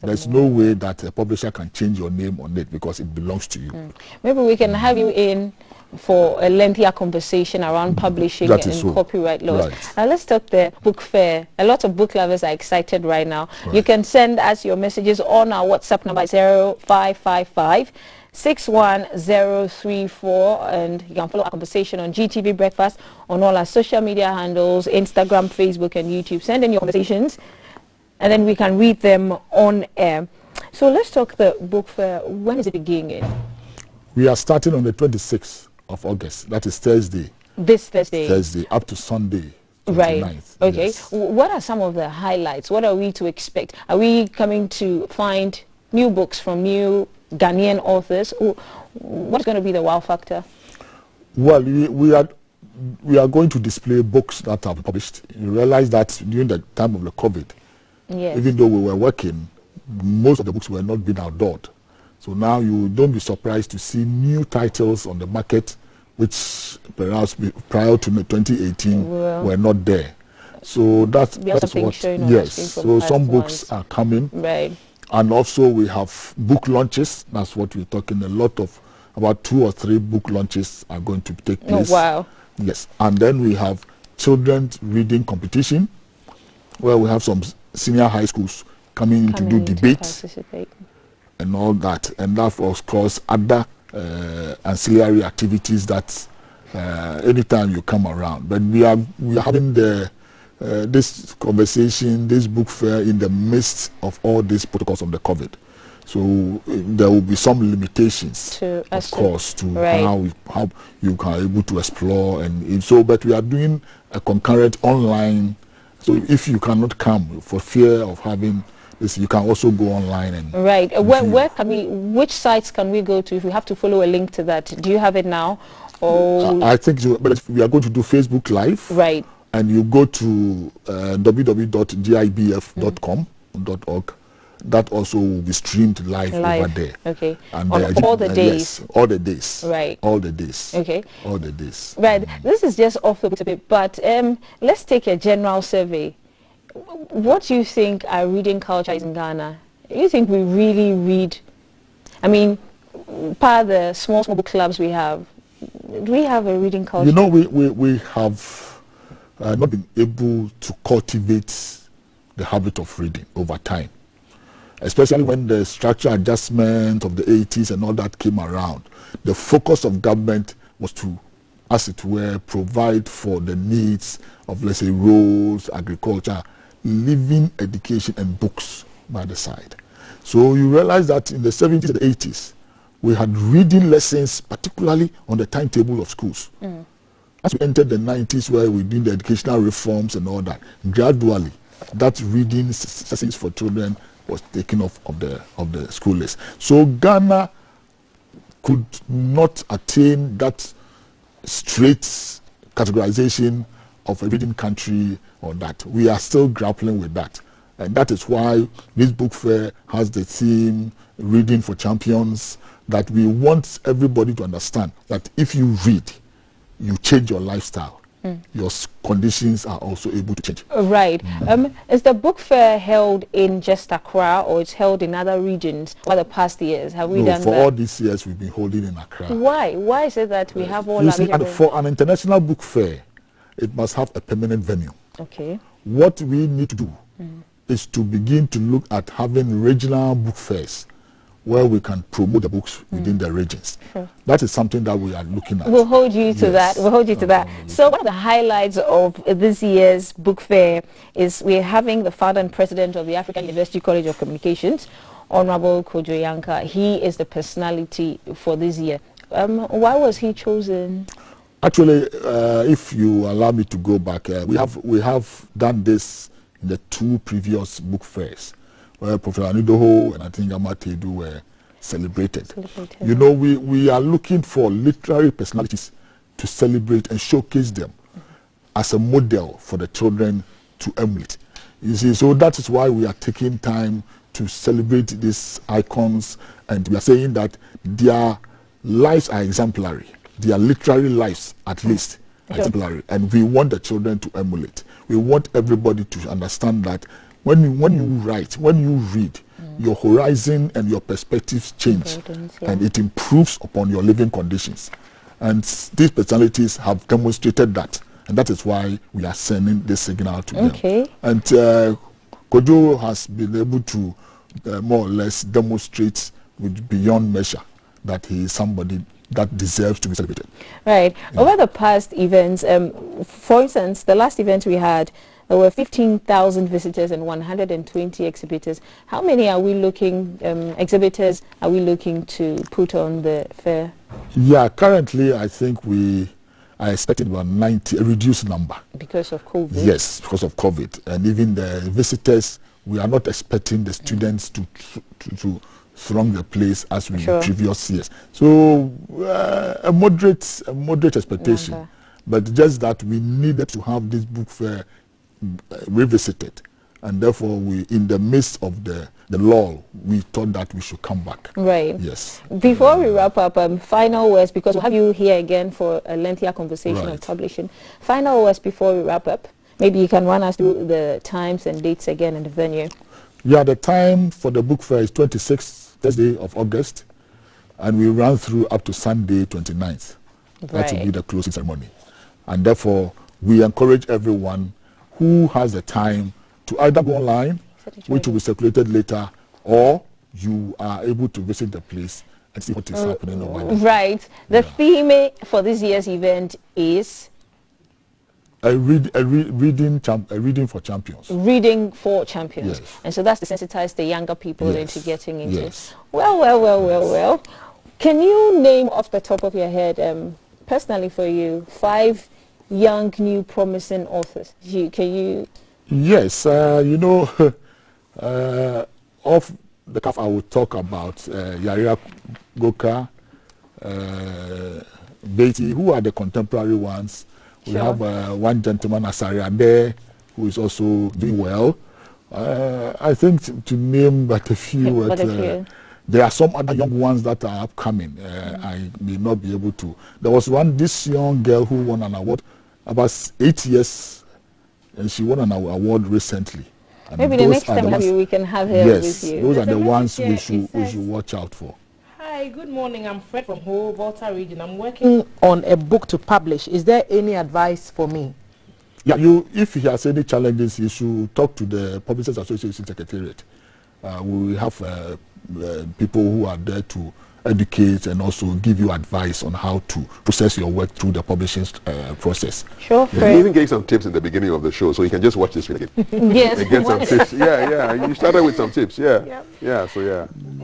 There's no way that a publisher can change your name on it because it belongs to you. Maybe we can have you in for a lengthier conversation around publishing and copyright laws. Let's talk the book fair. A lot of book lovers are excited right now. You can send us your messages on our WhatsApp number 0555 61034, and you can follow our conversation on GTV Breakfast on all our social media handles, Instagram, Facebook, and YouTube. Send in your conversations, and then we can read them on air. So let's talk the book fair. When is it beginning? We are starting on the 26th of August. That is Thursday. This Thursday? Thursday, up to Sunday. Right. Okay. Yes. What are some of the highlights? What are we to expect? Are we coming to find new books from new Ghanaian authors? What's going to be the wow factor? Well, we are going to display books that have been published. You realize that during the time of the COVID, even though we were working, most of the books were not being outlawed. So now you don't be surprised to see new titles on the market, which perhaps prior to 2018 were not there. So that's what. Yes. So some books are coming. Right. And also we have book launches. That's what we're talking. About 2 or 3 book launches are going to take place. Oh, wow. Yes, and then we have children's reading competition, where we have some senior high schools coming in to do debates and all that, and that of course other ancillary activities that anytime you come around. But we are having this conversation, this book fair, in the midst of all these protocols of the COVID. So there will be some limitations, of course, to how you can able to explore, and so. But we are doing a concurrent online. So if you cannot come for fear of having this, you can also go online and. Right. Where can we? Which sites can we go to if we have to follow a link to that? Do you have it now? Or I think so, but we are going to do Facebook Live. Right. And you go to www.gibf.com.org. That also will be streamed live over there. Okay. And on all the days. Yes, all the days. Right. All the days. Okay. All the days. Right. This is just off the book a bit, but let's take a general survey. What do you think our reading culture is in Ghana? Do you think we really read? I mean, part of the small book clubs we have, do we have a reading culture? You know, we have not been able to cultivate the habit of reading over time, especially when the structural adjustment of the 80s and all that came around. The focus of government was to, as it were, provide for the needs of, let's say, roads, agriculture, leaving education and books by the side. So you realize that in the 70s and 80s, we had reading lessons, particularly on the timetable of schools. As we entered the 90s, where we did the educational reforms and all that, gradually, that reading lessons for children was taken off of the school list. So Ghana could not attain that straight categorization of a reading country or that. We are still grappling with that. And that is why this book fair has the theme, Reading for Champions, that we want everybody to understand that if you read, you change your lifestyle. Your conditions are also able to change. Right. Is the book fair held in just Accra, or it's held in other regions over the past years? Have we done for that? all these years, we've been holding in Accra. Why? Why is it that we have all our for an international book fair, it must have a permanent venue. Okay. What we need to do is to begin to look at having regional book fairs where we can promote the books within the regions. Sure. That is something that we are looking at. We'll hold you to that. We'll hold you to that. So one of the highlights of this year's book fair is we're having the founder and president of the African University College of Communications, Honorable Kojo Yanka. He is the personality for this year. Why was he chosen? Actually, if you allow me to go back, we have done this in the 2 previous book fairs, where Professor Anidoho and I think Amatedu were celebrated. You know, we are looking for literary personalities to celebrate and showcase them as a model for the children to emulate. You see, so that is why we are taking time to celebrate these icons, and we are saying that their lives are exemplary. Their literary lives, at least, are exemplary, and we want the children to emulate. We want everybody to understand that when you write, when you read, your horizon and your perspectives change, and it improves upon your living conditions. And these personalities have demonstrated that, and that is why we are sending this signal to them. And Kojo has been able to more or less demonstrate with beyond measure that he is somebody that deserves to be celebrated. Right. Over the past events, for instance, the last event we had, there were 15,000 visitors and 120 exhibitors. How many are we looking, exhibitors are we looking to put on the fair? Yeah, currently I think we are expecting about 90, a reduced number. Because of COVID? Yes, because of COVID. And even the visitors, we are not expecting the students to throng the place as we in previous years. So a moderate expectation. But just that we needed to have this book fair revisited, and therefore we, in the midst of the lull, we thought that we should come back. Right. Yes. Before we wrap up, final words, because we'll have you here again for a lengthier conversation on publishing. Final words before we wrap up. Maybe you can run us through the times and dates again and the venue. Yeah, the time for the book fair is 26th Thursday of August, and we run through up to Sunday 29th. That will be the closing ceremony. And therefore, we encourage everyone who has the time to either go online, which will be circulated later, or you are able to visit the place and see what is happening over there. Right. The theme for this year's event is reading for champions. Reading for champions. Yes. And so that's to sensitize the younger people into getting into Yes. Well. Can you name off the top of your head, personally for you, 5 young, new, promising authors? Can you? Yes, you know, off the cuff, I will talk about Yarira Goka, Beatty, who are the contemporary ones. We have one gentleman, Asari Ade, who is also doing well. I think to name but a few, there are some other young ones that are upcoming. I may not be able to. There was this young girl who won an award about 8 years, and she won an award recently. And maybe the next time we can have her with you. Those are the ones we should watch out for. Hi, good morning. I'm Fred from Ho Volta region. I'm working on a book to publish. Is there any advice for me? Yeah, if he has any challenges, you should talk to the Publishers Association Secretariat. We have people who are there to educate and also give you advice on how to process your work through the publishing process. Sure. Yeah, you even gave some tips in the beginning of the show, so you can just watch this again. Yes. And get some tips. Yeah. You started with some tips. Yeah.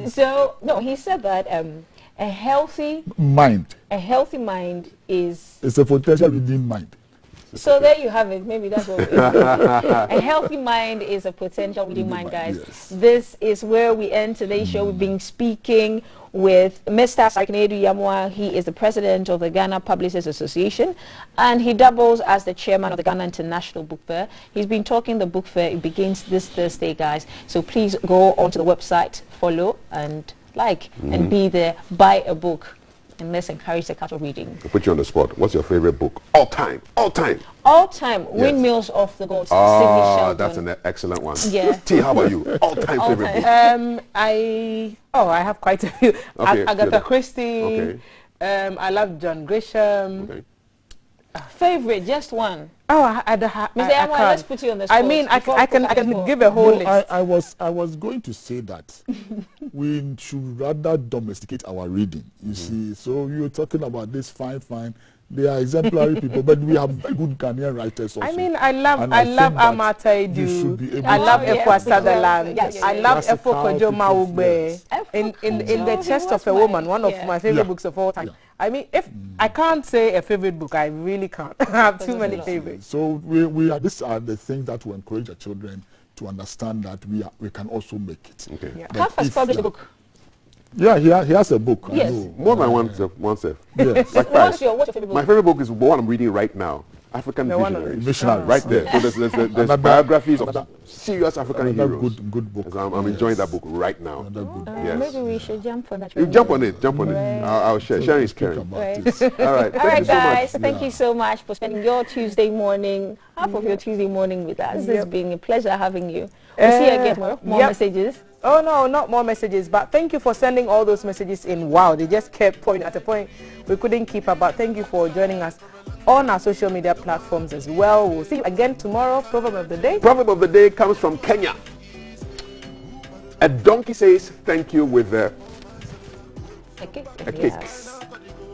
So no, he said that a healthy mind is a potential reading mind. So there you have it. Maybe that's what it is. A healthy mind is a potential reading mind, guys. Yes. This is where we end today's show. We've been speaking with Mr. Sakinedu Yamwa. He is the president of the Ghana Publishers Association, and he doubles as the chairman of the Ghana International Book Fair. He's been talking the book fair. It begins this Thursday, guys. So please go onto the website, follow, and like, and be there. Buy a book. And let's encourage the culture of reading. I'll put you on the spot. What's your favorite book? All time. Yes. Windmills of the Gods. Oh, that's an excellent one. Yeah. T, how about you? All-time favorite book? I have quite a few. Okay, Agatha Christie. Okay. I love John Grisham. Okay. Favorite, just one. Oh, let's put you on the spot. I mean, I can give a whole list. I was going to say that we should rather domesticate our reading. You see, so you're talking about this fine. They are exemplary people, but we have very good Ghanaian writers also. I mean, I love Amata Edu. I love Efwa Sutherland. I love Efo Kojo Maugbe. In The Chest of a Woman, one of my favorite books of all time. I mean, if I can't say a favorite book, I really can't. I have too many favorites. So these are the things that will encourage our children to understand that we can also make it. Okay. Yeah. Half has published a book. Yeah, he has a book. Yes. More than one self. Yes. Like what's your favorite book? My favorite book is one I'm reading right now. African Visionaries. Right there. So there's biographies of serious African heroes. Good book. So I'm enjoying that book right now. Yes. Maybe we should jump on that. You jump on it. I'll share. Sharing is caring. Right. All right. All right, guys. Thank you so much for spending your Tuesday morning, half of your Tuesday morning with us. It's been a pleasure having you. We'll see you again. More messages. Oh, no, not more messages, but thank you for sending all those messages in. Wow, they just kept pointing at a point we couldn't keep up, but thank you for joining us on our social media platforms as well. We'll see you again tomorrow. Proverb of the day. Proverb of the day comes from Kenya. A donkey says thank you with a cake. Yes.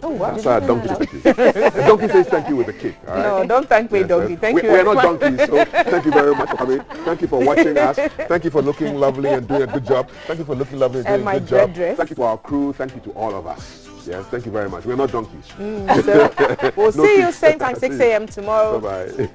Oh, what? That's how a donkey says thank you. A donkey says thank you with a cake. All right? No, don't thank me, donkey. Thank you. We're not donkeys, so thank you very much for coming. Thank you for watching us. Thank you for looking lovely and doing a good job. Thank you for looking lovely and doing a good job. Thank you for our crew. Thank you to all of us. Yes, thank you very much. We're not donkeys. So we'll see you same time, 6 a.m. tomorrow. Bye-bye.